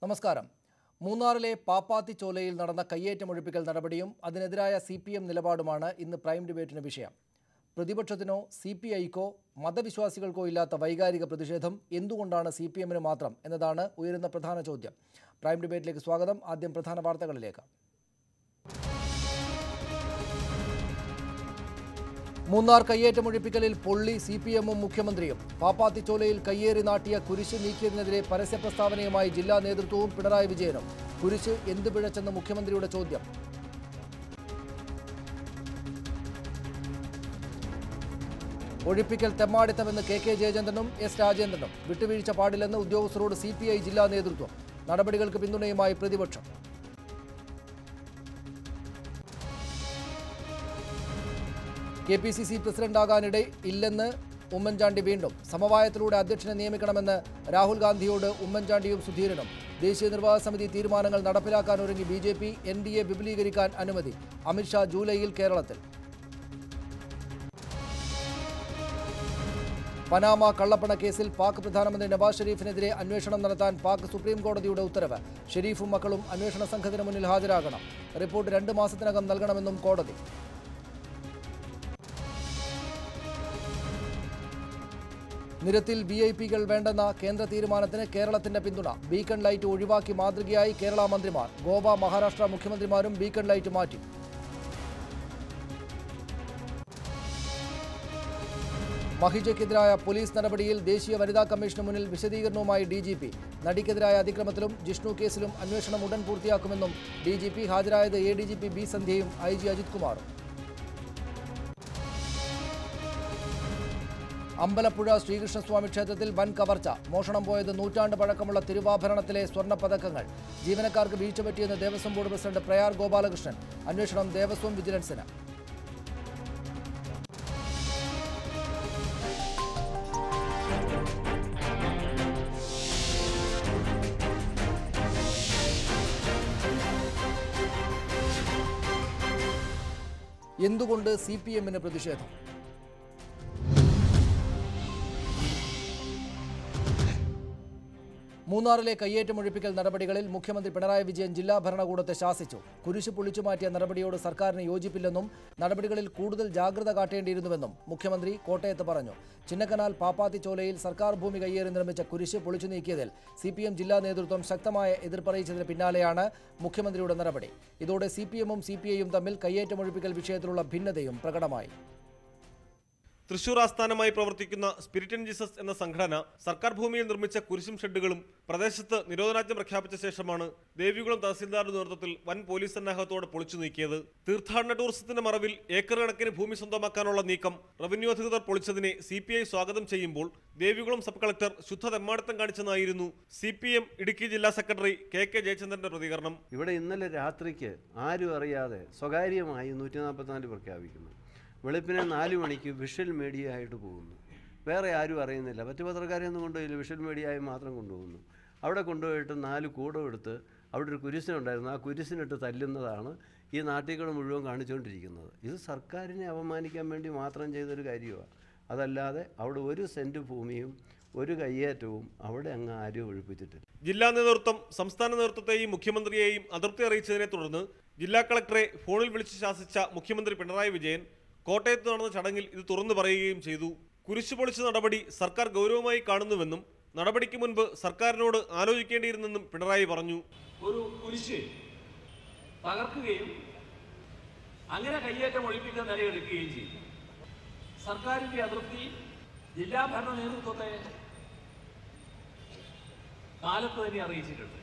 നമസ്കാരം. മൂന്നാറിലെ പാപ്പാത്തിച്ചോലയിൽ നടന്ന കയ്യേറ്റമൊഴിപ്പിക്കൽ നടപടിയും അതിനെതിരായ CPM നിലപാടുമാണ് ഇന്ന് പ്രൈം ഡിബേറ്റിന് വിഷയം. പ്രതിപക്ഷത്തിനോ CPIക്കോ മതവിശ്വാസികൾക്കോ ഇല്ലാത്ത വൈകാരിക പ്രതിഷേധം എന്തുകൊണ്ടാണ് CPMന് മാത്രം എന്നതാണ് ഉയരുന്ന പ്രധാന ചോദ്യം. പ്രൈം ഡിബേറ്റിലേക്ക് സ്വാഗതം. ആദ്യം പ്രധാന വാർത്തകളിലേക്ക്. മൂന്നാർ കയ്യേറ്റമൊഴിപ്പിക്കലിൽ പൊള്ളി CPMും മുഖ്യമന്ത്രിയും. പാപ്പാത്തിച്ചോലയിൽ കയ്യേറി നാട്ടിയ കുരിശ് നീക്കിയതിനെതിരെ പരസ്യ പ്രസ്താവനയുമായി ജില്ലാ നേതൃത്വവും പിണറായി വിജയനും. കുരിശ് എന്ത് പിഴച്ചെന്ന് മുഖ്യമന്ത്രിയുടെ ചോദ്യം. ഒഴിപ്പിക്കൽ തെമ്മാടിത്തമെന്ന് KK ജയചന്ദ്രനും S രാജേന്ദ്രനും. വിട്ടുവീഴ്ച പാടില്ലെന്ന് ഉദ്യോഗസ്ഥരോട് CPI ജില്ലാ നേതൃത്വം. നടപടികൾക്ക് പിന്തുണയുമായി പ്രതിപക്ഷം. KPCC പ്രസിഡന്റാകാനിടെ ഇല്ലെന്ന് ഉമ്മൻചാണ്ടി വീണ്ടും. സമവായത്തിലൂടെ അധ്യക്ഷനെ നിയമിക്കണമെന്ന് രാഹുൽ ഗാന്ധിയോട് ഉമ്മൻചാണ്ടിയും സുധീരനും. ദേശീയ നിർവാഹക സമിതി തീരുമാനങ്ങൾ നടപ്പിലാക്കാൻ ഒരുങ്ങി BJP. NDA വിപുലീകരിക്കാൻ അനുമതി. അമിത്ഷാ ജൂലൈയിൽ കേരളത്തിൽ. പനാമ കള്ളപ്പണ കേസിൽ പാക് പ്രധാനമന്ത്രി നവാസ് ഷെരീഫിനെതിരെ അന്വേഷണം നടത്താൻ പാക് സുപ്രീം കോടതിയുടെ ഉത്തരവ്. ഷെരീഫും മക്കളും അന്വേഷണ സംഘത്തിന് മുന്നിൽ ഹാജരാകണം. റിപ്പോർട്ട് 2 മാസത്തിനകം നൽകണമെന്നും കോടതി. നിരത്തിൽ VIP-കൾ വേണ്ടെന്ന കേന്ദ്ര തീരുമാനത്തിന് കേരളത്തിന്റെ പിന്തുണ. ബീക്കൺ ലൈറ്റ് ഒഴിവാക്കി മാതൃകയായി കേരള മന്ത്രിമാർ. ഗോവ, മഹാരാഷ്ട്ര മുഖ്യമന്ത്രിമാരും ബീക്കൺ ലൈറ്റ് മാറ്റി. മഹിജയ്ക്കെതിരായ പോലീസ് നടപടിയിൽ ദേശീയ വനിതാ കമ്മീഷന് മുന്നിൽ വിശദീകരണവുമായി DGP. നടിക്കെതിരായ അതിക്രമത്തിലും ജിഷ്ണു കേസിലും അന്വേഷണം ഉടൻ പൂർത്തിയാക്കുമെന്നും DGP. ഹാജരായത് ADGP B സന്ധ്യയും IG അജിത് കുമാറും. അമ്പലപ്പുഴ ശ്രീകൃഷ്ണസ്വാമി ക്ഷേത്രത്തിൽ വൻ കവർച്ച. മോഷണം പോയത് നൂറ്റാണ്ട് പഴക്കമുള്ള തിരുവാഭരണത്തിലെ സ്വർണ്ണപ്പതക്കങ്ങൾ. ജീവനക്കാർക്ക് വീഴ്ച പറ്റിയെന്ന് ദേവസ്വം ബോർഡ് പ്രസിഡന്റ് പ്രയാർ ഗോപാലകൃഷ്ണൻ. അന്വേഷണം ദേവസ്വം വിജിലൻസിന്. എന്തുകൊണ്ട് CPMന് പ്രതിഷേധം? മൂന്നാറിലെ കയ്യേറ്റമൊഴിപ്പിക്കൽ നടപടികളിൽ മുഖ്യമന്ത്രി പിണറായി വിജയൻ ജില്ലാ ഭരണകൂടത്തെ ശാസിച്ചു. കുരിശ് പൊളിച്ചുമാറ്റിയ നടപടിയോട് സർക്കാരിന് യോജിപ്പില്ലെന്നും നടപടികളിൽ കൂടുതൽ ജാഗ്രത കാട്ടേണ്ടിയിരുന്നുവെന്നും മുഖ്യമന്ത്രി കോട്ടയത്ത് പറഞ്ഞു. ചിന്നക്കനാൽ പാപ്പാത്തിച്ചോലയിൽ സർക്കാർ ഭൂമി കയ്യേറി നിർമ്മിച്ച കുരിശ് പൊളിച്ചു നീക്കിയതിൽ CPM ജില്ലാ നേതൃത്വം ശക്തമായ എതിർപ്പറിയിച്ചതിന് പിന്നാലെയാണ് മുഖ്യമന്ത്രിയുടെ നടപടി. ഇതോടെ CPMും CPIയും തമ്മിൽ കയ്യേറ്റമൊഴിപ്പിക്കൽ വിഷയത്തിലുള്ള ഭിന്നതയും പ്രകടമായി. തൃശൂർ ആസ്ഥാനമായി പ്രവർത്തിക്കുന്ന സ്പിരിറ്റ് ആൻഡ് ജീസസ് എന്ന സംഘടന സർക്കാർ ഭൂമിയിൽ നിർമ്മിച്ച കുരിശും ഷെഡുകളും പ്രദേശത്ത് നിരോധനാജ്ഞ പ്രഖ്യാപിച്ച ശേഷമാണ് ദേവികുളം തഹസിൽദാരുടെ നേതൃത്വത്തിൽ വൻ പോലീസ് സന്നാഹത്തോടെ പൊളിച്ചു നീക്കിയത്. തീർത്ഥാടന ടൂറിസത്തിന്റെ മറവിൽ ഏക്കർ കണക്കിന് ഭൂമി സ്വന്തമാക്കാനുള്ള നീക്കം റവന്യൂ അധികൃതർ പൊളിച്ചതിനെ CPI സ്വാഗതം ചെയ്യുമ്പോൾ ദേവികുളം സബ് കളക്ടർ ശുദ്ധ തെമ്മാടിത്തം കാണിച്ചെന്നായിരുന്നു CPM ഇടുക്കി ജില്ലാ സെക്രട്ടറി KK ജയചന്ദ്രന്റെ പ്രതികരണം. ഇവിടെ ഇന്നലെ രാത്രിക്ക് ആരും അറിയാതെ സ്വകാര്യമായി 144 പ്രഖ്യാപിക്കുന്നു. വെളുപ്പിനെ 4 മണിക്ക് വിഷ്വൽ മീഡിയ ആയിട്ട് പോകുന്നു. വേറെ ആരും അറിയുന്നില്ല. മറ്റു പത്രക്കാരെയൊന്നും കൊണ്ടുപോയില്ല, വിഷ്വൽ മീഡിയയായി മാത്രം കൊണ്ടുപോകുന്നു. അവിടെ കൊണ്ടുപോയിട്ട് 4 കൂടം എടുത്ത് അവിടെ ഒരു കുരിശിനുണ്ടായിരുന്നു. ആ കുരിശിനിട്ട് തല്ലുന്നതാണ് ഈ നാട്ടികൾ മുഴുവൻ കാണിച്ചുകൊണ്ടിരിക്കുന്നത്. ഇത് സർക്കാരിനെ അപമാനിക്കാൻ വേണ്ടി മാത്രം ചെയ്തൊരു കാര്യമാണ്. അതല്ലാതെ അവിടെ 1 സെൻറ്റ് ഭൂമിയും 1 കയ്യേറ്റവും അവിടെ അങ്ങ് ആരും ഒഴിപ്പിച്ചിട്ടില്ല. ജില്ലാ നേതൃത്വം സംസ്ഥാന നേതൃത്വത്തെയും മുഖ്യമന്ത്രിയെയും അതൃപ്തി അറിയിച്ചതിനെ തുടർന്ന് ജില്ലാ കളക്ടറെ ഫോണിൽ വിളിച്ച് ശാസിച്ച മുഖ്യമന്ത്രി പിണറായി വിജയൻ കോട്ടയത്ത് നടന്ന ചടങ്ങിൽ ഇത് തുറന്നു പറയുകയും ചെയ്തു. കുരിശ് പൊളിച്ച നടപടി സർക്കാർ ഗൗരവമായി കാണുന്നുവെന്നും നടപടിക്ക് മുൻപ് സർക്കാരിനോട് ആലോചിക്കേണ്ടിയിരുന്നെന്നും പിണറായി പറഞ്ഞു. ഒരു കുരിശ് തകർക്കുകയും അങ്ങനെ കയ്യേറ്റം ഒഴിപ്പിക്കാൻ നിലയെടുക്കുകയും ചെയ്തു. സർക്കാരിന്റെ അതൃപ്തി ജില്ലാ ഭരണ നേതൃത്വത്തെ കാലത്ത് തന്നെ അറിയിച്ചിട്ടുണ്ട്.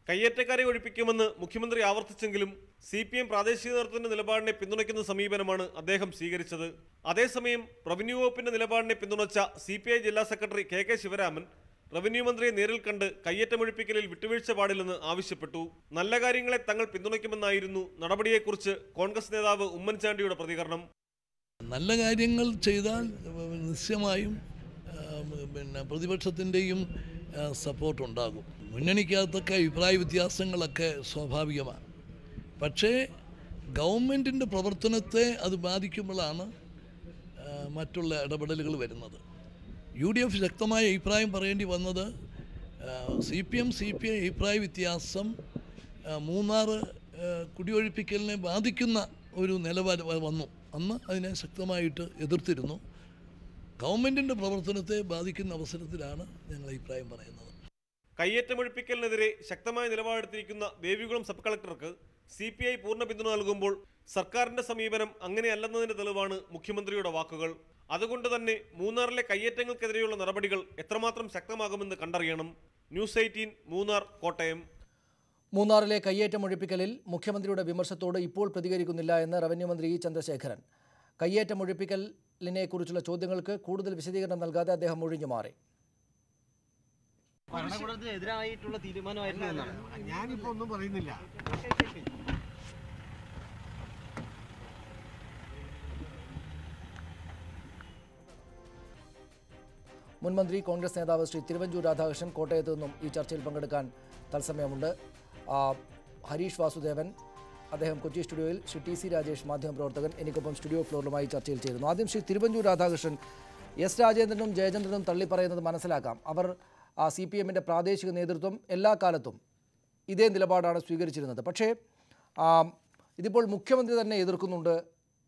കയ്യേറ്റക്കാരെ ഒഴിപ്പിക്കുമെന്ന് മുഖ്യമന്ത്രി ആവർത്തിച്ചെങ്കിലും CPM പ്രാദേശിക നേതൃത്വത്തിന്റെ നിലപാടിനെ പിന്തുണയ്ക്കുന്ന സമീപനമാണ് അദ്ദേഹം സ്വീകരിച്ചത്. അതേസമയം റവന്യൂ വകുപ്പിന്റെ നിലപാടിനെ പിന്തുണച്ച CPI ജില്ലാ സെക്രട്ടറി KK ശിവരാമൻ റവന്യൂ മന്ത്രിയെ നേരിൽ കണ്ട് കയ്യേറ്റമൊഴിപ്പിക്കലിൽ വിട്ടുവീഴ്ച പാടില്ലെന്ന് ആവശ്യപ്പെട്ടു. നല്ല കാര്യങ്ങളെ തങ്ങൾ പിന്തുണയ്ക്കുമെന്നായിരുന്നു നടപടിയെക്കുറിച്ച് കോൺഗ്രസ് നേതാവ് ഉമ്മൻചാണ്ടിയുടെ പ്രതികരണം. നല്ല കാര്യങ്ങൾ ചെയ്താൽ നിശ്ചയമായും പ്രതിപക്ഷത്തിൻ്റെയും സപ്പോർട്ടുണ്ടാകും. മുന്നണിക്കകത്തൊക്കെ അഭിപ്രായ വ്യത്യാസങ്ങളൊക്കെ സ്വാഭാവികമാണ്. പക്ഷേ ഗവൺമെൻറ്റിൻ്റെ പ്രവർത്തനത്തെ അത് ബാധിക്കുമ്പോഴാണ് മറ്റുള്ള ഇടപെടലുകൾ വരുന്നത്. UDF ശക്തമായ അഭിപ്രായം പറയേണ്ടി വന്നത് CPM അഭിപ്രായ വ്യത്യാസം മൂന്നാർ കുടിയൊഴിപ്പിക്കലിനെ ബാധിക്കുന്ന ഒരു നിലപാട് വന്നു. അന്ന് അതിനെ ശക്തമായിട്ട് എതിർത്തിരുന്നു. ഗവൺമെൻറ്റിൻ്റെ പ്രവർത്തനത്തെ ബാധിക്കുന്ന അവസരത്തിലാണ് ഞങ്ങൾ അഭിപ്രായം പറയുന്നത്. കയ്യേറ്റമൊഴിപ്പിക്കലിനെതിരെ ശക്തമായ നിലപാടെടുത്തിരിക്കുന്ന ദേവികുളം സബ് കളക്ടർക്ക് CPI പൂർണ്ണ പിന്തുണ നൽകുമ്പോൾ സർക്കാരിന്റെ സമീപനം അങ്ങനെയല്ലെന്നതിന്റെ തെളിവാണ് മുഖ്യമന്ത്രിയുടെ വാക്കുകൾ. അതുകൊണ്ട് തന്നെ മൂന്നാറിലെ കയ്യേറ്റങ്ങൾക്കെതിരെയുള്ള നടപടികൾ എത്രമാത്രം ശക്തമാകുമെന്ന് കണ്ടറിയണം. ന്യൂസ് 18 മൂന്നാർ, കോട്ടയം. മൂന്നാറിലെ കയ്യേറ്റമൊഴിപ്പിക്കലിൽ മുഖ്യമന്ത്രിയുടെ വിമർശത്തോട് ഇപ്പോൾ പ്രതികരിക്കുന്നില്ല എന്ന് റവന്യൂ മന്ത്രി ഇ ചന്ദ്രശേഖരൻ. കയ്യേറ്റമൊഴിപ്പിക്കലിനെക്കുറിച്ചുള്ള ചോദ്യങ്ങൾക്ക് കൂടുതൽ വിശദീകരണം നൽകാതെ അദ്ദേഹം ഒഴിഞ്ഞു മാറി. ഭരണകൂടത്തിനെതിരായിട്ടുള്ള തീരുമാനമായിരുന്നു എന്നാണ്. ഞാനിപ്പോ ഒന്നും പറയുന്നില്ല. മുൻമന്ത്രി കോൺഗ്രസ് നേതാവ് ശ്രീ തിരുവഞ്ചൂർ രാധാകൃഷ്ണൻ കോട്ടയത്ത് നിന്നും ഈ ചർച്ചയിൽ പങ്കെടുക്കാൻ തത്സമയമുണ്ട്. ഹരീഷ് വാസുദേവൻ, അദ്ദേഹം കൊച്ചി സ്റ്റുഡിയോയിൽ, ശ്രീ TC രാജേഷ് മാധ്യമപ്രവർത്തകൻ എനിക്കൊപ്പം സ്റ്റുഡിയോ ഫ്ലോറിലുമായി ചർച്ചയിൽ ചേരുന്നു. ആദ്യം ശ്രീ തിരുവഞ്ചൂർ രാധാകൃഷ്ണൻ, S രാജേന്ദ്രനും ജയചന്ദ്രനും തള്ളിപ്പറയുന്നത് മനസ്സിലാക്കാം. അവർ CPMന്റെ പ്രാദേശിക നേതൃത്വം എല്ലാ കാലത്തും ഇതേ നിലപാടാണ് സ്വീകരിച്ചിരുന്നത്. പക്ഷേ ഇതിപ്പോൾ മുഖ്യമന്ത്രി തന്നെ എതിർക്കുന്നുണ്ട്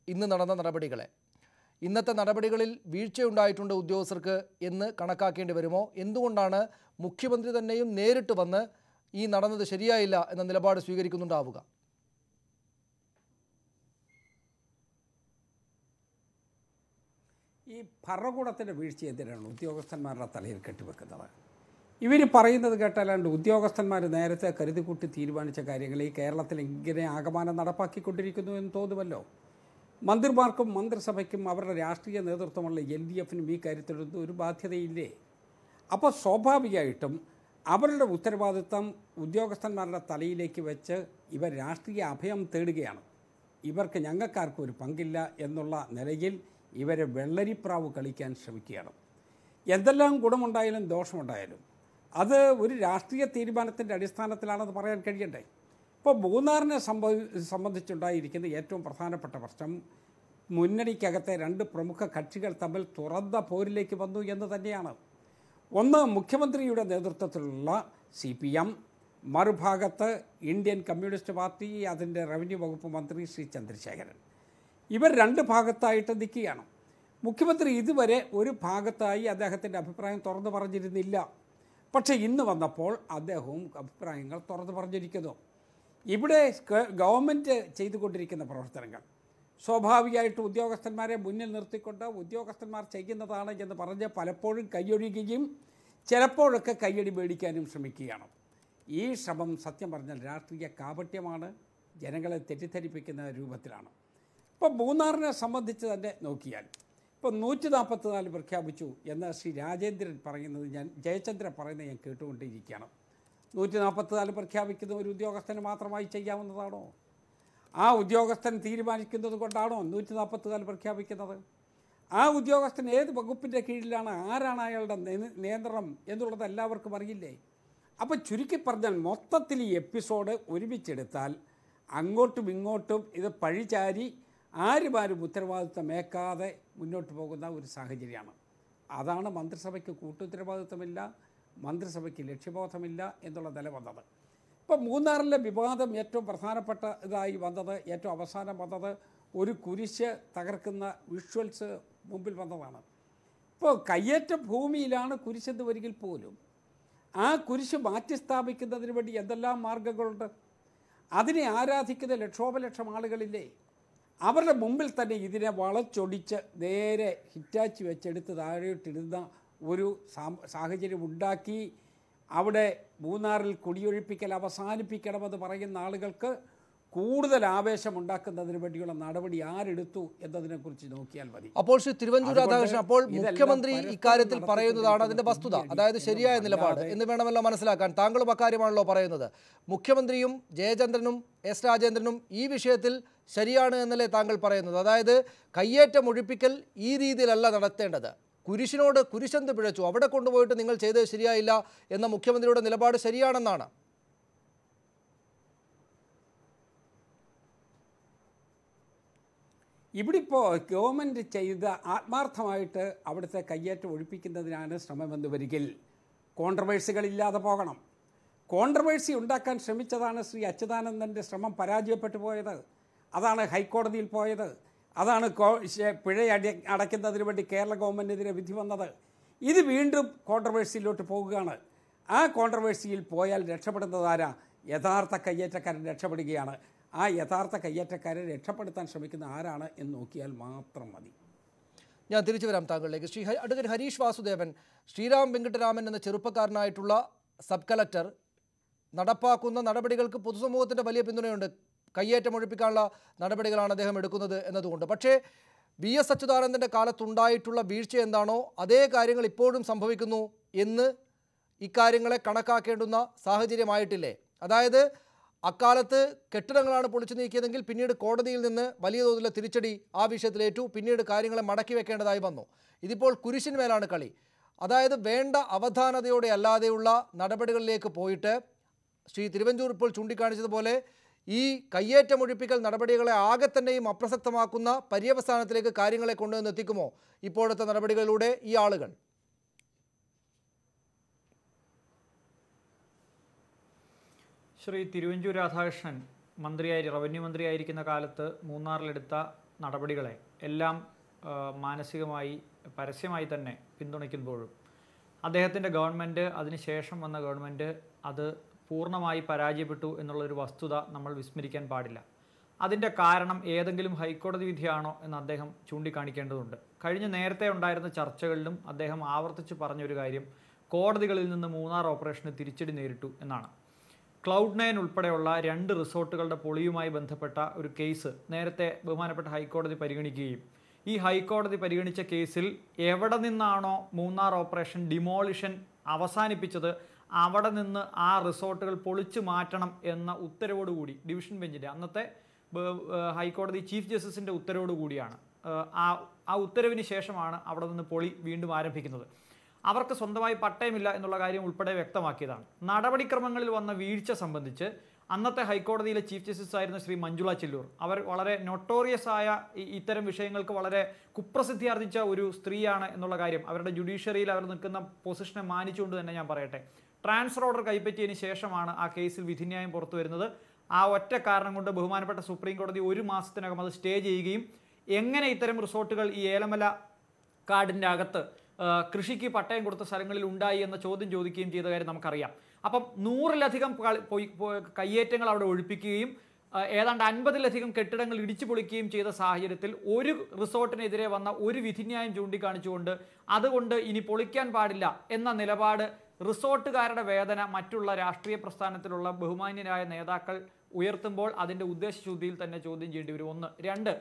ഇന്ന് നടന്ന നടപടികളെ. ഇന്നത്തെ നടപടികളിൽ വീഴ്ചയുണ്ടായിട്ടുണ്ട് ഉദ്യോഗസ്ഥർക്ക് എന്ന് കണക്കാക്കേണ്ടി വരുമോ? എന്തുകൊണ്ടാണ് മുഖ്യമന്ത്രി തന്നെയും നേരിട്ട് വന്ന് ഈ നടന്നത് ശരിയായില്ല എന്ന നിലപാട് സ്വീകരിക്കുന്നുണ്ടാവുക? ഈ ഭരണകൂടത്തിൻ്റെ വീഴ്ച എന്തിനാണ് ഉദ്യോഗസ്ഥന്മാരുടെ തലയിൽ കെട്ടിവെക്കുന്നത്? ഇവർ പറയുന്നത് കേട്ടാലാണ്ട് ഉദ്യോഗസ്ഥന്മാർ നേരത്തെ കരുതിക്കൂട്ടി തീരുമാനിച്ച കാര്യങ്ങൾ ഈ കേരളത്തിൽ ഇങ്ങനെ ആകമാനം നടപ്പാക്കിക്കൊണ്ടിരിക്കുന്നു എന്ന് തോന്നുമല്ലോ. മന്ത്രിമാർക്കും മന്ത്രിസഭയ്ക്കും അവരുടെ രാഷ്ട്രീയ നേതൃത്വമുള്ള LDFനും ഈ കാര്യത്തിലൊന്നും ഒരു ബാധ്യതയില്ലേ? അപ്പോൾ സ്വാഭാവികമായിട്ടും അവരുടെ ഉത്തരവാദിത്വം ഉദ്യോഗസ്ഥന്മാരുടെ തലയിലേക്ക് വെച്ച് ഇവർ രാഷ്ട്രീയ അഭയം തേടുകയാണ്. ഇവർക്ക് ഞങ്ങൾക്കാർക്കും ഒരു പങ്കില്ല എന്നുള്ള നിലയിൽ ഇവരെ വെള്ളരിപ്രാവ് കളിക്കാൻ ശ്രമിക്കുകയാണ്. എന്തെല്ലാം ഗുണമുണ്ടായാലും ദോഷമുണ്ടായാലും അത് ഒരു രാഷ്ട്രീയ തീരുമാനത്തിൻ്റെ അടിസ്ഥാനത്തിലാണെന്ന് പറയാൻ കഴിയണ്ടേ? ഇപ്പോൾ മൂന്നാറിനെ സംബന്ധിച്ചുണ്ടായിരിക്കുന്ന ഏറ്റവും പ്രധാനപ്പെട്ട പ്രശ്നം മുന്നണിക്കകത്തെ രണ്ട് പ്രമുഖ കക്ഷികൾ തമ്മിൽ തുറന്ന പോരിലേക്ക് വന്നു എന്ന് തന്നെയാണ്. ഒന്ന്, മുഖ്യമന്ത്രിയുടെ നേതൃത്വത്തിലുള്ള CPM, മറുഭാഗത്ത് ഇന്ത്യൻ കമ്മ്യൂണിസ്റ്റ് പാർട്ടി, അതിൻ്റെ റവന്യൂ വകുപ്പ് മന്ത്രി ശ്രീ ചന്ദ്രശേഖരൻ. ഇവർ രണ്ട് ഭാഗത്തായിട്ട് നിൽക്കുകയാണ്. മുഖ്യമന്ത്രി ഇതുവരെ ഒരു ഭാഗത്തായി അദ്ദേഹത്തിൻ്റെ അഭിപ്രായം തുറന്നു പറഞ്ഞിരുന്നില്ല. പക്ഷേ ഇന്ന് വന്നപ്പോൾ അദ്ദേഹവും അഭിപ്രായങ്ങൾ തുറന്നു പറഞ്ഞിരിക്കുന്നു. ഇവിടെ ഗവൺമെൻറ് ചെയ്തുകൊണ്ടിരിക്കുന്ന പ്രവർത്തനങ്ങൾ സ്വാഭാവികമായിട്ട് ഉദ്യോഗസ്ഥന്മാരെ മുന്നിൽ നിർത്തിക്കൊണ്ട് ഉദ്യോഗസ്ഥന്മാർ ചെയ്യുന്നതാണ് എന്ന് പറഞ്ഞ് പലപ്പോഴും കൈയൊഴിയുകയും ചിലപ്പോഴൊക്കെ കയ്യടി മേടിക്കാനും ശ്രമിക്കുകയാണ്. ഈ ശ്രമം സത്യം പറഞ്ഞാൽ രാഷ്ട്രീയ കാപട്യമാണ്, ജനങ്ങളെ തെറ്റിദ്ധരിപ്പിക്കുന്ന രൂപത്തിലാണ്. ഇപ്പോൾ മൂന്നാറിനെ സംബന്ധിച്ച് തന്നെ നോക്കിയാൽ ഇപ്പോൾ 144 പ്രഖ്യാപിച്ചു എന്ന് ശ്രീ രാജേന്ദ്രൻ പറയുന്നത് ജയചന്ദ്രൻ പറയുന്നത് ഞാൻ കേട്ടുകൊണ്ടിരിക്കുകയാണ്. 144 പ്രഖ്യാപിക്കുന്ന ഒരു ഉദ്യോഗസ്ഥന് മാത്രമായി ചെയ്യാവുന്നതാണോ? ആ ഉദ്യോഗസ്ഥൻ തീരുമാനിക്കുന്നത് കൊണ്ടാണോ 144 പ്രഖ്യാപിക്കുന്നത്? ആ ഉദ്യോഗസ്ഥൻ ഏത് വകുപ്പിൻ്റെ കീഴിലാണ്, ആരാണ് അയാളുടെ നിയന്ത്രണം എന്നുള്ളത് എല്ലാവർക്കും അറിയില്ലേ? അപ്പോൾ ചുരുക്കി പറഞ്ഞാൽ മൊത്തത്തിൽ ഈ എപ്പിസോഡ് ഒരുമിച്ചെടുത്താൽ അങ്ങോട്ടും ഇങ്ങോട്ടും ഇത് പഴിചാരി ആരും ഉത്തരവാദിത്വമേക്കാതെ മുന്നോട്ട് പോകുന്ന ഒരു സാഹചര്യമാണ്. അതാണ് മന്ത്രിസഭയ്ക്ക് കൂട്ടുത്തരവാദിത്വമില്ല, മന്ത്രിസഭയ്ക്ക് ലക്ഷ്യബോധമില്ല എന്നുള്ള നില വന്നത്. ഇപ്പോൾ മൂന്നാറിലെ വിവാദം ഏറ്റവും പ്രധാനപ്പെട്ട ഇതായി വന്നത്, ഏറ്റവും അവസാനം വന്നത് ഒരു കുരിശ് തകർക്കുന്ന വിഷ്വൽസ് മുമ്പിൽ വന്നതാണ്. ഇപ്പോൾ കയ്യേറ്റ ഭൂമിയിലാണ് കുരിശെന്ന് വരികിൽ പോലും ആ കുരിശ് മാറ്റി സ്ഥാപിക്കുന്നതിന് വേണ്ടി എന്തെല്ലാം മാർഗങ്ങളുണ്ട്? അതിനെ ആരാധിക്കുന്ന ലക്ഷോപലക്ഷം ആളുകളില്ലേ? അവരുടെ മുമ്പിൽ തന്നെ ഇതിനെ വളച്ചൊടിച്ച് നേരെ ഹിറ്റാച്ചി വെച്ചെടുത്ത് താഴോട്ടിടുന്ന ഒരു സാഹചര്യം ഉണ്ടാക്കി അവിടെ മൂന്നാറിൽ കുടിയൊഴിപ്പിക്കൽ അവസാനിപ്പിക്കണമെന്ന് പറയുന്ന ആളുകൾക്ക് കൂടുതൽ ആവേശമുണ്ടാക്കുന്നതിന് വേണ്ടിയുള്ള നടപടി ആരെടുത്തു എന്നതിനെക്കുറിച്ച് നോക്കിയാൽ മതി. അപ്പോൾ ശ്രീ തിരുവഞ്ചൂർ രാധാകൃഷ്ണൻ, അപ്പോൾ മുഖ്യമന്ത്രി ഇക്കാര്യത്തിൽ പറയുന്നതാണ് അതിന്റെ വസ്തുത, അതായത് ശരിയായ നിലപാട് എന്ന് വേണമല്ലോ മനസ്സിലാക്കാൻ. താങ്കളും അക്കാര്യമാണല്ലോ പറയുന്നത്. മുഖ്യമന്ത്രിയും ജയചന്ദ്രനും S രാജേന്ദ്രനും ഈ വിഷയത്തിൽ ശരിയാണ് എന്നല്ലേ താങ്കൾ പറയുന്നത്? അതായത് കയ്യേറ്റം ഒഴിപ്പിക്കൽ ഈ രീതിയിലല്ല നടത്തേണ്ടത്, കുരിശിനോട് കുരിശെന്ത് പിഴച്ചു, അവിടെ കൊണ്ടുപോയിട്ട് നിങ്ങൾ ചെയ്തത് ശരിയായില്ല എന്ന മുഖ്യമന്ത്രിയുടെ നിലപാട് ശരിയാണെന്നാണ്. ഇവിടെ ഇപ്പോൾ ഗവൺമെൻറ് ചെയ്ത ആത്മാർത്ഥമായിട്ട് അവിടുത്തെ കയ്യേറ്റം ഒഴിപ്പിക്കുന്നതിനാണ് ശ്രമമെന്ന് വരികിൽ കോൺട്രവേഴ്സികളില്ലാതെ പോകണം. കോൺട്രവേഴ്സി ഉണ്ടാക്കാൻ ശ്രമിച്ചതാണ് ശ്രീ അച്യുതാനന്ദൻ്റെ ശ്രമം പരാജയപ്പെട്ടു പോയത്. അതാണ് ഹൈക്കോടതിയിൽ പോയത്. അതാണ് പിഴ അടയ്ക്കുന്നതിന് വേണ്ടി കേരള ഗവൺമെൻറ്റിനെതിരെ വിധി വന്നത്. ഇത് വീണ്ടും കോൺട്രവേഴ്സിയിലോട്ട് പോകുകയാണ്. ആ കോൺട്രവേഴ്സിയിൽ പോയാൽ രക്ഷപ്പെടുന്നതാരാ? യഥാർത്ഥ കയ്യേറ്റക്കാരൻ രക്ഷപ്പെടുകയാണ്. ആ യഥാർത്ഥ കയ്യേറ്റക്കാരെ രക്ഷപ്പെടുത്താൻ ശ്രമിക്കുന്ന ആരാണ് എന്ന് നോക്കിയാൽ മാത്രം മതി. ഞാൻ തിരിച്ചു വരാം താങ്കളിലേക്ക്. അഡ്വക്കേറ്റ് ഹരീഷ് വാസുദേവൻ, ശ്രീറാം വെങ്കിട്ടരാമൻ എന്ന ചെറുപ്പക്കാരനായിട്ടുള്ള സബ് കളക്ടർ നടപ്പാക്കുന്ന നടപടികൾക്ക് പൊതുസമൂഹത്തിൻ്റെ വലിയ പിന്തുണയുണ്ട്. കയ്യേറ്റം ഒഴിപ്പിക്കാനുള്ള നടപടികളാണ് അദ്ദേഹം എടുക്കുന്നത് എന്നതുകൊണ്ട്. പക്ഷേ VS അച്യുതാനന്ദൻ്റെ കാലത്തുണ്ടായിട്ടുള്ള വീഴ്ച എന്താണോ അതേ കാര്യങ്ങൾ ഇപ്പോഴും സംഭവിക്കുന്നു എന്ന് ഇക്കാര്യങ്ങളെ കണക്കാക്കേണ്ടുന്ന സാഹചര്യമായിട്ടില്ലേ? അതായത് അക്കാലത്ത് കെട്ടിടങ്ങളാണ് പൊളിച്ചു നീക്കിയതെങ്കിൽ പിന്നീട് കോടതിയിൽ നിന്ന് വലിയ തോതിലുള്ള തിരിച്ചടി ആ വിഷയത്തിലേറ്റു. പിന്നീട് കാര്യങ്ങളെ മടക്കി വെക്കേണ്ടതായി വന്നു. ഇതിപ്പോൾ കുരിശിന്മേലാണ് കളി. അതായത് വേണ്ട അവധാനതയോടെ അല്ലാതെയുള്ള നടപടികളിലേക്ക് പോയിട്ട് ശ്രീ തിരുവഞ്ചൂർ ഇപ്പോൾ ചൂണ്ടിക്കാണിച്ചതുപോലെ ഈ കയ്യേറ്റമൊഴിപ്പിക്കൽ നടപടികളെ ആകെ തന്നെയും അപ്രസക്തമാക്കുന്ന പര്യവസാനത്തിലേക്ക് കാര്യങ്ങളെ കൊണ്ടുവന്ന് എത്തിക്കുമോ ഇപ്പോഴത്തെ നടപടികളിലൂടെ ഈ ആളുകൾ? ശ്രീ തിരുവഞ്ചൂർ രാധാകൃഷ്ണൻ റവന്യൂ മന്ത്രിയായിരിക്കുന്ന കാലത്ത് മൂന്നാറിലെടുത്ത നടപടികളെ എല്ലാം മാനസികമായി പരസ്യമായി തന്നെ പിന്തുണയ്ക്കുമ്പോഴും അദ്ദേഹത്തിൻ്റെ ഗവൺമെൻറ്, അതിനുശേഷം വന്ന ഗവൺമെൻറ് അത് പൂർണ്ണമായി പരാജയപ്പെട്ടു എന്നുള്ളൊരു വസ്തുത നമ്മൾ വിസ്മരിക്കാൻ പാടില്ല. അതിൻ്റെ കാരണം ഏതെങ്കിലും ഹൈക്കോടതി വിധിയാണോ എന്ന് അദ്ദേഹം ചൂണ്ടിക്കാണിക്കേണ്ടതുണ്ട്. നേരത്തെ ഉണ്ടായിരുന്ന ചർച്ചകളിലും അദ്ദേഹം ആവർത്തിച്ച് പറഞ്ഞൊരു കാര്യം കോടതികളിൽ നിന്ന് മൂന്നാർ ഓപ്പറേഷന് തിരിച്ചടി നേരിട്ടു എന്നാണ്. Cloud9 ഉൾപ്പെടെയുള്ള 2 റിസോർട്ടുകളുടെ പൊളിയുമായി ബന്ധപ്പെട്ട ഒരു കേസ് നേരത്തെ ബഹുമാനപ്പെട്ട ഹൈക്കോടതി പരിഗണിക്കുകയും ഈ ഹൈക്കോടതി പരിഗണിച്ച കേസിൽ എവിടെ നിന്നാണോ മൂന്നാർ ഓപ്പറേഷൻ ഡിമോളിഷൻ അവസാനിപ്പിച്ചത് അവിടെ നിന്ന് ആ റിസോർട്ടുകൾ പൊളിച്ചു മാറ്റണം എന്ന ഉത്തരവോടുകൂടി ഡിവിഷൻ ബെഞ്ചിൻ്റെ അന്നത്തെ ഹൈക്കോടതി ചീഫ് ജസ്റ്റിസിൻ്റെ ഉത്തരവോടുകൂടിയാണ് ആ ഉത്തരവിന് ശേഷമാണ് അവിടെ നിന്ന് പൊളി വീണ്ടും ആരംഭിക്കുന്നത്. അവർക്ക് സ്വന്തമായി പട്ടയമില്ല എന്നുള്ള കാര്യം ഉൾപ്പെടെ വ്യക്തമാക്കിയതാണ്. നടപടിക്രമങ്ങളിൽ വന്ന വീഴ്ച സംബന്ധിച്ച് അന്നത്തെ ഹൈക്കോടതിയിലെ ചീഫ് ജസ്റ്റിസ് ആയിരുന്ന ശ്രീ മഞ്ജുള ചെല്ലൂർ, അവർ വളരെ നൊട്ടോറിയസ് ആയ ഇത്തരം വിഷയങ്ങൾക്ക് വളരെ കുപ്രസിദ്ധി ആർജിച്ച ഒരു സ്ത്രീയാണ് എന്നുള്ള കാര്യം അവരുടെ ജുഡീഷ്യറിയിൽ അവർ നിൽക്കുന്ന പൊസിഷനെ മാനിച്ചുകൊണ്ട് തന്നെ ഞാൻ പറയട്ടെ. ട്രാൻസ്ഫർ ഓർഡർ കൈപ്പറ്റിയതിന് ശേഷമാണ് ആ കേസിൽ വിധിന്യായം പുറത്തു വരുന്നത്. ആ ഒറ്റ കാരണം കൊണ്ട് ബഹുമാനപ്പെട്ട സുപ്രീം കോടതി 1 മാസത്തിനകം അത് സ്റ്റേ ചെയ്യുകയും എങ്ങനെ ഇത്തരം റിസോർട്ടുകൾ ഈ ഏലമല കാടിൻ്റെ അകത്ത് കൃഷിക്ക് പട്ടയം കൊടുത്ത സ്ഥലങ്ങളിൽ ഉണ്ടായി എന്ന ചോദ്യം ചോദിക്കുകയും ചെയ്ത കാര്യം നമുക്കറിയാം. അപ്പം 100-ലധികം കയ്യേറ്റങ്ങൾ അവിടെ ഒഴിപ്പിക്കുകയും ഏതാണ്ട് 50-ലധികം കെട്ടിടങ്ങൾ ഇടിച്ചു പൊളിക്കുകയും ചെയ്ത സാഹചര്യത്തിൽ ഒരു റിസോർട്ടിനെതിരെ വന്ന ഒരു വിധിന്യായം ചൂണ്ടിക്കാണിച്ചുകൊണ്ട് അതുകൊണ്ട് ഇനി പൊളിക്കാൻ പാടില്ല എന്ന നിലപാട് റിസോർട്ടുകാരുടെ വേദന മറ്റുള്ള രാഷ്ട്രീയ പ്രസ്ഥാനത്തിലുള്ള ബഹുമാന്യരായ നേതാക്കൾ ഉയർത്തുമ്പോൾ അതിൻ്റെ ഉദ്ദേശശുദ്ധിയിൽ തന്നെ ചോദ്യം ചെയ്യേണ്ടി വരും. 1. 2,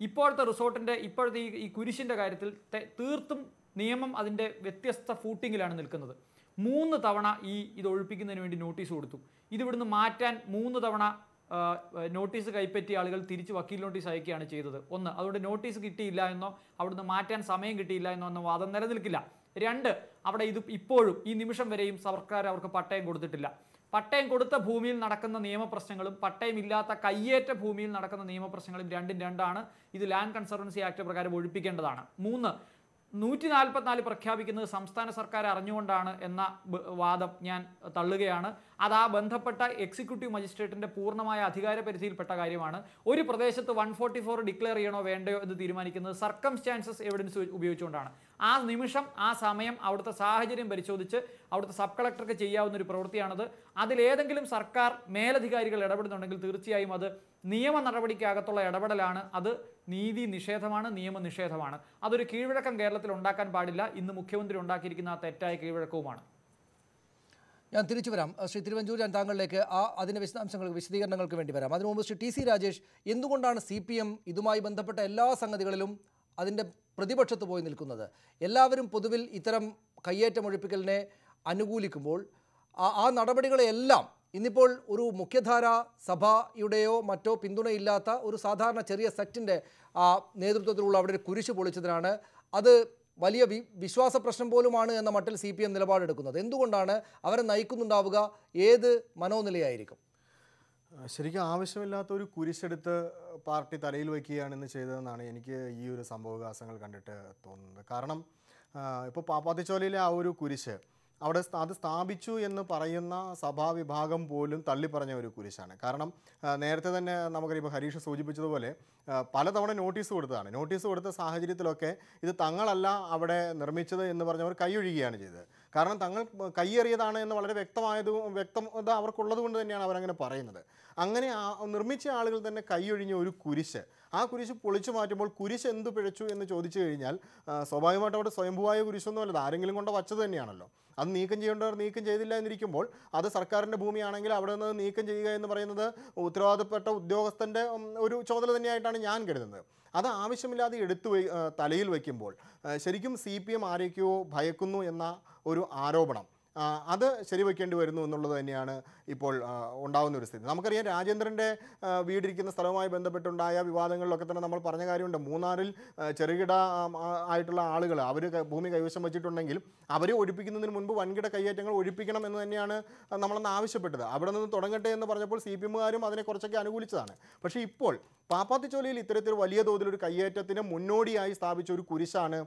ഇപ്പോഴത്തെ റിസോർട്ടിൻ്റെ ഇപ്പോഴത്തെ ഈ കുരിശിൻ്റെ കാര്യത്തിൽ തീർത്തും നിയമം അതിൻ്റെ വ്യത്യസ്ത ഫൂട്ടിങ്ങിലാണ് നിൽക്കുന്നത്. 3 തവണ ഇത് ഒഴിപ്പിക്കുന്നതിന് വേണ്ടി നോട്ടീസ് കൊടുത്തു. ഇതിവിടുന്ന് മാറ്റാൻ 3 തവണ നോട്ടീസ് കൈപ്പറ്റിയ ആളുകൾ തിരിച്ച് വക്കീൽ നോട്ടീസ് അയക്കുകയാണ് ചെയ്തത്. 1, അതുകൊണ്ട് നോട്ടീസ് കിട്ടിയില്ല എന്നോ അവിടുന്ന് മാറ്റാൻ സമയം കിട്ടിയില്ല എന്നോ എന്ന വാദം നിലനിൽക്കില്ല. 2, അവിടെ ഇപ്പോഴും ഈ നിമിഷം വരെയും സർക്കാർ അവർക്ക് പട്ടയം കൊടുത്തിട്ടില്ല. പട്ടയം കൊടുത്ത ഭൂമിയിൽ നടക്കുന്ന നിയമപ്രശ്നങ്ങളും പട്ടയമില്ലാത്ത കയ്യേറ്റ ഭൂമിയിൽ നടക്കുന്ന നിയമപ്രശ്നങ്ങളും രണ്ടും രണ്ടാണ്. ഇത് ലാൻഡ് കൺസർവൻസി ആക്ട് പ്രകാരം ഒഴിപ്പിക്കേണ്ടതാണ്. 3, 144 പ്രഖ്യാപിക്കുന്നത് സംസ്ഥാന സർക്കാർ അറിഞ്ഞുകൊണ്ടാണ് എന്ന വാദം ഞാൻ തള്ളുകയാണ്. അത് ആ ബന്ധപ്പെട്ട എക്സിക്യൂട്ടീവ് മജിസ്ട്രേറ്റിൻ്റെ പൂർണ്ണമായ അധികാര പരിധിയിൽപ്പെട്ട കാര്യമാണ്. ഒരു പ്രദേശത്ത് 144 ഡിക്ലെയർ ചെയ്യണോ വേണ്ടയോ എന്ന് തീരുമാനിക്കുന്നത് സർക്കംസ്റ്റാൻസസ് എവിഡൻസ് ഉപയോഗിച്ചുകൊണ്ടാണ്. ആ നിമിഷം ആ സമയം അവിടുത്തെ സാഹചര്യം പരിശോധിച്ച് അവിടുത്തെ സബ് കളക്ടർക്ക് ചെയ്യാവുന്നൊരു പ്രവൃത്തിയാണത്. അതിലേതെങ്കിലും സർക്കാർ മേലധികാരികൾ ഇടപെടുന്നുണ്ടെങ്കിൽ തീർച്ചയായും അത് നിയമ നടപടിക്കകത്തുള്ള ഇടപെടലാണ്. അത് നീതി നിഷേധമാണ്, നിയമനിഷേധമാണ്. അതൊരു കീഴ്വഴക്കം കേരളത്തിൽ ഉണ്ടാക്കാൻ പാടില്ല. ഇന്ന് മുഖ്യമന്ത്രി ഉണ്ടാക്കിയിരിക്കുന്ന ആ തെറ്റായ കീഴ്വഴക്കവുമാണ്. ഞാൻ തിരിച്ചു വരാം. ശ്രീ തിരുവഞ്ചൂർ, ഞാൻ താങ്കളിലേക്ക് അതിൻ്റെ വിശദീകരണങ്ങൾക്ക് വേണ്ടി വരാം. അതിനു മുമ്പ് ശ്രീ TC രാജേഷ്, എന്തുകൊണ്ടാണ് CPM ഇതുമായി ബന്ധപ്പെട്ട എല്ലാ സംഗതികളിലും അതിൻ്റെ പ്രതിപക്ഷത്ത് പോയി നിൽക്കുന്നത്? എല്ലാവരും പൊതുവിൽ ഇത്തരം കയ്യേറ്റമൊഴിപ്പിക്കലിനെ അനുകൂലിക്കുമ്പോൾ ആ നടപടികളെല്ലാം ഇന്നിപ്പോൾ ഒരു മുഖ്യധാര സഭയുടെയോ മറ്റോ പിന്തുണയില്ലാത്ത ഒരു സാധാരണ ചെറിയ സെക്റ്റിൻ്റെ നേതൃത്വത്തിലുള്ള അവിടെ ഒരു കുരിശ് പൊളിച്ചതിനാണ് അത് വലിയ വിശ്വാസ പ്രശ്നം പോലുമാണ് എന്ന മട്ടിൽ CPM നിലപാടെടുക്കുന്നത്. എന്തുകൊണ്ടാണ് അവരെ നയിക്കുന്നുണ്ടാവുക? ഏത് മനോനിലയായിരിക്കും? ശരിക്കും ആവശ്യമില്ലാത്ത ഒരു കുരിശെടുത്ത് പാർട്ടി തലയിൽ വയ്ക്കുകയാണെന്ന് ചെയ്തതെന്നാണ് എനിക്ക് ഈ ഒരു സംഭവവികാസങ്ങൾ കണ്ടിട്ട് തോന്നുന്നത്. കാരണം ഇപ്പോൾ പാപ്പാത്തിച്ചോലയിലെ ആ ഒരു കുരിശ് അത് സ്ഥാപിച്ചു എന്ന് പറയുന്ന സഭാവിഭാഗം പോലും തള്ളിപ്പറഞ്ഞ ഒരു കുരിശാണ്. കാരണം നേരത്തെ തന്നെ നമുക്കറിയാം, ഇപ്പോൾ ഹരീഷ് സൂചിപ്പിച്ചതുപോലെ പലതവണ നോട്ടീസ് കൊടുത്തതാണ്. നോട്ടീസ് കൊടുത്ത സാഹചര്യത്തിലൊക്കെ ഇത് തങ്ങളല്ല അവിടെ നിർമ്മിച്ചത് എന്ന് പറഞ്ഞവർ കൈയൊഴിയുകയാണ് ചെയ്തത്. കാരണം തങ്ങൾ കൈയേറിയതാണ് എന്ന് വളരെ വ്യക്തത അവർക്കുള്ളത് കൊണ്ട് തന്നെയാണ് അവരങ്ങനെ പറയുന്നത്. അങ്ങനെ നിർമ്മിച്ച ആളുകൾ തന്നെ കൈയൊഴിഞ്ഞ ഒരു കുരിശ്, ആ കുരിശ് പൊളിച്ചു മാറ്റുമ്പോൾ കുരിശ് എന്ത് പിഴച്ചു എന്ന് ചോദിച്ചു കഴിഞ്ഞാൽ സ്വാഭാവികമായിട്ട് അവിടെ സ്വയംഭൂവായ കുരിശൊന്നുമല്ല, ആരെങ്കിലും കൊണ്ട് വച്ചത് തന്നെയാണല്ലോ. അത് നീക്കം ചെയ്യേണ്ടവർ നീക്കം ചെയ്തില്ല എന്നിരിക്കുമ്പോൾ അത് സർക്കാരിൻ്റെ ഭൂമിയാണെങ്കിൽ അവിടെ നിന്ന് നീക്കം ചെയ്യുക എന്ന് പറയുന്നത് ഉത്തരവാദപ്പെട്ട ഉദ്യോഗസ്ഥൻ്റെ ഒരു ചുമതല തന്നെയായിട്ടാണ് ഞാൻ കരുതുന്നത്. അത് ആവശ്യമില്ലാതെ തലയിൽ വയ്ക്കുമ്പോൾ ശരിക്കും CPM ആരൊക്കെയോ ഭയക്കുന്നു എന്ന ഒരു ആരോപണം അത് ശരിവെക്കേണ്ടി വരുന്നു എന്നുള്ളത് തന്നെയാണ് ഇപ്പോൾ ഉണ്ടാകുന്ന ഒരു സ്ഥിതി. നമുക്കറിയാം, രാജേന്ദ്രൻ്റെ വീടിരിക്കുന്ന സ്ഥലവുമായി ബന്ധപ്പെട്ടുണ്ടായ വിവാദങ്ങളിലൊക്കെ തന്നെ നമ്മൾ പറഞ്ഞ കാര്യമുണ്ട്. മൂന്നാറിൽ ചെറുകിട ആയിട്ടുള്ള ആളുകൾ അവർ ഭൂമി കൈവശം വച്ചിട്ടുണ്ടെങ്കിൽ അവരെ ഒഴിപ്പിക്കുന്നതിന് മുൻപ് വൻകിട കയ്യേറ്റങ്ങൾ ഒഴിപ്പിക്കണം എന്ന് തന്നെയാണ് നമ്മളന്ന് ആവശ്യപ്പെട്ടത്. അവിടെ നിന്ന് തുടങ്ങട്ടെ എന്ന് പറഞ്ഞപ്പോൾ CPMകാരും അതിനെ കുറച്ചൊക്കെ അനുകൂലിച്ചതാണ്. പക്ഷേ ഇപ്പോൾ പാപ്പാത്തിച്ചോലയിൽ ഇത്തരത്തിൽ വലിയ തോതിലൊരു കയ്യേറ്റത്തിന് മുന്നോടിയായി സ്ഥാപിച്ച ഒരു കുരിശാണ്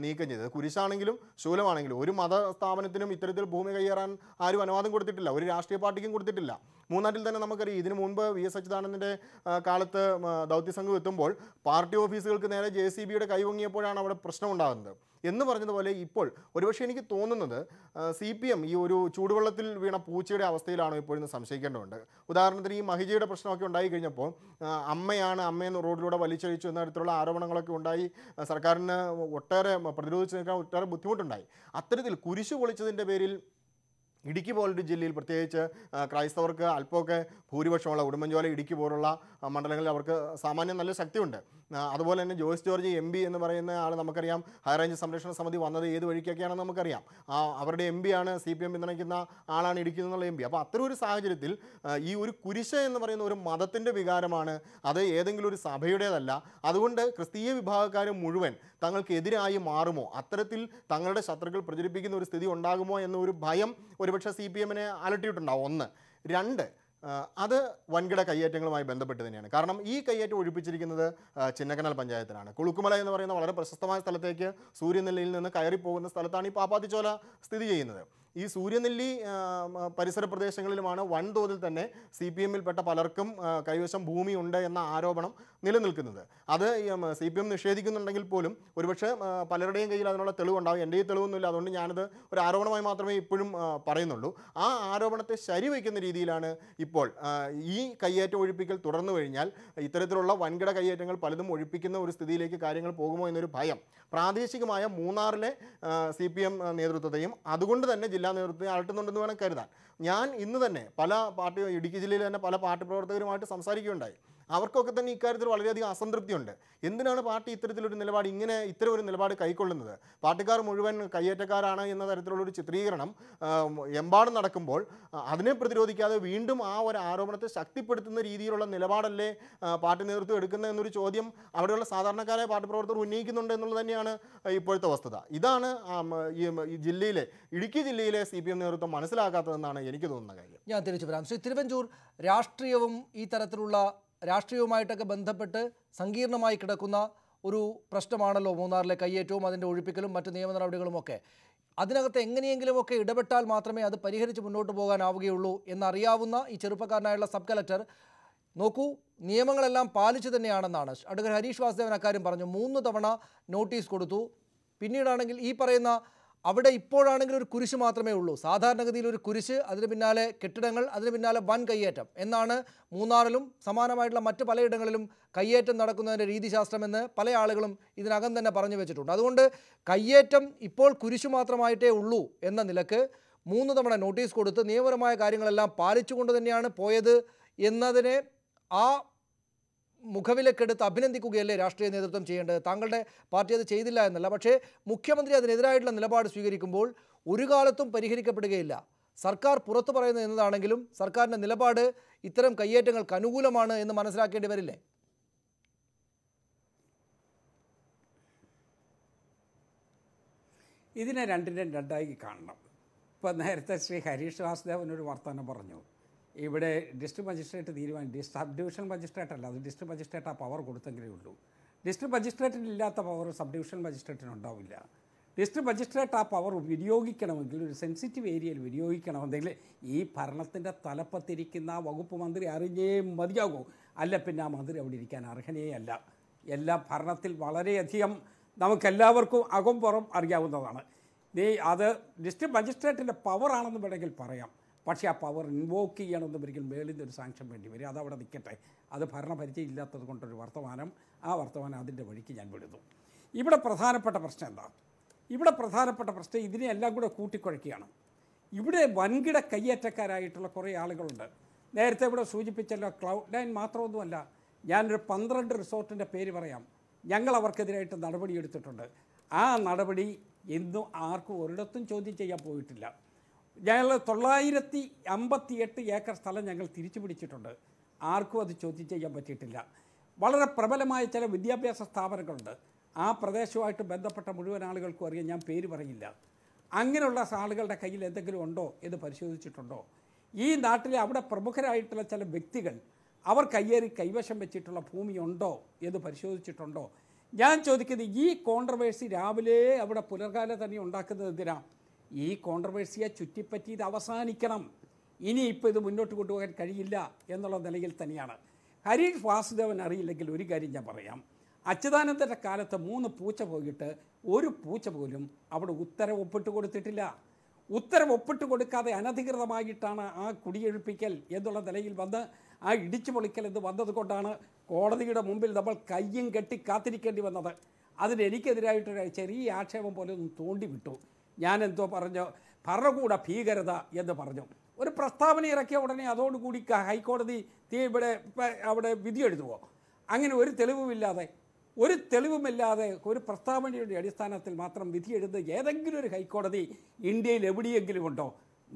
നീക്കം ചെയ്തത്. കുരിശാണെങ്കിലും ശൂലമാണെങ്കിലും ഒരു മത സ്ഥാപനത്തിനും ഇത്തരത്തിൽ ഭൂമി കയ്യേറാൻ ആരും അനുവാദം കൊടുത്തിട്ടില്ല, ഒരു രാഷ്ട്രീയ പാർട്ടിക്കും കൊടുത്തിട്ടില്ല. മൂന്നാട്ടിൽ തന്നെ നമുക്കറിയാം, ഇതിനു മുൻപ് VS അച്യുതാനന്ദൻ്റെ കാലത്ത് ദൗത്യസംഘം എത്തുമ്പോൾ പാർട്ടി ഓഫീസുകൾക്ക് നേരെ JCBയുടെ കൈവങ്ങിയപ്പോഴാണ് അവിടെ പ്രശ്നം ഉണ്ടാകുന്നത് എന്ന് പറഞ്ഞതുപോലെ ഇപ്പോൾ ഒരുപക്ഷെ എനിക്ക് തോന്നുന്നത് CPM ഈ ഒരു ചൂടുവെള്ളത്തിൽ വീണ പൂച്ചയുടെ അവസ്ഥയിലാണോ ഇപ്പോഴെന്ന് സംശയിക്കേണ്ടതുണ്ട്. ഉദാഹരണത്തിന് ഈ മഹിജയുടെ പ്രശ്നമൊക്കെ ഉണ്ടായി കഴിഞ്ഞപ്പോൾ അമ്മയെന്ന് റോഡിലൂടെ വലിച്ചഴിച്ചു എന്ന തരത്തിലുള്ള ആരോപണങ്ങളൊക്കെ ഉണ്ടായി. സർക്കാരിന് ഒട്ടേറെ പ്രതിരോധിച്ച് നിൽക്കാൻ ഒട്ടേറെ ബുദ്ധിമുട്ടുണ്ടായി. അത്തരത്തിൽ കുരിശു പൊളിച്ചതിൻ്റെ പേരിൽ ഇടുക്കി പോലൊരു ജില്ലയിൽ പ്രത്യേകിച്ച് ക്രൈസ്തവർക്ക് അല്പമൊക്കെ ഭൂരിപക്ഷമുള്ള ഉടുമ്പൻചോല, ഇടുക്കി പോലുള്ള മണ്ഡലങ്ങളിൽ അവർക്ക് സാമാന്യം നല്ല ശക്തിയുണ്ട്. അതുപോലെ തന്നെ ജോയ്സ് ജോർജ് MP എന്ന് പറയുന്ന ആൾ നമുക്കറിയാം, ഹൈറേഞ്ച് സംരക്ഷണ സമിതി വന്നത് ഏത് വഴിക്കൊക്കെയാണെന്ന് നമുക്കറിയാം. അവരുടെ MP ആണ്, CPM പിന്തുണയ്ക്കുന്ന ആളാണ് ഇടുക്കി എന്നുള്ള MP. അപ്പോൾ അത്തരം ഒരു സാഹചര്യത്തിൽ ഈ ഒരു കുരിശ് എന്ന് പറയുന്ന ഒരു മതത്തിൻ്റെ വികാരമാണ്, അത് ഏതെങ്കിലും ഒരു സഭയുടേതല്ല. അതുകൊണ്ട് ക്രിസ്തീയ വിഭാഗക്കാർ മുഴുവൻ തങ്ങൾക്കെതിരായി മാറുമോ, അത്തരത്തിൽ തങ്ങളുടെ ശത്രുക്കൾ പ്രചരിപ്പിക്കുന്ന ഒരു സ്ഥിതി ഉണ്ടാകുമോ എന്നൊരു ഭയം ഒരുപക്ഷെ CPMനെ അലട്ടിയിട്ടുണ്ടാവും. 1. 2, അത് വൻകിട കയ്യേറ്റങ്ങളുമായി ബന്ധപ്പെട്ട് തന്നെയാണ്. കാരണം ഈ കയ്യേറ്റം ഒഴിപ്പിച്ചിരിക്കുന്നത് ചിന്നക്കനാൽ പഞ്ചായത്തിലാണ്. കുളുക്കുമല എന്ന് പറയുന്ന വളരെ പ്രശസ്തമായ സ്ഥലത്തേക്ക് സൂര്യനെല്ലിയിൽ നിന്ന് കയറിപ്പോകുന്ന സ്ഥലത്താണ് ഈ പാപ്പാത്തിച്ചോല സ്ഥിതി ചെയ്യുന്നത്. ഈ സൂര്യനെല്ലി പരിസര പ്രദേശങ്ങളിലുമാണ് വൻതോതിൽ തന്നെ CPMൽപ്പെട്ട പലർക്കും കൈവശം ഭൂമിയുണ്ട് എന്ന ആരോപണം നിലനിൽക്കുന്നത്. അത് CPM നിഷേധിക്കുന്നുണ്ടെങ്കിൽ പോലും ഒരുപക്ഷെ പലരുടെയും കയ്യിൽ അതിനുള്ള തെളിവുണ്ടാകും. എൻ്റെ ഈ തെളിവൊന്നുമില്ല, അതുകൊണ്ട് ഞാനത് ഒരു ആരോപണമായി മാത്രമേ ഇപ്പോഴും പറയുന്നുള്ളൂ. ആ ആരോപണത്തെ ശരിവയ്ക്കുന്ന രീതിയിലാണ് ഇപ്പോൾ ഈ കയ്യേറ്റം ഒഴിപ്പിക്കൽ തുടർന്നു കഴിഞ്ഞാൽ ഇത്തരത്തിലുള്ള വൻകിട കയ്യേറ്റങ്ങൾ പലതും ഒഴിപ്പിക്കുന്ന ഒരു സ്ഥിതിയിലേക്ക് കാര്യങ്ങൾ പോകുമോ എന്നൊരു ഭയം പ്രാദേശികമായ മൂന്നാറിലെ CPM നേതൃത്വത്തെയും അതുകൊണ്ട് തന്നെ ജില്ലാ നേതൃത്വത്തെ അലട്ടുന്നുണ്ടെന്ന് വേണം കരുതാൻ. ഞാൻ ഇന്ന് തന്നെ ഇടുക്കി ജില്ലയിൽ തന്നെ പല പാർട്ടി പ്രവർത്തകരുമായിട്ട് സംസാരിക്കുകയുണ്ടായി. അവർക്കൊക്കെ തന്നെ ഇക്കാര്യത്തിൽ വളരെയധികം അസംതൃപ്തിയുണ്ട്. എന്തിനാണ് പാർട്ടി ഇത്തരത്തിലൊരു നിലപാട് ഇത്തരം ഒരു നിലപാട് കൈക്കൊള്ളുന്നത്? പാർട്ടിക്കാർ മുഴുവൻ കയ്യേറ്റക്കാരാണ് എന്ന തരത്തിലുള്ളൊരു ചിത്രീകരണം എമ്പാടും നടക്കുമ്പോൾ അതിനെ പ്രതിരോധിക്കാതെ വീണ്ടും ആ ഒരു ആരോപണത്തെ ശക്തിപ്പെടുത്തുന്ന രീതിയിലുള്ള നിലപാടല്ലേ പാർട്ടി നേതൃത്വം എടുക്കുന്നത് എന്നൊരു ചോദ്യം അവിടെയുള്ള സാധാരണക്കാരായ പാർട്ടി പ്രവർത്തകർ ഉന്നയിക്കുന്നുണ്ട് എന്നുള്ളത് തന്നെയാണ് ഇപ്പോഴത്തെ വസ്തുത. ഇതാണ് ഇടുക്കി ജില്ലയിലെ CPM നേതൃത്വം മനസ്സിലാക്കാത്തതെന്നാണ് എനിക്ക് തോന്നുന്ന കാര്യം. ഞാൻ തിരിച്ചു വരാം. ശ്രീ തിരുവഞ്ചൂർ, രാഷ്ട്രീയവുമായിട്ടൊക്കെ ബന്ധപ്പെട്ട് സങ്കീർണമായി കിടക്കുന്ന ഒരു പ്രശ്നമാണല്ലോ മൂന്നാറിലെ കയ്യേറ്റവും അതിൻ്റെ ഒഴിപ്പിക്കലും മറ്റ് നിയമ നടപടികളുമൊക്കെ. അതിനകത്ത് എങ്ങനെയെങ്കിലുമൊക്കെ ഇടപെട്ടാൽ മാത്രമേ അത് പരിഹരിച്ച് മുന്നോട്ട് പോകാനാവുകയുള്ളൂ എന്നറിയാവുന്ന ഈ ചെറുപ്പക്കാരനായുള്ള സബ് കളക്ടർ നോക്കൂ, നിയമങ്ങളെല്ലാം പാലിച്ചു തന്നെയാണെന്നാണ് അഡ്വക്കേറ്റ് ഹരീഷ് വാസുദേവൻ അക്കാര്യം പറഞ്ഞു. 3 തവണ നോട്ടീസ് കൊടുത്തു. പിന്നീടാണെങ്കിൽ ഈ പറയുന്ന അവിടെ ഇപ്പോഴാണെങ്കിൽ ഒരു കുരിശ് മാത്രമേ ഉള്ളൂ. സാധാരണഗതിയിൽ ഒരു കുരിശ്, അതിന് പിന്നാലെ കെട്ടിടങ്ങൾ, അതിന് പിന്നാലെ വൻ കയ്യേറ്റം എന്നാണ് മൂന്നാറിലും സമാനമായിട്ടുള്ള മറ്റ് പലയിടങ്ങളിലും കയ്യേറ്റം നടക്കുന്നതിൻ്റെ രീതിശാസ്ത്രമെന്ന് പല ആളുകളും ഇതിനകം തന്നെ പറഞ്ഞു വെച്ചിട്ടുണ്ട്. അതുകൊണ്ട് കയ്യേറ്റം ഇപ്പോൾ കുരിശ് മാത്രമായിട്ടേ ഉള്ളൂ എന്ന നിലക്ക് 3 തവണ നോട്ടീസ് കൊടുത്ത് നിയമപരമായ കാര്യങ്ങളെല്ലാം പാലിച്ചുകൊണ്ട് തന്നെയാണ് പോയത് എന്നതിനെ ആ മുഖവിലക്കെടുത്ത് അഭിനന്ദിക്കുകയല്ലേ രാഷ്ട്രീയ നേതൃത്വം ചെയ്യേണ്ടത്? താങ്കളുടെ പാർട്ടി അത് ചെയ്തില്ല എന്നല്ല, പക്ഷേ മുഖ്യമന്ത്രി അതിനെതിരായിട്ടുള്ള നിലപാട് സ്വീകരിക്കുമ്പോൾ ഒരു കാലത്തും പരിഹരിക്കപ്പെടുകയില്ല. സർക്കാർ പുറത്തു പറയുന്നത് എന്നതാണെങ്കിലും സർക്കാരിൻ്റെ നിലപാട് ഇത്തരം കയ്യേറ്റങ്ങൾക്ക് അനുകൂലമാണ് എന്ന് മനസ്സിലാക്കേണ്ടി വരില്ലേ? ഇതിനെ രണ്ടായി കാണണം. ഇപ്പോൾ നേരത്തെ ശ്രീ ഹരീഷ് വാസുദേവൻ ഒരു വർത്തമാനം പറഞ്ഞു. ഇവിടെ district magistrate sub division magistrate അല്ല, അത് ഡിസ്ട്രിക്ട് മജിസ്ട്രേറ്റ് ആ പവർ കൊടുത്തെങ്കിലേ ഉള്ളൂ. ഡിസ്ട്രിക്ട് മജിസ്ട്രേറ്റിന് ഇല്ലാത്ത പവർ സബ് ഡിവിഷൻ മജിസ്ട്രേറ്റിന് ഉണ്ടാവില്ല. ഡിസ്ട്രിക്ട് മജിസ്ട്രേറ്റ് ആ പവർ വിനിയോഗിക്കണമെങ്കിൽ ഒരു സെൻസിറ്റീവ് ഏരിയയിൽ വിനിയോഗിക്കണമെങ്കിൽ ഈ ഭരണത്തിൻ്റെ തലപ്പത്തിരിക്കുന്ന വകുപ്പ് മന്ത്രി അറിഞ്ഞേ മതിയാകൂ. അല്ല പിന്നെ ആ മന്ത്രി അവിടെ ഇരിക്കാൻ അർഹനേ അല്ല. എല്ലാ ഭരണത്തിൽ വളരെയധികം നമുക്കെല്ലാവർക്കും അകം പുറം അറിയാവുന്നതാണ്. അത് ഡിസ്ട്രിക്ട് മജിസ്ട്രേറ്റിൻ്റെ പവറാണെന്ന് വേണമെങ്കിൽ പറയാം. പക്ഷേ ആ പവർ ഇൻവോക്ക് ചെയ്യണമെന്ന് ഒരിക്കലും മേളിൽ നിന്ന് ഒരു സാങ്ഷൻ വേണ്ടി വരും. അതവിടെ നിൽക്കട്ടെ. അത് ഭരണപരിചയം ഇല്ലാത്തത് കൊണ്ടൊരു വർത്തമാനം, ആ വർത്തമാനം അതിൻ്റെ വഴിക്ക് ഞാൻ വിടുന്നു. ഇവിടെ പ്രധാനപ്പെട്ട പ്രശ്നം എന്താ? ഇവിടെ പ്രധാനപ്പെട്ട പ്രശ്നം ഇതിനെയെല്ലാം കൂടെ കൂട്ടിക്കുഴയ്ക്കുകയാണ്. ഇവിടെ വൻകിട കയ്യേറ്റക്കാരായിട്ടുള്ള കുറേ ആളുകളുണ്ട്. നേരത്തെ ഇവിടെ സൂചിപ്പിച്ചല്ലോ, Cloud9 മാത്രമൊന്നുമല്ല. ഞാനൊരു 12 റിസോർട്ടിൻ്റെ പേര് പറയാം. ഞങ്ങൾ അവർക്കെതിരായിട്ട് നടപടിയെടുത്തിട്ടുണ്ട്. ആ നടപടി ഇന്നും ആർക്കും ഒരിടത്തും ചോദ്യം ചെയ്യാൻ പോയിട്ടില്ല. ഞങ്ങൾ 958 ഏക്കർ സ്ഥലം ഞങ്ങൾ തിരിച്ചു പിടിച്ചിട്ടുണ്ട്. ആർക്കും അത് ചോദ്യം ചെയ്യാൻ പറ്റിയിട്ടില്ല. വളരെ പ്രബലമായ ചില വിദ്യാഭ്യാസ സ്ഥാപനങ്ങളുണ്ട്. ആ പ്രദേശവുമായിട്ട് ബന്ധപ്പെട്ട മുഴുവൻ ആളുകൾക്കും അറിയാം. ഞാൻ പേര് പറയില്ല. അങ്ങനെയുള്ള ആളുകളുടെ കയ്യിൽ എന്തെങ്കിലും ഉണ്ടോ എന്ന് പരിശോധിച്ചിട്ടുണ്ടോ? ഈ നാട്ടിലെ അവിടെ പ്രമുഖരായിട്ടുള്ള ചില വ്യക്തികൾ അവർ കൈവശം വെച്ചിട്ടുള്ള ഭൂമി ഉണ്ടോ എന്ന് പരിശോധിച്ചിട്ടുണ്ടോ? ഞാൻ ചോദിക്കുന്നത്, ഈ കോൺട്രവേഴ്സി രാവിലെ അവിടെ പുലർകാല തന്നെ ഉണ്ടാക്കുന്നത് എന്തിനാ? ഈ കോൺട്രവേഴ്സിയെ ചുറ്റിപ്പറ്റി ഇത് അവസാനിക്കണം. ഇനിയിപ്പോൾ ഇത് മുന്നോട്ട് കൊണ്ടുപോകാൻ കഴിയില്ല എന്നുള്ള നിലയിൽ തന്നെയാണ്. ഹരീഷ് വാസുദേവൻ അറിയില്ലെങ്കിൽ ഒരു കാര്യം ഞാൻ പറയാം. അച്യുതാനന്ദൻ്റെ കാലത്ത് 3 പൂച്ച പോയിട്ട് ഒരു പൂച്ച പോലും അവിടെ ഉത്തരവ് ഒപ്പിട്ട് കൊടുത്തിട്ടില്ല. ഉത്തരവ് ഒപ്പിട്ട് കൊടുക്കാതെ അനധികൃതമായിട്ടാണ് ആ കുടിയൊഴിപ്പിക്കൽ എന്നുള്ള നിലയിൽ വന്ന് ആ ഇടിച്ചു പൊളിക്കൽ എന്ന് വന്നതുകൊണ്ടാണ് കോടതിയുടെ മുമ്പിൽ നമ്മൾ കയ്യും കെട്ടി കാത്തിരിക്കേണ്ടി വന്നത്. അതിന് എനിക്കെതിരായിട്ടൊരു ചെറിയ ആക്ഷേപം പോലെ ഒന്ന് തോണ്ടി വിട്ടു. ഞാനെന്തോ പറഞ്ഞു, ഭരണകൂട ഭീകരത എന്ന് പറഞ്ഞു. ഒരു പ്രസ്താവന ഇറക്കിയ ഉടനെ അതോടുകൂടി ഹൈക്കോടതി അവിടെ വിധി എഴുതുമോ? അങ്ങനെ ഒരു തെളിവുമില്ലാതെ ഒരു പ്രസ്താവനയുടെ അടിസ്ഥാനത്തിൽ മാത്രം വിധി എഴുതുന്ന ഏതെങ്കിലും ഒരു ഹൈക്കോടതി ഇന്ത്യയിൽ എവിടെയെങ്കിലും ഉണ്ടോ?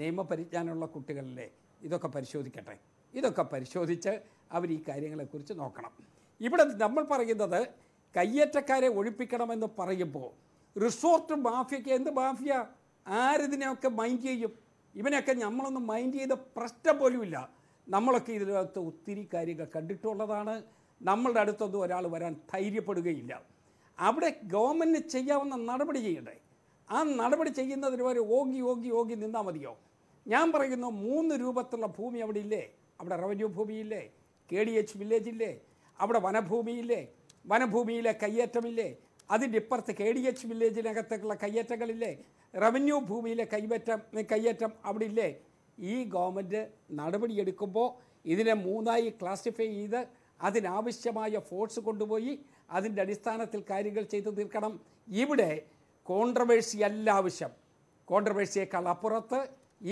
നിയമപരിജ്ഞാനമുള്ള കുട്ടികളിലെ ഇതൊക്കെ പരിശോധിക്കട്ടെ. ഇതൊക്കെ പരിശോധിച്ച് അവർ ഈ കാര്യങ്ങളെക്കുറിച്ച് നോക്കണം. ഇവിടെ നമ്മൾ പറയുന്നത് കയ്യേറ്റക്കാരെ ഒഴിപ്പിക്കണമെന്ന് പറയുമ്പോൾ റിസോർട്ട് മാഫിയയ്ക്ക് എന്ത് മാഫിയ? ആരിതിനെയൊക്കെ മൈൻഡ് ചെയ്യും? ഇവനെയൊക്കെ നമ്മളൊന്നും മൈൻഡ് ചെയ്ത പ്രശ്നം പോലുമില്ല. നമ്മളൊക്കെ ഇതിനകത്ത് ഒത്തിരി കാര്യങ്ങൾ കണ്ടിട്ടുള്ളതാണ്. നമ്മളുടെ അടുത്തൊന്നും ഒരാൾ വരാൻ ധൈര്യപ്പെടുകയില്ല. അവിടെ ഗവൺമെൻറ് ചെയ്യാവുന്ന നടപടി ചെയ്യണ്ടേ? ആ നടപടി ചെയ്യുന്നതിന് വരെ ഓങ്ങി നിന്നാൽ മതിയോ? ഞാൻ പറയുന്നു, 3 രൂപത്തിലുള്ള ഭൂമി അവിടെ ഇല്ലേ? അവിടെ റവന്യൂ ഭൂമിയില്ലേ? KDH വില്ലേജില്ലേ? അവിടെ വനഭൂമിയില്ലേ? വനഭൂമിയിലെ കയ്യേറ്റമില്ലേ? അതിൻ്റെ ഇപ്പുറത്ത് KDH വില്ലേജിനകത്തേക്കുള്ള കയ്യേറ്റങ്ങളില്ലേ? റവന്യൂ ഭൂമിയിലെ കയ്യേറ്റം അവിടെ ഇല്ലേ? ഈ ഗവൺമെൻറ് നടപടിയെടുക്കുമ്പോൾ ഇതിനെ 3ആയി ക്ലാസിഫൈ ചെയ്ത് അതിനാവശ്യമായ ഫോഴ്സ് കൊണ്ടുപോയി അതിൻ്റെ അടിസ്ഥാനത്തിൽ കാര്യങ്ങൾ ചെയ്തു തീർക്കണം. ഇവിടെ കോൺട്രവേഴ്സി അല്ല ആവശ്യം. കോൺട്രവേഴ്സിയേക്കാൾ അപ്പുറത്ത്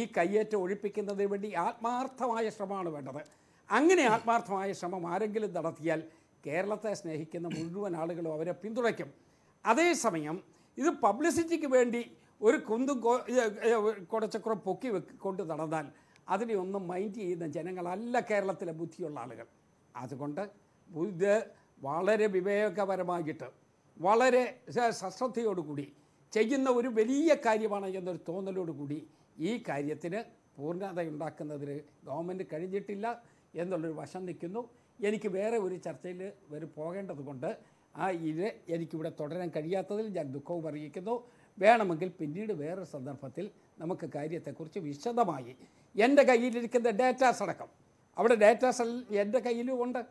ഈ കയ്യേറ്റം ഒഴിപ്പിക്കുന്നതിന് വേണ്ടി ആത്മാർത്ഥമായ ശ്രമമാണ് വേണ്ടത്. അങ്ങനെ ആത്മാർത്ഥമായ ശ്രമം ആരെങ്കിലും നടത്തിയാൽ കേരളത്തെ സ്നേഹിക്കുന്ന മുഴുവൻ ആളുകളും അവരെ പിന്തുണയ്ക്കും. അതേസമയം ഇത് പബ്ലിസിറ്റിക്ക് വേണ്ടി ഒരു കുന്തും കുടച്ചക്രം പൊക്കി കൊണ്ട് നടന്നാൽ അതിനെ ഒന്നും മൈൻഡ് ചെയ്യുന്ന ജനങ്ങളല്ല കേരളത്തിലെ ബുദ്ധിയുള്ള ആളുകൾ. അതുകൊണ്ട് ഇത് വളരെ വിവേകപരമായിട്ട് വളരെ സശ്രദ്ധയോടുകൂടി ചെയ്യുന്ന ഒരു വലിയ കാര്യമാണ് എന്നൊരു തോന്നലോടുകൂടി ഈ കാര്യത്തിന് പൂർണ്ണതയുണ്ടാക്കുന്നതിന് ഗവൺമെൻറ് കഴിഞ്ഞിട്ടില്ല എന്നുള്ളൊരു വശം നിൽക്കുന്നു. എനിക്ക് വേറെ ഒരു ചർച്ചയിൽ പോകേണ്ടത് കൊണ്ട് എനിക്കിവിടെ തുടരാൻ കഴിയാത്തതിൽ ഞാൻ ദുഃഖവും അറിയിക്കുന്നു. വേണമെങ്കിൽ പിന്നീട് വേറൊരു സന്ദർഭത്തിൽ നമുക്ക് കാര്യത്തെക്കുറിച്ച് വിശദമായി എൻ്റെ കയ്യിലിരിക്കുന്ന ഡേറ്റാസ് അടക്കം, അവിടെ ഡേറ്റാസ് എൻ്റെ കയ്യിലും ഉണ്ട്.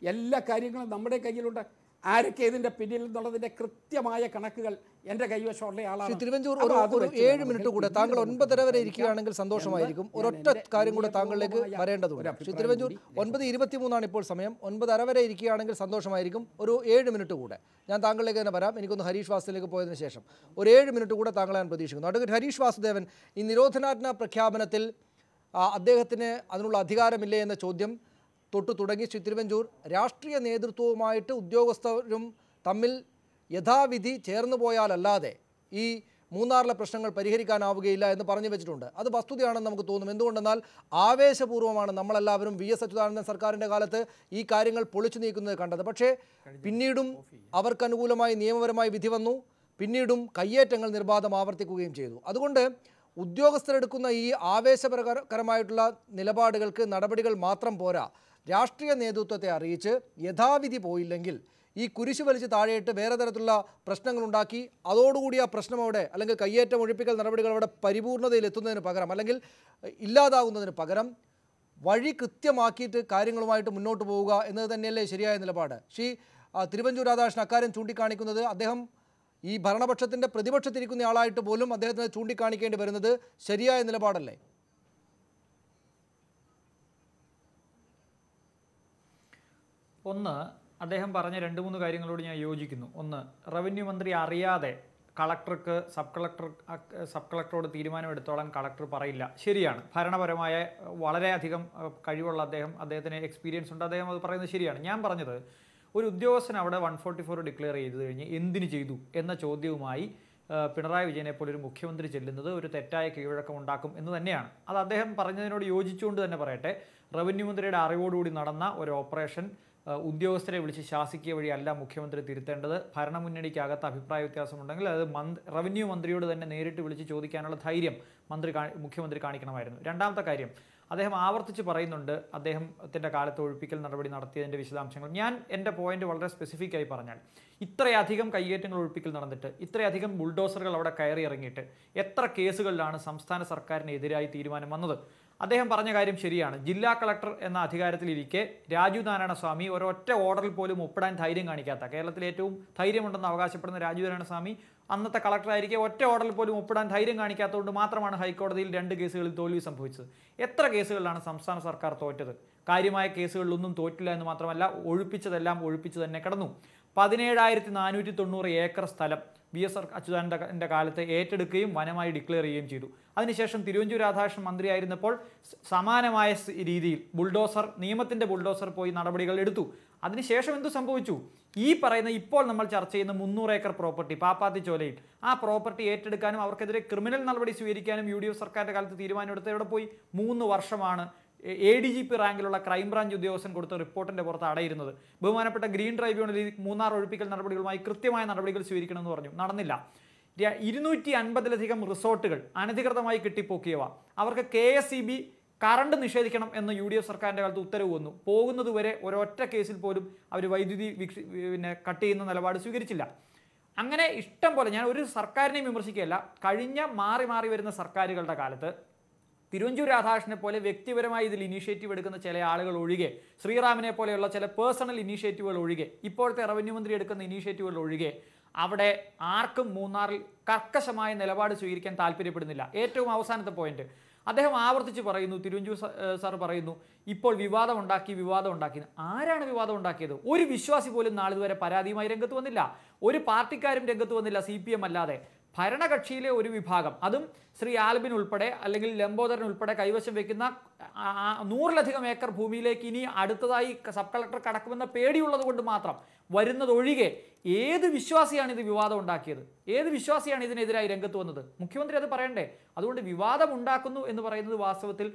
എല്ലാ കാര്യങ്ങളും നമ്മുടെ കയ്യിലുണ്ട്. ആരൊക്കെ ഇതിൻ്റെ പിന്നിൽ എന്നുള്ളതിൻ്റെ കൃത്യമായ കണക്കുകൾ എൻ്റെ കൈവശമുള്ള ആളാണ്. തിരുവഞ്ചൂർ, ഒരു 7 മിനിറ്റ് കൂടെ താങ്കൾ 9:30 വരെ ഇരിക്കുകയാണെങ്കിൽ സന്തോഷമായിരിക്കും. ഒരൊറ്റ കാര്യം കൂടെ താങ്കളിലേക്ക് വരേണ്ടതുണ്ട്. ശ്രീ തിരുവഞ്ചൂർ, 9:23 ഇപ്പോൾ സമയം. 9:30 വരെ ഇരിക്കുകയാണെങ്കിൽ സന്തോഷമായിരിക്കും. ഒരു 7 മിനിറ്റ് കൂടെ ഞാൻ താങ്കളിലേക്ക് തന്നെ വരാം. എനിക്കൊന്ന് ഹരീഷ് വാസുദേവനിലേക്ക് പോയതിനു ശേഷം ഒരു 7 മിനിറ്റ് കൂടെ താങ്കളെ ഞാൻ പ്രതീക്ഷിക്കുന്നു. അഡ്വക്കേറ്റ് ഹരീഷ് വാസുദേവൻ, ഈ നിരോധനാജ്ഞ പ്രഖ്യാപനത്തിൽ അദ്ദേഹത്തിന് അതിനുള്ള അധികാരമില്ലേ എന്ന ചോദ്യം തൊട്ടു തുടങ്ങി ശ്രീ തിരുവഞ്ചൂർ രാഷ്ട്രീയ നേതൃത്വവുമായിട്ട് ഉദ്യോഗസ്ഥരും തമ്മിൽ യഥാവിധി ചേർന്നു പോയാലല്ലാതെ ഈ മൂന്നാറിലെ പ്രശ്നങ്ങൾ പരിഹരിക്കാനാവുകയില്ല എന്ന് പറഞ്ഞു വെച്ചിട്ടുണ്ട്. അത് വസ്തുതയാണെന്ന് നമുക്ക് തോന്നും. എന്തുകൊണ്ടെന്നാൽ ആവേശപൂർവ്വമാണ് നമ്മളെല്ലാവരും VS അച്യുതാനന്ദൻ സർക്കാരിൻ്റെ കാലത്ത് ഈ കാര്യങ്ങൾ പൊളിച്ചു നീക്കുന്നത് കണ്ടത്. പക്ഷേ പിന്നീടും അവർക്കനുകൂലമായി നിയമപരമായി വിധി വന്നു. പിന്നീടും കയ്യേറ്റങ്ങൾ നിർബാധം ആവർത്തിക്കുകയും ചെയ്തു. അതുകൊണ്ട് ഉദ്യോഗസ്ഥരെടുക്കുന്ന ഈ ആവേശപരകരമായിട്ടുള്ള നിലപാടുകൾക്ക് നടപടികൾ മാത്രം പോരാ. രാഷ്ട്രീയ നേതൃത്വത്തെ അറിയിച്ച് യഥാവിധി പോയില്ലെങ്കിൽ ഈ കുരിശ് വലിച്ച് താഴെയിട്ട് വേറെ തരത്തിലുള്ള പ്രശ്നങ്ങളുണ്ടാക്കി അതോടുകൂടി ആ പ്രശ്നം അവിടെ അല്ലെങ്കിൽ കയ്യേറ്റം ഒഴിപ്പിക്കൽ നടപടികൾ അവിടെ പരിപൂർണതയിൽ എത്തുന്നതിന് പകരം അല്ലെങ്കിൽ ഇല്ലാതാകുന്നതിന് പകരം വഴി കൃത്യമാക്കിയിട്ട് കാര്യങ്ങളുമായിട്ട് മുന്നോട്ട് പോവുക എന്നത് തന്നെയല്ലേ ശരിയായ നിലപാട്? ശ്രീ തിരുവഞ്ചൂർ രാധാകൃഷ്ണൻ അക്കാര്യം ചൂണ്ടിക്കാണിക്കുന്നത് അദ്ദേഹം ഈ ഭരണപക്ഷത്തിൻ്റെ പ്രതിപക്ഷത്തിരിക്കുന്ന ആളായിട്ട് പോലും അദ്ദേഹത്തിന് ചൂണ്ടിക്കാണിക്കേണ്ടി വരുന്നത് ശരിയായ നിലപാടല്ലേ? ഒന്ന്, അദ്ദേഹം പറഞ്ഞ 2-3 കാര്യങ്ങളോട് ഞാൻ യോജിക്കുന്നു. ഒന്ന്, റവന്യൂ മന്ത്രി അറിയാതെ കളക്ടർക്ക് സബ് കളക്ടറോട് തീരുമാനമെടുത്തോളാൻ കളക്ടർ പറയില്ല. ശരിയാണ്. ഭരണപരമായ വളരെയധികം കഴിവുള്ള അദ്ദേഹത്തിന് എക്സ്പീരിയൻസ് ഉണ്ട്. അദ്ദേഹം അത് പറയുന്നത് ശരിയാണ്. ഞാൻ പറഞ്ഞത് ഒരു ഉദ്യോഗസ്ഥൻ അവിടെ 144 ഡിക്ലെയർ ചെയ്ത് കഴിഞ്ഞ് എന്തിന് ചെയ്തു എന്ന ചോദ്യവുമായി പിണറായി വിജയനെ പോലെ ഒരു മുഖ്യമന്ത്രി ചെല്ലുന്നത് ഒരു തെറ്റായ കീഴ്വഴക്കം ഉണ്ടാക്കും എന്ന് തന്നെയാണ്. അത് അദ്ദേഹം പറഞ്ഞതിനോട് യോജിച്ചുകൊണ്ട് തന്നെ പറയട്ടെ, റവന്യൂ മന്ത്രിയുടെ അറിവോടുകൂടി നടന്ന ഒരു ഓപ്പറേഷൻ ഉദ്യോഗസ്ഥരെ വിളിച്ച് ശാസിക്കുക വഴിയല്ല മുഖ്യമന്ത്രി തിരുത്തേണ്ടത്. ഭരണമുന്നണിക്കകത്ത് അഭിപ്രായ വ്യത്യാസമുണ്ടെങ്കിൽ അത് റവന്യൂ മന്ത്രിയോട് തന്നെ നേരിട്ട് വിളിച്ച് ചോദിക്കാനുള്ള ധൈര്യം മുഖ്യമന്ത്രി കാണിക്കണമായിരുന്നു. രണ്ടാമത്തെ കാര്യം, അദ്ദേഹം ആവർത്തിച്ച് പറയുന്നുണ്ട് അദ്ദേഹത്തിൻ്റെ കാലത്ത് ഒഴിപ്പിക്കൽ നടപടി നടത്തിയതിൻ്റെ വിശദാംശങ്ങൾ. ഞാൻ എൻ്റെ പോയിന്റ് വളരെ സ്പെസിഫിക് ആയി പറഞ്ഞാൽ, ഇത്രയധികം കയ്യേറ്റങ്ങൾ ഒഴിപ്പിക്കൽ നടന്നിട്ട് ഇത്രയധികം ബുൾഡോസറുകൾ അവിടെ കയറി ഇറങ്ങിയിട്ട് എത്ര കേസുകളിലാണ് സംസ്ഥാന സർക്കാരിനെതിരായി തീരുമാനം വന്നത്? അദ്ദേഹം പറഞ്ഞ കാര്യം ശരിയാണ്. ജില്ലാ കളക്ടർ എന്ന അധികാരത്തിലിരിക്കെ രാജീവ് നാരായണ സ്വാമി ഒരൊറ്റ ഓർഡറിൽ പോലും ഒപ്പിടാൻ ധൈര്യം കാണിക്കാത്ത, കേരളത്തിൽ ഏറ്റവും ധൈര്യമുണ്ടെന്ന് അവകാശപ്പെടുന്ന രാജീവ് നാരായണ സ്വാമി അന്നത്തെ കളക്ടറായിരിക്കെ ഒറ്റ ഓർഡറിൽ പോലും ഒപ്പിടാൻ ധൈര്യം കാണിക്കാത്തതുകൊണ്ട് മാത്രമാണ് ഹൈക്കോടതിയിൽ 2 കേസുകളിൽ തോൽവി സംഭവിച്ചത്. എത്ര കേസുകളിലാണ് സംസ്ഥാന സർക്കാർ തോറ്റത്? കാര്യമായ കേസുകളിലൊന്നും തോറ്റില്ല എന്ന് മാത്രമല്ല, ഒഴിപ്പിച്ചതെല്ലാം ഒഴിപ്പിച്ച് തന്നെ കിടന്നു. 17,490 ഏക്കർ സ്ഥലം VS അച്യുതാനന്ദൻ്റെ കാലത്ത് ഏറ്റെടുക്കുകയും വനമായി ഡിക്ലെയർ ചെയ്യുകയും ചെയ്തു. അതിനുശേഷം തിരുവഞ്ചൂർ രാധാകൃഷ്ണൻ മന്ത്രിയായിരുന്നപ്പോൾ സമാനമായ രീതിയിൽ നിയമത്തിൻ്റെ ബുൾഡോസർ പോയി നടപടികൾ എടുത്തു. അതിനുശേഷം എന്തു സംഭവിച്ചു? ഈ പറയുന്ന ഇപ്പോൾ നമ്മൾ ചർച്ച ചെയ്യുന്ന 300 ഏക്കർ പ്രോപ്പർട്ടി പാപ്പാത്തി ചോലയിൽ, ആ പ്രോപ്പർട്ടി ഏറ്റെടുക്കാനും അവർക്കെതിരെ ക്രിമിനൽ നടപടി സ്വീകരിക്കാനും UDF സർക്കാരിൻ്റെ കാലത്ത് തീരുമാനമെടുത്ത് എവിടെ പോയി? 3 വർഷമാണ് ADGP റാങ്കിലുള്ള ക്രൈംബ്രാഞ്ച് ഉദ്യോഗസ്ഥൻ കൊടുത്ത റിപ്പോർട്ടിൻ്റെ പുറത്ത് അടയിരുന്നത്. ബഹുമാനപ്പെട്ട ഗ്രീൻ ട്രൈബ്യൂണലിൽ മൂന്നാർ ഒഴിപ്പിക്കൽ നടപടികളുമായി കൃത്യമായ നടപടികൾ സ്വീകരിക്കണമെന്ന് പറഞ്ഞു, നടന്നില്ല. 250-ലധികം റിസോർട്ടുകൾ അനധികൃതമായി കെട്ടിപ്പൊക്കിയവ, അവർക്ക് KSEB കറണ്ട് നിഷേധിക്കണം എന്ന് UDF സർക്കാരിൻ്റെ കാലത്ത് ഉത്തരവ് വന്നു. പോകുന്നതുവരെ ഒരൊറ്റ കേസിൽ പോലും അവർ വൈദ്യുതി കട്ട് ചെയ്യുന്ന നിലപാട് സ്വീകരിച്ചില്ല. അങ്ങനെ ഇഷ്ടം പോലെ, ഞാൻ ഒരു സർക്കാരിനെയും വിമർശിക്കുകയല്ല, കഴിഞ്ഞ മാറി മാറി വരുന്ന സർക്കാരുകളുടെ കാലത്ത് തിരുവഞ്ചൂർ രാധാകൃഷ്ണനെ പോലെ വ്യക്തിപരമായി ഇതിൽ ഇനീഷ്യേറ്റീവ് എടുക്കുന്ന ചില ആളുകൾ ഒഴികെ, ശ്രീറാമിനെ പോലെയുള്ള ചില പേഴ്സണൽ ഇനീഷ്യേറ്റീവുകൾ ഒഴികെ, ഇപ്പോഴത്തെ റവന്യൂ മന്ത്രി എടുക്കുന്ന ഇനീഷ്യേറ്റീവുകൾ ഒഴികെ അവിടെ ആർക്കും മൂന്നാറിൽ കർക്കശമായ നിലപാട് സ്വീകരിക്കാൻ താല്പര്യപ്പെടുന്നില്ല. ഏറ്റവും അവസാനത്തെ പോയിന്റ് അദ്ദേഹം ആവർത്തിച്ച് പറയുന്നു, തിരുവഞ്ചൂർ സാർ പറയുന്നു, ഇപ്പോൾ വിവാദം ഉണ്ടാക്കി. ആരാണ് വിവാദം ഉണ്ടാക്കിയത്? ഒരു വിശ്വാസി പോലും നാളിതുവരെ പരാതിയുമായി രംഗത്ത് വന്നില്ല. ഒരു പാർട്ടിക്കാരും രംഗത്ത് വന്നില്ല, CPM അല്ലാതെ. ഭരണകക്ഷിയിലെ ഒരു വിഭാഗം, അതും ശ്രീ ആൽബിൻ ഉൾപ്പെടെ അല്ലെങ്കിൽ ലംബോദരൻ ഉൾപ്പെടെ കൈവശം വെക്കുന്ന 100-ലധികം ഏക്കർ ഭൂമിയിലേക്ക് ഇനി അടുത്തതായി സബ് കളക്ടർ കടക്കുമെന്ന പേടിയുള്ളത് കൊണ്ട് മാത്രം വരുന്നതൊഴികെ ഏത് വിശ്വാസിയാണ് ഇത് വിവാദം ഉണ്ടാക്കിയത്? ഏത് വിശ്വാസിയാണ് ഇതിനെതിരായി രംഗത്ത് വന്നത്? മുഖ്യമന്ത്രി അത് പറയണ്ടേ? അതുകൊണ്ട് വിവാദം ഉണ്ടാക്കുന്നു എന്ന് പറയുന്നത് വാസ്തവത്തിൽ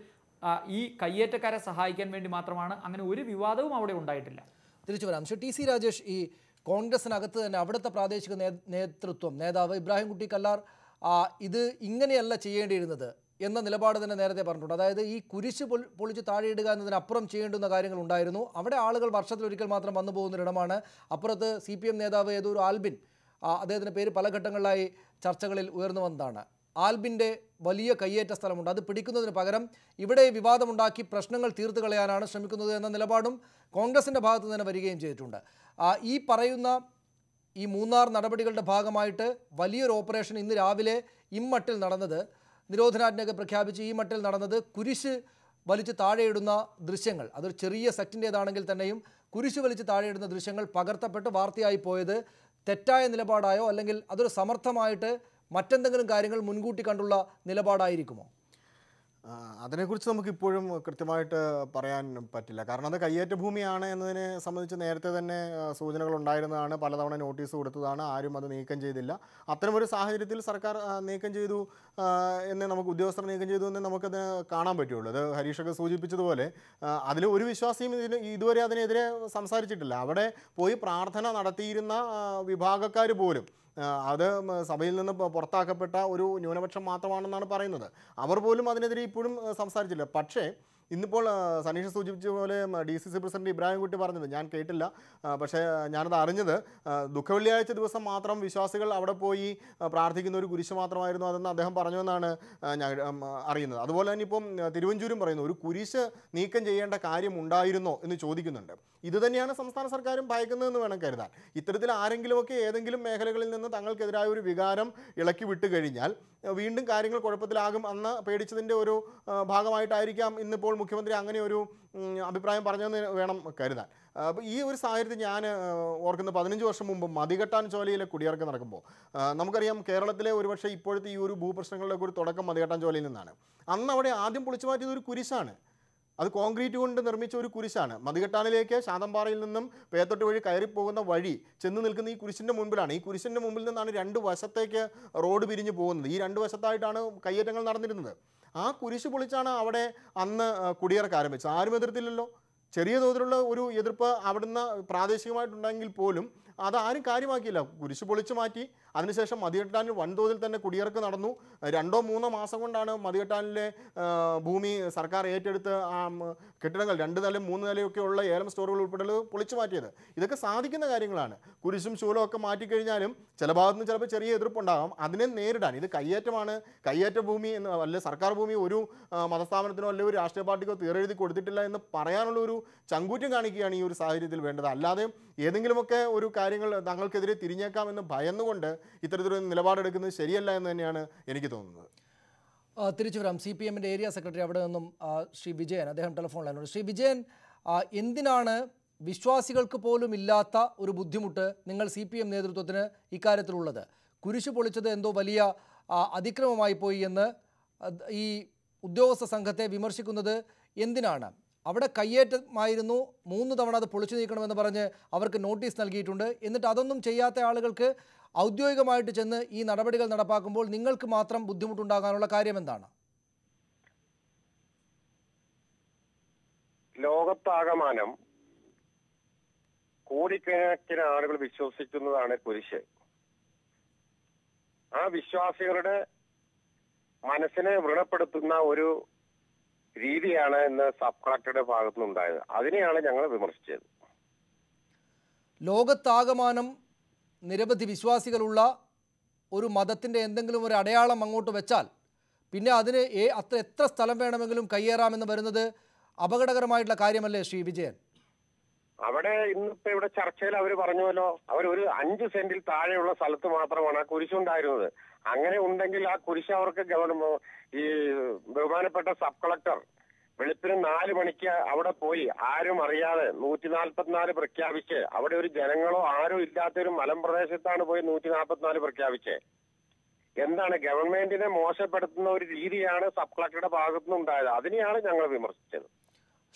ഈ കയ്യേറ്റക്കാരെ സഹായിക്കാൻ വേണ്ടി മാത്രമാണ്. അങ്ങനെ ഒരു വിവാദവും അവിടെ ഉണ്ടായിട്ടില്ല. തിരിച്ചു വരാം. TC രാജേഷ്, ഈ കോൺഗ്രസിനകത്ത് തന്നെ അവിടുത്തെ പ്രാദേശിക നേതാവ് ഇബ്രാഹിം കുട്ടി കല്ലാർ ഇത് ഇങ്ങനെയല്ല ചെയ്യേണ്ടിയിരുന്നത് എന്ന നിലപാട് തന്നെ നേരത്തെ പറഞ്ഞിട്ടുണ്ട്. അതായത് ഈ കുരിശ് പൊളിച്ച് താഴെയിടുക എന്നതിനപ്പുറം ചെയ്യേണ്ടുന്ന കാര്യങ്ങൾ ഉണ്ടായിരുന്നു. അവിടെ ആളുകൾ വർഷത്തിലൊരിക്കൽ മാത്രം വന്നു പോകുന്നൊരിടമാണ്. അപ്പുറത്ത് CPM നേതാവ് ഏതൊരു ആൽബിൻ, അദ്ദേഹത്തിൻ്റെ പേര് പല ഘട്ടങ്ങളിലായി ചർച്ചകളിൽ ഉയർന്നു വന്നതാണ്. ആൽബിൻ്റെ വലിയ കയ്യേറ്റ സ്ഥലമുണ്ട്, അത് പിടിക്കുന്നതിന് പകരം ഇവിടെ വിവാദമുണ്ടാക്കി പ്രശ്നങ്ങൾ തീർത്തു കളയാനാണ് ശ്രമിക്കുന്നത് എന്ന നിലപാടും കോൺഗ്രസിൻ്റെ ഭാഗത്ത് തന്നെ വരികയും ചെയ്തിട്ടുണ്ട്. ഈ പറയുന്ന ഈ മൂന്നാർ നടപടികളുടെ ഭാഗമായിട്ട് വലിയൊരു ഓപ്പറേഷൻ ഇന്ന് രാവിലെ ഇമ്മട്ടിൽ നടന്നത്, നിരോധനാജ്ഞയൊക്കെ പ്രഖ്യാപിച്ച് ഈ മട്ടിൽ നടന്നത്, കുരിശ് വലിച്ച് താഴെയിടുന്ന ദൃശ്യങ്ങൾ, അതൊരു ചെറിയ സെക്റ്റിൻ്റേതാണെങ്കിൽ തന്നെയും കുരിശ് വലിച്ച് താഴെയിടുന്ന ദൃശ്യങ്ങൾ പകർത്തപ്പെട്ട് വാർത്തയായി പോയത് തെറ്റായ നിലപാടായോ അല്ലെങ്കിൽ അതൊരു സമർത്ഥമായിട്ട് മറ്റെന്തെങ്കിലും കാര്യങ്ങൾ മുൻകൂട്ടി കണ്ടുള്ള നിലപാടായിരിക്കുമോ? അതിനെക്കുറിച്ച് നമുക്കിപ്പോഴും കൃത്യമായിട്ട് പറയാൻ പറ്റില്ല. കാരണം അത് കയ്യേറ്റ ഭൂമിയാണ് എന്നതിനെ സംബന്ധിച്ച് നേരത്തെ തന്നെ സൂചനകൾ ഉണ്ടായിരുന്നതാണ്, പലതവണ നോട്ടീസ് കൊടുത്തതാണ്, ആരും അത് നീക്കം ചെയ്തില്ല. അത്തരമൊരു സാഹചര്യത്തിൽ സർക്കാർ നീക്കം ചെയ്തു എന്ന് നമുക്ക്, ഉദ്യോഗസ്ഥർ നീക്കം ചെയ്തു എന്ന് നമുക്കത് കാണാൻ പറ്റുള്ളൂ. അത് ഹരീഷൊക്കെ സൂചിപ്പിച്ചതുപോലെ അതിൽ ഒരു വിശ്വാസിയും ഇതുവരെ അതിനെതിരെ സംസാരിച്ചിട്ടില്ല. അവിടെ പോയി പ്രാർത്ഥന നടത്തിയിരുന്ന വിഭാഗക്കാർ പോലും അത് സഭയിൽ നിന്ന് പുറത്താക്കപ്പെട്ട ഒരു ന്യൂനപക്ഷം മാത്രമാണെന്നാണ് പറയുന്നത്. അവർ പോലും അതിനെതിരെ ഇപ്പോഴും സംസാരിച്ചില്ല. പക്ഷേ ഇന്നിപ്പോൾ സനീഷ് സൂചിപ്പിച്ച പോലെ DCC പ്രസിഡന്റ് ഇബ്രാഹിംകുട്ടി പറഞ്ഞത് ഞാൻ കേട്ടില്ല, പക്ഷേ ഞാനത് അറിഞ്ഞത് ദുഃഖവെള്ളിയാഴ്ച ദിവസം മാത്രം വിശ്വാസികൾ അവിടെ പോയി പ്രാർത്ഥിക്കുന്ന ഒരു കുരിശ് മാത്രമായിരുന്നു അതെന്ന് അദ്ദേഹം പറഞ്ഞുവെന്നാണ് ഞാൻ അറിയുന്നത്. അതുപോലെ തന്നെ ഇപ്പം തിരുവഞ്ചൂരും പറയുന്നു ഒരു കുരിശ് നീക്കം ചെയ്യേണ്ട കാര്യം ഉണ്ടായിരുന്നോ എന്ന് ചോദിക്കുന്നുണ്ട്. ഇത് തന്നെയാണ് സംസ്ഥാന സർക്കാരും ഭയക്കുന്നതെന്ന് വേണം കരുതാൻ. ഇത്തരത്തിൽ ആരെങ്കിലുമൊക്കെ ഏതെങ്കിലും മേഖലകളിൽ നിന്ന് തങ്ങൾക്കെതിരായ ഒരു വികാരം ഇളക്കി വിട്ടു കഴിഞ്ഞാൽ വീണ്ടും കാര്യങ്ങൾ കുഴപ്പത്തിലാകും അന്ന് പേടിച്ചതിൻ്റെ ഒരു ഭാഗമായിട്ടായിരിക്കാം ഇന്നിപ്പോൾ മുഖ്യമന്ത്രി അങ്ങനെ ഒരു അഭിപ്രായം പറഞ്ഞതെന്ന് വേണം കരുതാൻ. അപ്പോൾ ഈ ഒരു സാഹചര്യത്തിൽ ഞാൻ ഓർക്കുന്ന 15 വർഷം മുമ്പ് മതികെട്ടാൻ ചോലയിലെ കുടിയിറക്കം നടക്കുമ്പോൾ നമുക്കറിയാം കേരളത്തിലെ ഒരുപക്ഷെ ഇപ്പോഴത്തെ ഈ ഒരു ഭൂപ്രശ്നങ്ങളുടെ ഒരു തുടക്കം മതികെട്ടാൻ ചോലയിൽ നിന്നാണ്. അന്ന് അവിടെ ആദ്യം പൊളിച്ചു മാറ്റിയത് ഒരു കുരിശാണ്. അത് കോൺക്രീറ്റ് കൊണ്ട് നിർമ്മിച്ച ഒരു കുരിശാണ്. മതികെട്ടാനിലേക്ക് ശാന്തമ്പാറയിൽ നിന്നും പേത്തൊട്ട് വഴി കയറിപ്പോകുന്ന വഴി ചെന്ന് നിൽക്കുന്ന ഈ കുരിശിൻ്റെ മുൻപിലാണ്. ഈ കുരിശിൻ്റെ മുമ്പിൽ നിന്നാണ് 2 വശത്തേക്ക് റോഡ് പിരിഞ്ഞു പോകുന്നത്. ഈ 2 വശത്തായിട്ടാണ് കയ്യേറ്റങ്ങൾ നടന്നിരുന്നത്. ആ കുരിശ് പൊളിച്ചാണ് അവിടെ അന്ന് കുടിയിറക്കം ആരംഭിച്ചത്. ആരും എതിർത്തില്ലല്ലോ. ചെറിയ തോതിലുള്ള ഒരു എതിർപ്പ് അവിടുന്ന് പ്രാദേശികമായിട്ടുണ്ടെങ്കിൽ പോലും അതാരും കാര്യമാക്കിയില്ല. കുരിശ് പൊളിച്ചു മാറ്റി. അതിനുശേഷം മതികെട്ടാനിൽ വൻതോതിൽ തന്നെ കുടിയിറക്കം നടന്നു. 2-3 മാസം കൊണ്ടാണ് മതികെട്ടാനിലെ ഭൂമി സർക്കാർ ഏറ്റെടുത്ത് കെട്ടിടങ്ങൾ 2 നിലയും 3 നിലയൊക്കെ ഉള്ള ഏലം സ്റ്റോറുകൾ ഉൾപ്പെടെ പൊളിച്ചു മാറ്റിയത്. ഇതൊക്കെ സാധിക്കുന്ന കാര്യങ്ങളാണ്. കുരിശും ശൂലവും ഒക്കെ മാറ്റിക്കഴിഞ്ഞാലും ചില ഭാഗത്തു നിന്ന് ചിലപ്പോൾ ചെറിയ എതിർപ്പുണ്ടാകാം. അതിനെ നേരിടാൻ ഇത് കയ്യേറ്റമാണ്, കയ്യേറ്റ ഭൂമി എന്ന് അല്ലെ സർക്കാർ ഭൂമി ഒരു മതസ്ഥാപനത്തിനോ അല്ലെങ്കിൽ ഒരു രാഷ്ട്രീയ പാർട്ടിക്കോ തീരെഴുതി കൊടുത്തിട്ടില്ല എന്ന് പറയാനുള്ള ഒരു ചങ്കൂറ്റം കാണിക്കുകയാണ് ഈ ഒരു സാഹചര്യത്തിൽ വേണ്ടത്. അല്ലാതെ ഏതെങ്കിലുമൊക്കെ ഒരു കാര്യങ്ങൾ തങ്ങൾക്കെതിരെ തിരിഞ്ഞേക്കാമെന്ന് ഭയന്നുകൊണ്ട് ഇത്തരത്തിലൊരു നിലപാടെടുക്കുന്നത് ശരിയല്ല എന്ന് തന്നെയാണ് എനിക്ക് തോന്നുന്നത്. തിരിച്ചു വരാം. CPMൻ്റെ ഏരിയ സെക്രട്ടറി അവിടെ നിന്നും ശ്രീ വിജയൻ, അദ്ദേഹം ടെലിഫോൺ ലൈനിലുണ്ട്. ശ്രീ വിജയൻ, എന്തിനാണ് വിശ്വാസികൾക്ക് പോലും ഇല്ലാത്ത ഒരു ബുദ്ധിമുട്ട് നിങ്ങൾ CPM നേതൃത്വത്തിന് ഇക്കാര്യത്തിലുള്ളത്? കുരിശ് പൊളിച്ചത് എന്തോ വലിയ അതിക്രമമായി പോയി എന്ന് ഈ ഉദ്യോഗസ്ഥ സംഘത്തെ വിമർശിക്കുന്നത് എന്തിനാണ്? അവിടെ കയ്യേറ്റമായിരുന്നു, 3 തവണ അത് പൊളിച്ചു നീക്കണമെന്ന് പറഞ്ഞ് അവർക്ക് നോട്ടീസ് നൽകിയിട്ടുണ്ട്. എന്നിട്ട് അതൊന്നും ചെയ്യാത്ത ആളുകൾക്ക് ഔദ്യോഗികമായിട്ട് ചെന്ന് ഈ നടപടികൾ നടപ്പാക്കുമ്പോൾ നിങ്ങൾക്ക് മാത്രം ബുദ്ധിമുട്ടുണ്ടാകാനുള്ള കാര്യം എന്താണ്? ലോകത്താകമാനം കോടിക്കണക്കിന് ആളുകൾ വിശ്വസിക്കുന്നതാണ് കുരിശ്. ആ വിശ്വാസികളുടെ മനസ്സിനെ വ്രണപ്പെടുത്തുന്ന ഒരു രീതിയാണ് ഇന്ന് സബ് കളക്ടറുടെ ഭാഗത്തുനിന്നുണ്ടായത്. അതിനെയാണ് ഞങ്ങൾ വിമർശിച്ചത്. ലോകത്താകമാനം നിരവധി വിശ്വാസികളുള്ള ഒരു മതത്തിൻ്റെ എന്തെങ്കിലും ഒരു അടയാളം അങ്ങോട്ട് വെച്ചാൽ പിന്നെ അതിന് എത്ര സ്ഥലം വേണമെങ്കിലും കയ്യേറാമെന്ന് വരുന്നത് അപകടകരമായിട്ടുള്ള കാര്യമല്ലേ ശ്രീ വിജയൻ? അവിടെ ഇന്നിപ്പോ ഇവിടെ ചർച്ചയിൽ അവർ പറഞ്ഞുവല്ലോ, ഒരു 5 സെന്റിൽ താഴെയുള്ള സ്ഥലത്ത് മാത്രമാണ് ആ കുരിശുണ്ടായിരുന്നത്. അങ്ങനെ ഉണ്ടെങ്കിൽ ആ കുരിശ് അവർക്ക് ഈ ബഹുമാനപ്പെട്ട സബ് കളക്ടർ വെളുപ്പിന് 4 മണിക്ക് അവിടെ പോയി ആരും അറിയാതെ 144 പ്രഖ്യാപിച്ച്, അവിടെ ഒരു ജനങ്ങളോ ആരോ ഇല്ലാത്തൊരു മലമ്പ്രദേശത്താണ് പോയി 144 പ്രഖ്യാപിച്ച്. എന്താണ് ഗവൺമെന്റിനെ മോശപ്പെടുത്തുന്ന ഒരു രീതിയാണ് സബ് കളക്ടറുടെ ഭാഗത്തുനിന്നുണ്ടായത്. അതിനെയാണ് ഞങ്ങൾ വിമർശിച്ചത്.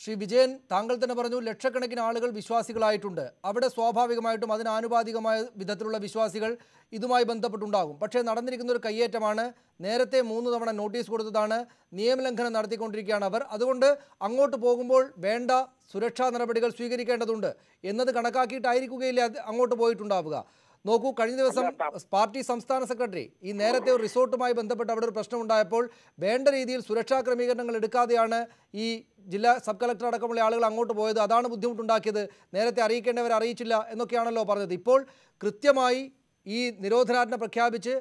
ശ്രീ വിജയൻ, താങ്കൾ തന്നെ പറഞ്ഞു ലക്ഷക്കണക്കിന് ആളുകൾ വിശ്വാസികളായിട്ടുണ്ട്. അവിടെ സ്വാഭാവികമായിട്ടും അതിനാനുപാതികമായ വിധത്തിലുള്ള വിശ്വാസികൾ ഇതുമായി ബന്ധപ്പെട്ടുണ്ടാകും. പക്ഷേ നടന്നിരിക്കുന്ന ഒരു കയ്യേറ്റമാണ്. നേരത്തെ 3 തവണ നോട്ടീസ് കൊടുത്തതാണ്. നിയമലംഘനം നടത്തിക്കൊണ്ടിരിക്കുകയാണ് അവർ. അതുകൊണ്ട് അങ്ങോട്ട് പോകുമ്പോൾ വേണ്ട സുരക്ഷാ നടപടികൾ സ്വീകരിക്കേണ്ടതുണ്ട് എന്നത് കണക്കാക്കിയിട്ടായിരിക്കുകയില്ല അങ്ങോട്ട് പോയിട്ടുണ്ടാവുക. നോക്കൂ, കഴിഞ്ഞ ദിവസം പാർട്ടി സംസ്ഥാന സെക്രട്ടറി ഈ നേരത്തെ ഒരു റിസോർട്ടുമായി ബന്ധപ്പെട്ട് അവിടെ ഒരു പ്രശ്നമുണ്ടായപ്പോൾ വേണ്ട രീതിയിൽ സുരക്ഷാ ക്രമീകരണങ്ങൾ എടുക്കാതെയാണ് ഈ ജില്ലാ സബ് കളക്ടർ അടക്കമുള്ള ആളുകൾ അങ്ങോട്ട് പോയത്. അതാണ് ബുദ്ധിമുട്ടുണ്ടാക്കിയത്. നേരത്തെ അറിയിക്കേണ്ടവരെ അറിയിച്ചില്ല എന്നൊക്കെയാണല്ലോ പറഞ്ഞത്. ഇപ്പോൾ കൃത്യമായി ഈ നിരോധനാജ്ഞ പ്രഖ്യാപിച്ച്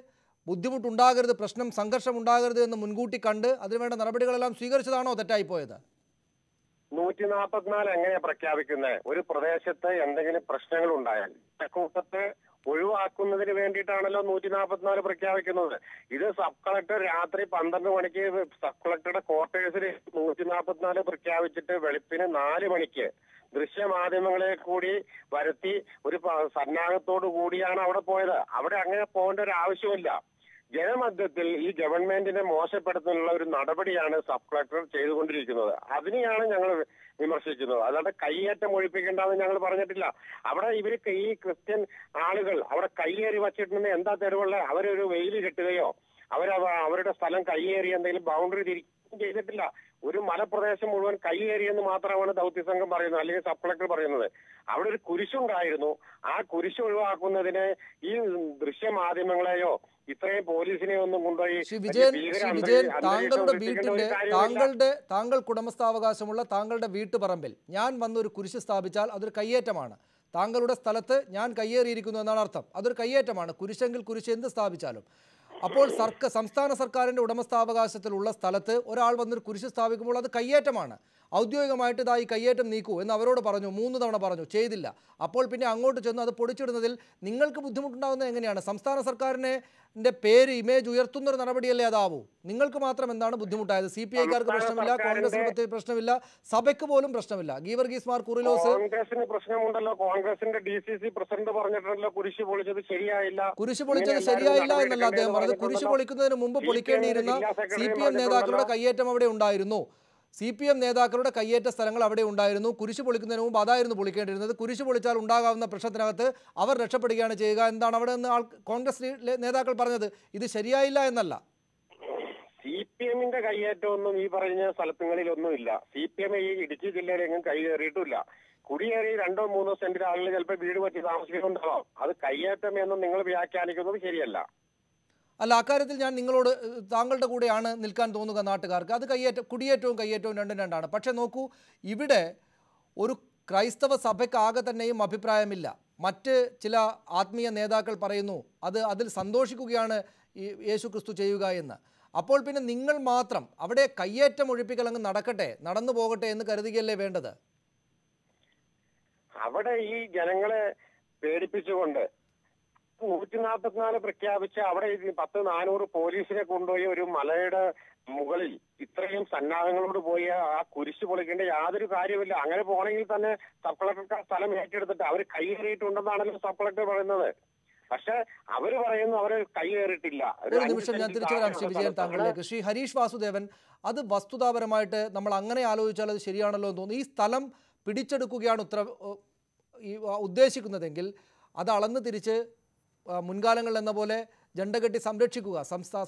ബുദ്ധിമുട്ടുണ്ടാകരുത്, പ്രശ്നം സംഘർഷം ഉണ്ടാകരുത് എന്ന് മുൻകൂട്ടി കണ്ട് അതിനുവേണ്ട നടപടികളെല്ലാം സ്വീകരിച്ചതാണോ തെറ്റായിപ്പോയത്? 144 എങ്ങനെയാ പ്രഖ്യാപിക്കുന്നത്? ഒരു പ്രദേശത്ത് എന്തെങ്കിലും പ്രശ്നങ്ങൾ ഉണ്ടായാൽ കൂട്ടത്തെ ഒഴിവാക്കുന്നതിന് വേണ്ടിയിട്ടാണല്ലോ 144 പ്രഖ്യാപിക്കുന്നത്. ഇത് സബ് കളക്ടർ രാത്രി 12 മണിക്ക് സബ് കളക്ടറുടെ ക്വാർട്ടേഴ്സിൽ 144 പ്രഖ്യാപിച്ചിട്ട് വെളുപ്പിന് 4 മണിക്ക് ദൃശ്യമാധ്യമങ്ങളെ കൂടി വരുത്തി ഒരു സന്നാഹത്തോടു കൂടിയാണ് അവിടെ പോയത്. അവിടെ അങ്ങനെ പോകേണ്ട ഒരു ആവശ്യമില്ല. ജനമധ്യത്തിൽ ഈ ഗവൺമെന്റിനെ മോശപ്പെടുത്തുന്നുള്ള ഒരു നടപടിയാണ് സബ് കളക്ടർ ചെയ്തുകൊണ്ടിരിക്കുന്നത്. അതിനെയാണ് ഞങ്ങൾ വിമർശിക്കുന്നത്. അല്ലാതെ കയ്യേറ്റം ഒഴിപ്പിക്കേണ്ടെന്ന് ഞങ്ങൾ പറഞ്ഞിട്ടില്ല. അവിടെ ഇവർക്ക് ഈ ക്രിസ്ത്യൻ ആളുകൾ അവിടെ കയ്യേറി വച്ചിട്ടുണ്ടെന്ന് എന്താ തെളിവുള്ള? അവരൊരു വെയിൽ കെട്ടുകയോ അവരുടെ സ്ഥലം കയ്യേറി എന്തെങ്കിലും ബൗണ്ടറി തിരിക്കുകയും ചെയ്തിട്ടില്ല. ഒരു മലപ്രദേശം മുഴുവൻ കയ്യേറിയെന്ന് മാത്രമാണ് ദൗത്യസംഘം പറയുന്നത്, അല്ലെങ്കിൽ സബ് കളക്ടർ പറയുന്നത്. അവിടെ ഒരു കുരിശുണ്ടായിരുന്നു. ആ കുരിശ് ഒഴിവാക്കുന്നതിന് ഈ ദൃശ്യമാധ്യമങ്ങളെയോ ഇത്രയും പോലീസിനെ ഒന്നും കൊണ്ടുപോയി ശ്രീ വിജയൻ താങ്കളുടെ വീട്ടിന്റെ താങ്കൾക്ക് ഉടമസ്ഥാവകാശമുള്ള താങ്കളുടെ വീട്ടുപറമ്പിൽ ഞാൻ വന്നൊരു കുരിശ് സ്ഥാപിച്ചാൽ അതൊരു കയ്യേറ്റമാണ്. താങ്കളുടെ സ്ഥലത്ത് ഞാൻ കയ്യേറിയിരിക്കുന്നു എന്നാണ് അർത്ഥം. അതൊരു കയ്യേറ്റമാണ്. കുരിശെങ്കിൽ കുരിശ് എന്ത് സ്ഥാപിച്ചാലും. അപ്പോൾ സംസ്ഥാന സർക്കാരിൻ്റെ ഉടമസ്ഥാവകാശത്തിലുള്ള സ്ഥലത്ത് ഒരാൾ വന്നൊരു കുരിശ് സ്ഥാപിക്കുമ്പോൾ അത് കയ്യേറ്റമാണ്. ഔദ്യോഗികമായിട്ട് ഇതാ ഈ കയ്യേറ്റം നീക്കൂ എന്ന് അവരോട് പറഞ്ഞു. 3 തവണ പറഞ്ഞു, ചെയ്തില്ല. അപ്പോൾ പിന്നെ അങ്ങോട്ട് ചെന്ന് അത് പൊടിച്ചിടുന്നതിൽ നിങ്ങൾക്ക് ബുദ്ധിമുട്ടുണ്ടാകുന്നത് എങ്ങനെയാണ്? സംസ്ഥാന സർക്കാരിൻ്റെ പേര്, ഇമേജ് ഉയർത്തുന്നൊരു നടപടിയല്ലേ അതാവൂ? നിങ്ങൾക്ക് മാത്രം എന്താണ് ബുദ്ധിമുട്ടായത്? CPI-ക്കാർക്ക് പ്രശ്നമില്ല, കോൺഗ്രസിന് പ്രശ്നമില്ല, സഭയ്ക്ക് പോലും പ്രശ്നമില്ല. ഗീവർഗീസ് മാർ കുറിലോസ് കോൺഗ്രസിന് പ്രശ്നമുണ്ടല്ലോ. കോൺഗ്രസിന്റെ DCC പ്രസിഡന്റ് പറഞ്ഞിട്ടുണ്ടല്ലോ കുരിശ് പൊളിച്ചത് ശരിയായില്ല. കുരിശ് പൊളിച്ചത് ശരിയായില്ല എന്നല്ല അദ്ദേഹം പറഞ്ഞത്. കുരിശ് പൊളിക്കുന്നതിന് മുമ്പ് പൊളിക്കേണ്ടിയിരുന്ന CPM നേതാക്കളുടെ കയ്യേറ്റം അവിടെ ഉണ്ടായിരുന്നു. CPM നേതാക്കളുടെ കയ്യേറ്റ സ്ഥലങ്ങൾ അവിടെ ഉണ്ടായിരുന്നു. കുരിശ് പൊളിക്കുന്നതിന് മുമ്പ് അതായിരുന്നു പൊളിക്കേണ്ടിയിരുന്നത്. കുരിശ് പൊളിച്ചാൽ ഉണ്ടാകാവുന്ന പ്രശ്നത്തിനകത്ത് അവർ രക്ഷപ്പെടുകയാണ് ചെയ്യുക. എന്താണ് അവിടെ നിന്ന് കോൺഗ്രസ് നേതാക്കൾ പറഞ്ഞത്? ഇത് ശരിയായില്ല എന്നല്ല. CPM-ന്റെ കയ്യേറ്റമൊന്നും ഈ പറഞ്ഞ സ്ഥലങ്ങളിലൊന്നുമില്ല. CPM ഈ ഇടുക്കി ജില്ലയിലെങ്ങും കൈയേറിയിട്ടില്ല. കുടിയേറി 2-3 സെന്റിൽ ആളുകൾ ചിലപ്പോൾ വീട് വെച്ച് താമസിക്കുന്നുണ്ടാവാം. അത് കയ്യേറ്റം എന്ന് നിങ്ങൾ വ്യാഖ്യാനിക്കുന്നത് ശരിയല്ല. അല്ല, അക്കാര്യത്തിൽ ഞാൻ നിങ്ങളോട് താങ്കളുടെ കൂടെയാണ് നിൽക്കാൻ തോന്നുക നാട്ടുകാർക്ക്. അത് കുടിയേറ്റവും കയ്യേറ്റവും രണ്ടും രണ്ടാണ്. പക്ഷേ നോക്കൂ, ഇവിടെ ഒരു ക്രൈസ്തവ സഭയ്ക്കാകെ തന്നെയും അഭിപ്രായമില്ല. മറ്റ് ചില ആത്മീയ നേതാക്കൾ പറയുന്നു അതിൽ സന്തോഷിക്കുകയാണ് ഈ യേശു ക്രിസ്തു ചെയ്യുക എന്ന്. അപ്പോൾ പിന്നെ നിങ്ങൾ മാത്രം അവിടെ കയ്യേറ്റം ഒഴിപ്പിക്കൽ അങ്ങ് നടന്നു പോകട്ടെ എന്ന് കരുതുകയല്ലേ വേണ്ടത്? അവിടെ ഈ ജനങ്ങളെ പേടിപ്പിച്ചുകൊണ്ട് 144 പ്രഖ്യാപിച്ച് അവിടെ 400 പോലീസിനെ കൊണ്ടുപോയി ഒരു മലയുടെ മുകളിൽ ഇത്രയും സന്നാഹങ്ങളോട് പോയി ആ കുരിശ് പൊളിക്കേണ്ട യാതൊരു കാര്യമില്ല. അങ്ങനെ പോകണമെങ്കിൽ തന്നെ സബ് കളക്ടർ സ്ഥലം ഏറ്റെടുത്തിട്ട് അവർ കൈയേറിയിട്ടുണ്ടെന്നാണല്ലോ സബ് കളക്ടർ പറയുന്നത്. പക്ഷെ അവര് പറയുന്നു അവര് കൈയേറിയിട്ടില്ല. ഒരു നിമിഷം ഞാൻ തിരിച്ചു വരാം ശ്രീ വിജയൻ താങ്കളിലേക്ക്. ശ്രീ ഹരീഷ് വാസുദേവൻ, അത് വസ്തുതാപരമായിട്ട് നമ്മൾ അങ്ങനെ ആലോചിച്ചാൽ അത് ശരിയാണല്ലോ എന്ന് തോന്നുന്നു. ഈ സ്ഥലം പിടിച്ചെടുക്കുകയാണ് ഉദ്ദേശിക്കുന്നതെങ്കിൽ അത് അളന്ന് തിരിച്ച് മുൻകാലങ്ങളിൽ എന്ന പോലെ ജണ്ടകെട്ടി സംരക്ഷിക്കുക.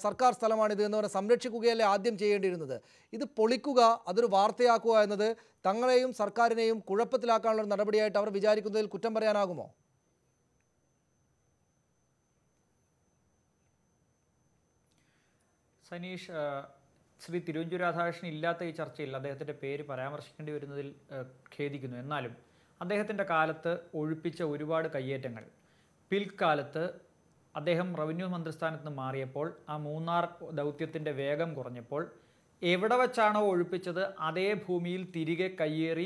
സർക്കാർ സ്ഥലമാണിത് എന്ന് പറഞ്ഞാൽ സംരക്ഷിക്കുകയല്ലേ ആദ്യം ചെയ്യേണ്ടിയിരുന്നത്. ഇത് പൊളിക്കുക, അതൊരു വാർത്തയാക്കുക എന്നത് തങ്ങളെയും സർക്കാരിനെയും കുഴപ്പത്തിലാക്കാനുള്ള നടപടിയായിട്ട് അവർ വിചാരിക്കുന്നതിൽ കുറ്റം പറയാനാകുമോ? സനീഷ്, ശ്രീ തിരുവഞ്ചൂർ രാധാകൃഷ്ണൻ ഇല്ലാത്ത ഈ ചർച്ചയിൽ അദ്ദേഹത്തിൻ്റെ പേര് പരാമർശിക്കേണ്ടി വരുന്നതിൽ ഖേദിക്കുന്നു. എന്നാലും അദ്ദേഹത്തിൻ്റെ കാലത്ത് ഒഴിപ്പിച്ച ഒരുപാട് കയ്യേറ്റങ്ങൾ പിൽക്കാലത്ത് അദ്ദേഹം റവന്യൂ മന്ത്രിസ്ഥാനത്ത് നിന്ന് മാറിയപ്പോൾ ആ മൂന്നാർ ദൗത്യത്തിൻ്റെ വേഗം കുറഞ്ഞപ്പോൾ എവിടെ വെച്ചാണോ ഒഴിപ്പിച്ചത് അതേ ഭൂമിയിൽ തിരികെ കയ്യേറി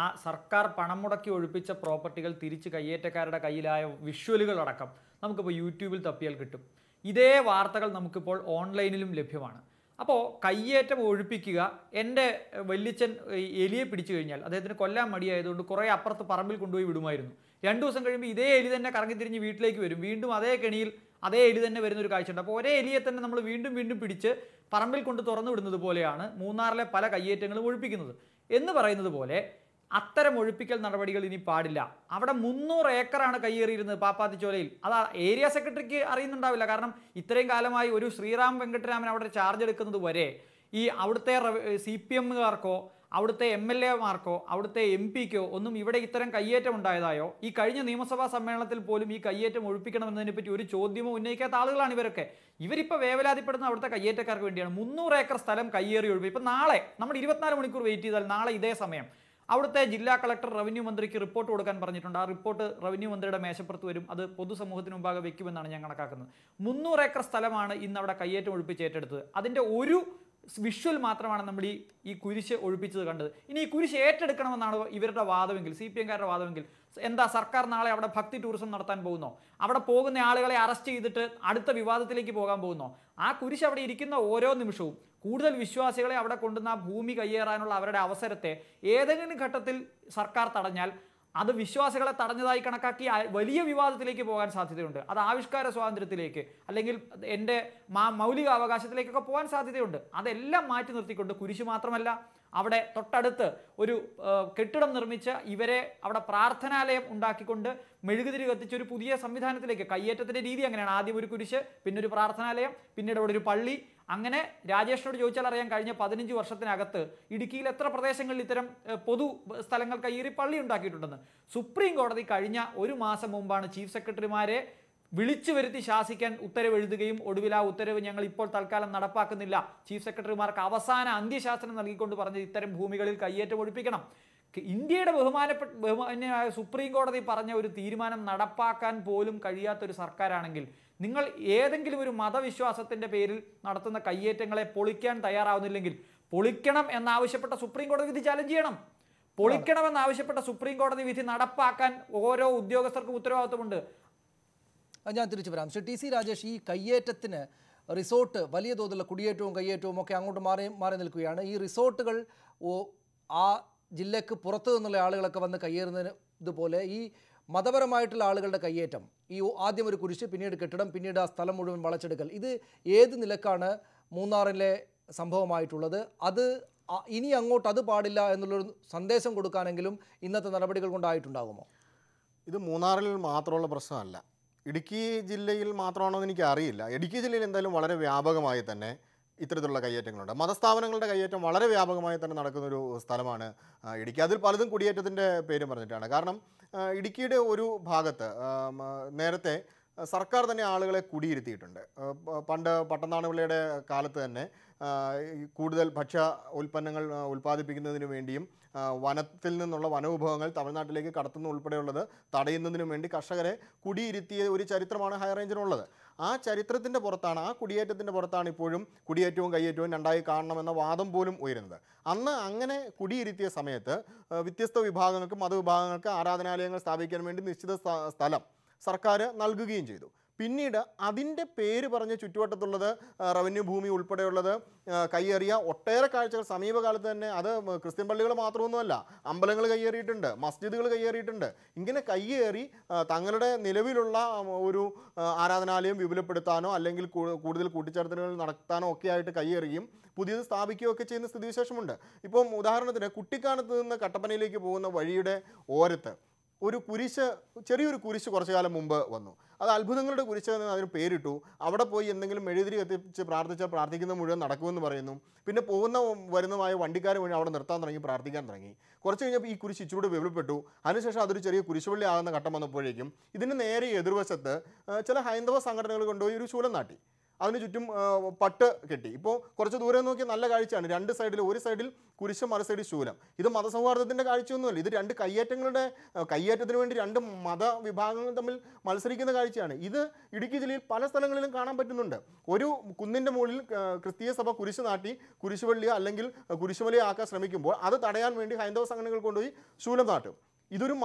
ആ സർക്കാർ പണം മുടക്കി ഒഴിപ്പിച്ച പ്രോപ്പർട്ടികൾ തിരിച്ച് കയ്യേറ്റക്കാരുടെ കയ്യിലായ വിഷ്വലുകളടക്കം നമുക്കിപ്പോൾ യൂട്യൂബിൽ തപ്പിയാൽ കിട്ടും. ഇതേ വാർത്തകൾ നമുക്കിപ്പോൾ ഓൺലൈനിലും ലഭ്യമാണ്. അപ്പോൾ കയ്യേറ്റം ഒഴിപ്പിക്കുക, എൻ്റെ വല്യച്ഛൻ എലിയെ പിടിച്ചു കഴിഞ്ഞാൽ അദ്ദേഹത്തിന് കൊല്ലാൻ മടിയായതുകൊണ്ട് കുറേ അപ്പുറത്ത് പറമ്പിൽ കൊണ്ടുപോയി വിടുമായിരുന്നു. 2 ദിവസം കഴിയുമ്പോൾ ഇതേ എലി തന്നെ കറങ്ങിത്തിരിഞ്ഞ് വീട്ടിലേക്ക് വരും. വീണ്ടും അതേ കെണിയിൽ അതേ എലി തന്നെ വരുന്നൊരു കാഴ്ചയുണ്ട്. അപ്പോൾ ഒരേ എലിയെ തന്നെ നമ്മൾ വീണ്ടും വീണ്ടും പിടിച്ച് പറമ്പിൽ കൊണ്ട് തുറന്നു വിടുന്നത് പോലെയാണ് മൂന്നാറിലെ പല കയ്യേറ്റങ്ങളും ഒഴിപ്പിക്കുന്നത്. എന്ന് പറയുന്നത് പോലെ അത്തരം ഒഴിപ്പിക്കൽ നടപടികൾ ഇനി പാടില്ല. അവിടെ 300 ഏക്കറാണ് കയ്യേറിയിരുന്നത് പാപ്പാത്തിച്ചോലയിൽ. അത് ഏരിയ സെക്രട്ടറിക്ക് അറിയുന്നുണ്ടാവില്ല. കാരണം ഇത്രയും കാലമായി ഒരു ശ്രീറാം വെങ്കട്ടരാമൻ അവിടെ ചാർജ് എടുക്കുന്നത് വരെ ഈ അവിടുത്തെ CPM-കാർക്കോ അവിടുത്തെ MLA-മാർക്കോ അവിടുത്തെ MP-ക്കോ ഒന്നും ഇവിടെ ഇത്തരം കയ്യേറ്റം ഉണ്ടായതായോ ഈ കഴിഞ്ഞ നിയമസഭാ സമ്മേളനത്തിൽ പോലും ഈ കയ്യേറ്റം ഒഴിപ്പിക്കണമെന്നതിനെപ്പറ്റി ഒരു ചോദ്യമോ ഉന്നയിക്കാത്ത ആളുകളാണ് ഇവരൊക്കെ. ഇവരിപ്പോൾ വേവലാതിപ്പെടുന്ന അവിടുത്തെ കയ്യേറ്റക്കാർക്ക് വേണ്ടിയാണ്. 300 ഏക്കർ സ്ഥലം കയ്യേറി ഒഴിപ്പിക്കും. ഇപ്പം നാളെ നമ്മൾ 24 മണിക്കൂർ വെയിറ്റ് ചെയ്താൽ നാളെ ഇതേ സമയം അവിടുത്തെ ജില്ലാ കളക്ടർ റവന്യൂ മന്ത്രിക്ക് റിപ്പോർട്ട് കൊടുക്കാൻ പറഞ്ഞിട്ടുണ്ട്. ആ റിപ്പോർട്ട് റവന്യൂ മന്ത്രിയുടെ മേശപ്പുറത്ത് വരും. അത് പൊതുസമൂഹത്തിന് മുമ്പാകെ വെക്കുമെന്നാണ് ഞാൻ കണക്കാക്കുന്നത്. 300 ഏക്കർ സ്ഥലമാണ് ഇന്ന് അവിടെ കയ്യേറ്റം ഒഴിപ്പിച്ച് ഏറ്റെടുത്തത്. അതിൻ്റെ ഒരു വിഷ്വൽ മാത്രമാണ് നമ്മൾ ഈ കുരിശ് ഒഴിപ്പിച്ചത് കണ്ടത്. ഇനി ഈ കുരിശ് ഏറ്റെടുക്കണമെന്നാണ് ഇവരുടെ വാദമെങ്കിൽ, CPM-കാരുടെ വാദമെങ്കിൽ എന്താ സർക്കാർ നാളെ അവിടെ ഭക്തി ടൂറിസം നടത്താൻ പോകുന്നോ? അവിടെ പോകുന്ന ആളുകളെ അറസ്റ്റ് ചെയ്തിട്ട് അടുത്ത വിവാദത്തിലേക്ക് പോകാൻ പോകുന്നോ? ആ കുരിശ് അവിടെ ഇരിക്കുന്ന ഓരോ നിമിഷവും കൂടുതൽ വിശ്വാസികളെ അവിടെ കൊണ്ടുവന്ന ആ ഭൂമി കയ്യേറാനുള്ള അവരുടെ അവസരത്തെ ഏതെങ്കിലും ഘട്ടത്തിൽ സർക്കാർ തടഞ്ഞാൽ അത് വിശ്വാസികളെ തടഞ്ഞതായി കണക്കാക്കി വലിയ വിവാദത്തിലേക്ക് പോകാൻ സാധ്യതയുണ്ട്. അത് ആവിഷ്കാര സ്വാതന്ത്ര്യത്തിലേക്ക് അല്ലെങ്കിൽ എൻ്റെ മൗലിക അവകാശത്തിലേക്കൊക്കെ പോകാൻ സാധ്യതയുണ്ട്. അതെല്ലാം മാറ്റി നിർത്തിക്കൊണ്ട് കുരിശ് മാത്രമല്ല അവിടെ തൊട്ടടുത്ത് ഒരു കെട്ടിടം നിർമ്മിച്ച് ഇവരെ അവിടെ പ്രാർത്ഥനാലയം ഉണ്ടാക്കിക്കൊണ്ട് മെഴുകുതിരി കത്തിച്ച ഒരു പുതിയ സംവിധാനത്തിലേക്ക് കയ്യേറ്റത്തിൻ്റെ രീതി അങ്ങനെയാണ്. ആദ്യം ഒരു കുരിശ്, പിന്നെ ഒരു പ്രാർത്ഥനാലയം, പിന്നീട് അവിടെ ഒരു പള്ളി. അങ്ങനെ രാജേഷിനോട് ചോദിച്ചാൽ അറിയാം കഴിഞ്ഞ 15 വർഷത്തിനകത്ത് ഇടുക്കിയിൽ എത്ര പ്രദേശങ്ങളിൽ ഇത്തരം പൊതു സ്ഥലങ്ങൾ കയ്യേറി പള്ളി ഉണ്ടാക്കിയിട്ടുണ്ടെന്ന്. സുപ്രീം കോടതി കഴിഞ്ഞ 1 മാസം മുമ്പാണ് ചീഫ് സെക്രട്ടറിമാരെ വിളിച്ചു വരുത്തി ശാസിക്കാൻ ഉത്തരവ് എഴുതുകയും ഒടുവിൽ ആ ഉത്തരവ് ഞങ്ങൾ ഇപ്പോൾ തൽക്കാലം നടപ്പാക്കുന്നില്ല, ചീഫ് സെക്രട്ടറിമാർക്ക് അവസാന അന്ത്യശാസനം നൽകിക്കൊണ്ട് പറഞ്ഞത് ഇത്തരം ഭൂമികളിൽ കയ്യേറ്റം ഒഴിപ്പിക്കണം. ഇന്ത്യയുടെ ബഹുമാന്യമായ സുപ്രീം കോടതി പറഞ്ഞ ഒരു തീരുമാനം നടപ്പാക്കാൻ പോലും കഴിയാത്തൊരു സർക്കാരാണെങ്കിൽ നിങ്ങൾ ഏതെങ്കിലും ഒരു മതവിശ്വാസത്തിൻ്റെ പേരിൽ നടത്തുന്ന കയ്യേറ്റങ്ങളെ പൊളിക്കാൻ തയ്യാറാവുന്നില്ലെങ്കിൽ പൊളിക്കണം എന്നാവശ്യപ്പെട്ട സുപ്രീം കോടതി വിധി ചലഞ്ച് ചെയ്യണം. പൊളിക്കണമെന്നാവശ്യപ്പെട്ട സുപ്രീം കോടതി വിധി നടപ്പാക്കാൻ ഓരോ ഉദ്യോഗസ്ഥർക്കും ഉത്തരവാദിത്വമുണ്ട്. ഞാൻ തിരിച്ചു വരാം. ശ്രീ ടി.സി. രാജേഷ്, ഈ കയ്യേറ്റത്തിന് റിസോർട്ട് വലിയ തോതിലുള്ള കുടിയേറ്റവും കയ്യേറ്റവും ഒക്കെ അങ്ങോട്ട് മാറി നിൽക്കുകയാണ്. ഈ റിസോർട്ടുകൾ ആ ജില്ലയ്ക്ക് പുറത്തു നിന്നുള്ള ആളുകളൊക്കെ വന്ന് കയ്യേറുന്നതിന് ഇതുപോലെ ഈ മതപരമായിട്ടുള്ള ആളുകളുടെ കയ്യേറ്റം, ഈ ആദ്യം ഒരു കുരിശ്, പിന്നീട് കെട്ടിടം, പിന്നീട് ആ സ്ഥലം മുഴുവൻ വളച്ചെടുക്കൽ, ഇത് ഏത് നിലക്കാണ് മൂന്നാറിലെ സംഭവമായിട്ടുള്ളത്? അത് ഇനി അങ്ങോട്ട് അത് പാടില്ല എന്നുള്ളൊരു സന്ദേശം കൊടുക്കാനെങ്കിലും ഇന്നത്തെ നടപടികൾ കൊണ്ടായിട്ടുണ്ടാകുമോ? ഇത് മൂന്നാറിൽ മാത്രമുള്ള പ്രശ്നമല്ല, ഇടുക്കി ജില്ലയിൽ മാത്രമാണോ എന്ന് എനിക്ക് അറിയില്ല. ഇടുക്കി ജില്ലയിൽ എന്തായാലും വളരെ വ്യാപകമായി തന്നെ ഇത്തരത്തിലുള്ള കയ്യേറ്റങ്ങളുണ്ട്. മതസ്ഥാപനങ്ങളുടെ കയ്യേറ്റം വളരെ വ്യാപകമായി തന്നെ നടക്കുന്നൊരു സ്ഥലമാണ് ഇടുക്കി. അതിൽ പലതും കുടിയേറ്റത്തിൻ്റെ പേരും പറഞ്ഞിട്ടാണ്. കാരണം ഇടുക്കിയുടെ ഒരു ഭാഗത്ത് നേരത്തെ സർക്കാർ തന്നെ ആളുകളെ കുടിയിരുത്തിയിട്ടുണ്ട്. പണ്ട് പട്ടനാണുപിള്ളയുടെ കാലത്ത് തന്നെ കൂടുതൽ ഭക്ഷ്യ ഉൽപ്പന്നങ്ങൾ ഉൽപ്പാദിപ്പിക്കുന്നതിന് വേണ്ടിയും വനത്തിൽ നിന്നുള്ള വനവിഭവങ്ങൾ തമിഴ്നാട്ടിലേക്ക് കടത്തുന്ന ഉൾപ്പെടെയുള്ളത് തടയുന്നതിനും വേണ്ടി കർഷകരെ കുടിയിരുത്തിയ ഒരു ചരിത്രമാണ് ഹൈറേഞ്ചിനുള്ളത്. ആ ചരിത്രത്തിൻ്റെ പുറത്താണ്, ആ കുടിയേറ്റത്തിൻ്റെ പുറത്താണ് ഇപ്പോഴും കുടിയേറ്റവും കയ്യേറ്റവും രണ്ടായി കാണണമെന്ന വാദം പോലും ഉയരുന്നത്. അന്ന് അങ്ങനെ കുടിയിരുത്തിയ സമയത്ത് വ്യത്യസ്ത വിഭാഗങ്ങൾക്ക്, മതവിഭാഗങ്ങൾക്ക് ആരാധനാലയങ്ങൾ സ്ഥാപിക്കാൻ വേണ്ടി നിശ്ചിത സ്ഥലം സർക്കാർ നൽകുകയും ചെയ്തു. പിന്നീട് അതിൻ്റെ പേര് പറഞ്ഞ് ചുറ്റുവട്ടത്തുള്ളത് റവന്യൂ ഭൂമി ഉൾപ്പെടെയുള്ളത് കയ്യേറിയ ഒട്ടേറെ കാഴ്ചകൾ സമീപകാലത്ത് തന്നെ, അത് ക്രിസ്ത്യൻ പള്ളികൾ മാത്രമൊന്നുമല്ല, അമ്പലങ്ങൾ കയ്യേറിയിട്ടുണ്ട്, മസ്ജിദുകൾ കയ്യേറിയിട്ടുണ്ട്. ഇങ്ങനെ കയ്യേറി തങ്ങളുടെ നിലവിലുള്ള ഒരു ആരാധനാലയം വിപുലപ്പെടുത്താനോ അല്ലെങ്കിൽ കൂടുതൽ കൂട്ടിച്ചേർത്തലുകൾ നടത്താനോ ഒക്കെ ആയിട്ട് കയ്യേറുകയും പുതിയത് സ്ഥാപിക്കുകയോ ഒക്കെ ചെയ്യുന്ന സ്ഥിതിവിശേഷമുണ്ട്. ഇപ്പം ഉദാഹരണത്തിന് കുട്ടിക്കാനത്ത് നിന്ന് കട്ടപ്പനയിലേക്ക് പോകുന്ന വഴിയുടെ ഓരത്ത് ഒരു കുരിശ്, ചെറിയൊരു കുരിശ് കുറച്ചു കാലം മുമ്പ് വന്നു. അത് അത്ഭുതങ്ങളുടെ കുരിശ് എന്ന് അതിന് പേരിട്ടു. അവിടെ പോയി എന്തെങ്കിലും മെഴുതിരി കത്തിച്ച് പ്രാർത്ഥിക്കുന്ന മുഴുവൻ നടക്കുമെന്ന് പറയുന്നു. പിന്നെ വരുന്നതുമായ വണ്ടിക്കാർ വഴി അവിടെ നിർത്താൻ തുടങ്ങി, പ്രാർത്ഥിക്കാൻ തുടങ്ങി. കുറച്ച് കഴിഞ്ഞപ്പോൾ ഈ കുരിശ് ഇച്ചിലൂടെ വിപുലപ്പെട്ടു. അതിനുശേഷം അതൊരു ചെറിയ കുരിശുപള്ളി ആകുന്ന ഘട്ടം വന്നപ്പോഴേക്കും ഇതിന് നേരെ എതിർവശത്ത് ചില ഹൈന്ദവ സംഘടനകൾ കൊണ്ടുപോയി ഒരു ശൂലം നാട്ടി, അതിന് ചുറ്റും പട്ട് കെട്ടി. ഇപ്പോൾ കുറച്ച് ദൂരെ നോക്കിയാൽ നല്ല കാഴ്ചയാണ്. രണ്ട് സൈഡിൽ, ഒരു സൈഡിൽ കുരിശ്, മറു സൈഡിൽ ശൂലം. ഇത് മതസൗഹാർദ്ദത്തിൻ്റെ കാഴ്ചയൊന്നുമല്ല. ഇത് രണ്ട് കയ്യേറ്റത്തിന് വേണ്ടി രണ്ട് മതവിഭാഗങ്ങൾ തമ്മിൽ മത്സരിക്കുന്ന കാഴ്ചയാണ്. ഇത് ഇടുക്കി ജില്ലയിൽ പല സ്ഥലങ്ങളിലും കാണാൻ പറ്റുന്നുണ്ട്. ഒരു കുന്നിൻ്റെ മുകളിൽ ക്രിസ്തീയ സഭ കുരിശ് നാട്ടി കുരിശുപള്ളിയോ അല്ലെങ്കിൽ കുരിശുമലയോ ആക്കാൻ ശ്രമിക്കുമ്പോൾ അത് തടയാൻ വേണ്ടി ഹൈന്ദവ സംഘടനകൾ കൊണ്ടുപോയി ശൂലം നാട്ടും. ഇതൊരു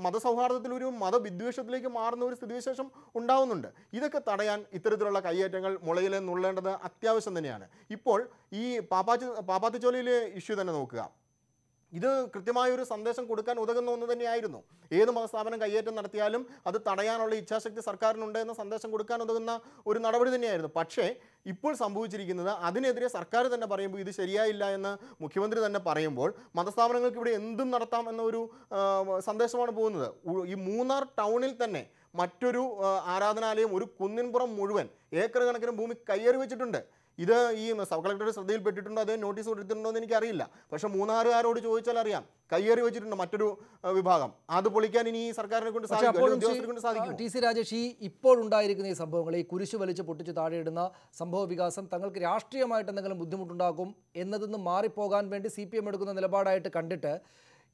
മതസൗഹാർദ്ദത്തിൽ ഒരു മതവിദ്വേഷത്തിലേക്ക് മാറുന്ന ഒരു സ്ഥിതിവിശേഷം ഉണ്ടാവുന്നുണ്ട്. ഇതൊക്കെ തടയാൻ ഇത്തരത്തിലുള്ള കയ്യേറ്റങ്ങൾ മുളയിൽ നുള്ളേണ്ടത് അത്യാവശ്യം തന്നെയാണ്. ഇപ്പോൾ ഈ പാപ്പാത്തിച്ചോലയിലെ ഇഷ്യൂ തന്നെ നോക്കുക. ഇത് കൃത്യമായൊരു സന്ദേശം കൊടുക്കാൻ ഉതകുന്ന ഒന്ന് തന്നെയായിരുന്നു. ഏത് മതസ്ഥാപനം കയ്യേറ്റം നടത്തിയാലും അത് തടയാനുള്ള ഇച്ഛാശക്തി സർക്കാരിനുണ്ട് എന്ന സന്ദേശം കൊടുക്കാൻ ഉതകുന്ന ഒരു നടപടി തന്നെയായിരുന്നു. പക്ഷേ ഇപ്പോൾ സംഭവിച്ചിരിക്കുന്നത് അതിനെതിരെ സർക്കാർ തന്നെ പറയുമ്പോൾ ഇത് ശരിയായില്ല എന്ന് മുഖ്യമന്ത്രി തന്നെ പറയുമ്പോൾ മതസ്ഥാപനങ്ങൾക്ക് ഇവിടെ എന്തും നടത്താം എന്നൊരു സന്ദേശമാണ് പോകുന്നത്. ഈ മൂന്നാർ ടൗണിൽ തന്നെ മറ്റൊരു ആരാധനാലയം ഒരു കുന്നിൻപുറം മുഴുവൻ ഏക്കർ കണക്കിന് ഭൂമി കയ്യേറി വെച്ചിട്ടുണ്ട്. ഇത് ഈ സബ് കളക്ടറുടെ ശ്രദ്ധയിൽപ്പെട്ടിട്ടുണ്ടോ, അതേ നോട്ടീസ് കൊടുത്തിട്ടുണ്ടോ എന്ന് എനിക്കറിയില്ല. പക്ഷേ മൂന്നാറുകാരോട് ചോദിച്ചാൽ അറിയാം, കയ്യേറി വെച്ചിട്ടുണ്ട് മറ്റൊരു വിഭാഗം. അത് പൊളിക്കാൻ ഇനി ഈ സർക്കാരിനെ കൊണ്ട് സാധിക്കും. ടി.സി. രാജേഷ്, ഇപ്പോൾ ഉണ്ടായിരിക്കുന്ന ഈ സംഭവങ്ങൾ, ഈ കുരിശ് വലിച്ച് പൊട്ടിച്ച് താഴെയിടുന്ന സംഭവ വികാസം തങ്ങൾക്ക് രാഷ്ട്രീയമായിട്ട് എന്തെങ്കിലും ബുദ്ധിമുട്ടുണ്ടാകും എന്നതിന്ന് മാറിപ്പോകാൻ വേണ്ടി CPM എടുക്കുന്ന നിലപാടായിട്ട് കണ്ടിട്ട്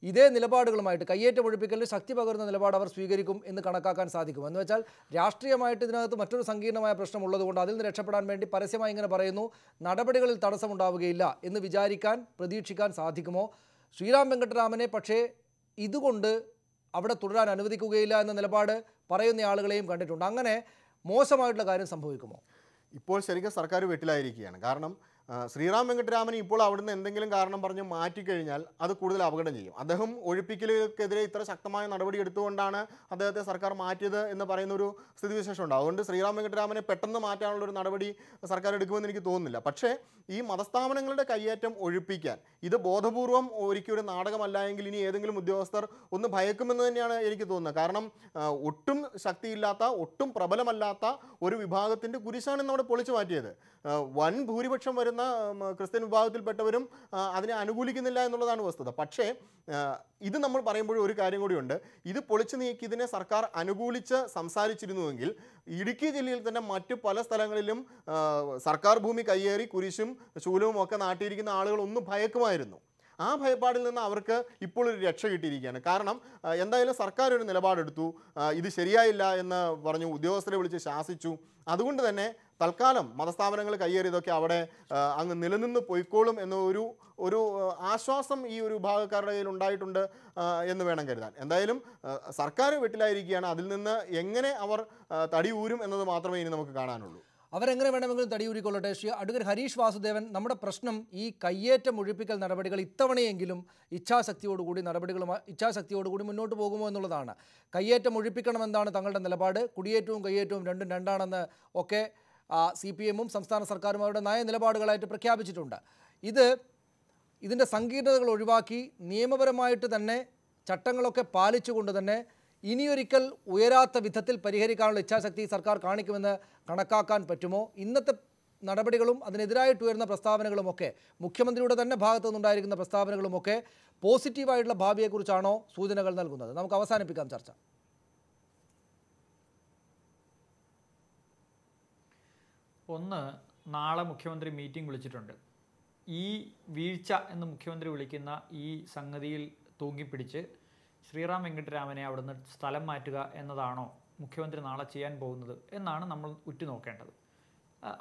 ഇതേ നിലപാടുകളുമായിട്ട് കയ്യേറ്റം ഒഴിപ്പിക്കലിന് ശക്തി പകരുന്ന നിലപാട് അവർ സ്വീകരിക്കും എന്ന് കണക്കാക്കാൻ സാധിക്കും? എന്ന് വെച്ചാൽ രാഷ്ട്രീയമായിട്ട് ഇതിനകത്ത് മറ്റൊരു സങ്കീർണമായ പ്രശ്നമുള്ളതുകൊണ്ട് അതിൽ നിന്ന് രക്ഷപ്പെടാൻ വേണ്ടി പരസ്യമായി ഇങ്ങനെ പറയുന്നു, നടപടികളിൽ തടസ്സമുണ്ടാവുകയില്ല എന്ന് പ്രതീക്ഷിക്കാൻ സാധിക്കുമോ? ശ്രീറാം വെങ്കട്ടരാമനെ പക്ഷേ ഇതുകൊണ്ട് അവിടെ തുടരാൻ അനുവദിക്കുകയില്ല എന്ന നിലപാട് പറയുന്ന ആളുകളെയും കണ്ടിട്ടുണ്ട്. അങ്ങനെ മോശമായിട്ടുള്ള കാര്യം സംഭവിക്കുമോ? ഇപ്പോൾ ശരിക്കും സർക്കാർ വെട്ടിലായിരിക്കുകയാണ്. കാരണം ശ്രീറാം വെങ്കട്ടരാമൻ ഇപ്പോൾ അവിടുന്ന് എന്തെങ്കിലും കാരണം പറഞ്ഞ് മാറ്റിക്കഴിഞ്ഞാൽ അത് കൂടുതൽ അപകടം ചെയ്യും. അദ്ദേഹം ഒഴിപ്പിക്കലുകൾക്കെതിരെ ഇത്ര ശക്തമായ നടപടി എടുത്തുകൊണ്ടാണ് അദ്ദേഹത്തെ സർക്കാർ മാറ്റിയത് എന്ന് പറയുന്നൊരു സ്ഥിതിവിശേഷമുണ്ട്. അതുകൊണ്ട് ശ്രീറാം വെങ്കട്ടരാമനെ പെട്ടെന്ന് മാറ്റാനുള്ളൊരു നടപടി സർക്കാർ എടുക്കുമെന്ന് എനിക്ക് തോന്നുന്നില്ല. പക്ഷേ ഈ മതസ്ഥാപനങ്ങളുടെ കയ്യേറ്റം ഒഴിപ്പിക്കാൻ ഇത് ബോധപൂർവം ഒരിക്കലും ഒരു നാടകമല്ല എങ്കിൽ ഇനി ഏതെങ്കിലും ഉദ്യോഗസ്ഥർ ഒന്ന് ഭയക്കുമെന്ന് തന്നെയാണ് എനിക്ക് തോന്നുന്നത്. കാരണം ഒട്ടും ശക്തിയില്ലാത്ത, ഒട്ടും പ്രബലമല്ലാത്ത ഒരു വിഭാഗത്തിൻ്റെ കുരിശാണ് നമ്മുടെ പൊളിച്ചു മാറ്റിയത്. വൻ ഭൂരിപക്ഷം വരുന്ന ഉൾപ്പെടുന്ന ക്രിസ്ത്യൻ വിഭാഗത്തിൽപ്പെട്ടവരും അതിനെ അനുകൂലിക്കുന്നില്ല എന്നുള്ളതാണ് വസ്തുത. പക്ഷേ ഇത് നമ്മൾ പറയുമ്പോഴും ഒരു കാര്യം കൂടിയുണ്ട്. ഇത് പൊളിച്ചു നീക്കി ഇതിനെ സർക്കാർ അനുകൂലിച്ച് സംസാരിച്ചിരുന്നുവെങ്കിൽ ഇടുക്കി ജില്ലയിൽ തന്നെ മറ്റു പല സ്ഥലങ്ങളിലും സർക്കാർ ഭൂമി കയ്യേറി കുരിശും ശൂലവും ഒക്കെ നാട്ടിയിരിക്കുന്ന ആളുകൾ ഒന്നും ഭയക്കുമായിരുന്നു. ആ ഭയപ്പാടിൽ നിന്ന് അവർക്ക് ഇപ്പോൾ ഒരു രക്ഷ കിട്ടിയിരിക്കുകയാണ്. കാരണം എന്തായാലും സർക്കാർ ഒരു നിലപാടെടുത്തു, ഇത് ശരിയായില്ല എന്ന് പറഞ്ഞു, ഉദ്യോഗസ്ഥരെ വിളിച്ച് ശാസിച്ചു. അതുകൊണ്ട് തന്നെ തൽക്കാലം മതസ്ഥാപനങ്ങൾ കയ്യേറിയതൊക്കെ അവിടെ അങ്ങ് നിലനിന്ന് പൊയ്ക്കോളും എന്ന ഒരു ആശ്വാസം ഈ ഒരു വിഭാഗക്കാരുടെ കയ്യിൽ ഉണ്ടായിട്ടുണ്ട് എന്ന് വേണം കരുതാൻ. എന്തായാലും സർക്കാർ വീട്ടിലായിരിക്കുകയാണ്. അതിൽ നിന്ന് എങ്ങനെ അവർ തടി ഊരും എന്നത് മാത്രമേ ഇനി നമുക്ക് കാണാനുള്ളൂ. അവരെങ്ങനെ വേണമെങ്കിലും തടിയൂരിക്കൊള്ളട്ടെ. ശ്രീ അഡ്വക്കേറ്റ് ഹരീഷ് വാസുദേവൻ, നമ്മുടെ പ്രശ്നം ഈ കയ്യേറ്റം ഒഴിപ്പിക്കൽ നടപടികൾ ഇത്തവണയെങ്കിലും ഇച്ഛാശക്തിയോടുകൂടി മുന്നോട്ട് പോകുമോ എന്നുള്ളതാണ്. കയ്യേറ്റം ഒഴിപ്പിക്കണമെന്നാണ് തങ്ങളുടെ നിലപാട്. കുടിയേറ്റവും കയ്യേറ്റവും രണ്ടും രണ്ടാണെന്ന് ഒക്കെ CPM-ഉം സംസ്ഥാന സർക്കാരും അവരുടെ നയ നിലപാടുകളായിട്ട് പ്രഖ്യാപിച്ചിട്ടുണ്ട്. ഇതിൻ്റെ സങ്കീർണതകൾ ഒഴിവാക്കി നിയമപരമായിട്ട് തന്നെ ചട്ടങ്ങളൊക്കെ പാലിച്ചുകൊണ്ട് തന്നെ ഇനിയൊരിക്കൽ ഉയരാത്ത വിധത്തിൽ പരിഹരിക്കാനുള്ള ഇച്ഛാശക്തി സർക്കാർ കാണിക്കുമെന്ന് കണക്കാക്കാൻ പറ്റുമോ? ഇന്നത്തെ നടപടികളും അതിനെതിരായിട്ട് ഉയർന്ന പ്രസ്താവനകളുമൊക്കെ, മുഖ്യമന്ത്രിയുടെ തന്നെ ഭാഗത്തു നിന്നുണ്ടായിരിക്കുന്ന പ്രസ്താവനകളുമൊക്കെ പോസിറ്റീവായിട്ടുള്ള ഭാവിയെക്കുറിച്ചാണോ സൂചനകൾ നൽകുന്നത്? നമുക്ക് അവസാനിപ്പിക്കാം ചർച്ച. ഒന്ന്, നാളെ മുഖ്യമന്ത്രി മീറ്റിംഗ് വിളിച്ചിട്ടുണ്ട്. ഈ വീഴ്ച എന്ന് മുഖ്യമന്ത്രി വിളിക്കുന്ന ഈ സംഗതിയിൽ തൂങ്ങിപ്പിടിച്ച് ശ്രീറാം വെങ്കിട്ടരാമനെ അവിടുന്ന് സ്ഥലം മാറ്റുക എന്നതാണോ മുഖ്യമന്ത്രി നാളെ ചെയ്യാൻ പോകുന്നത് എന്നാണ് നമ്മൾ ഉറ്റുനോക്കേണ്ടത്.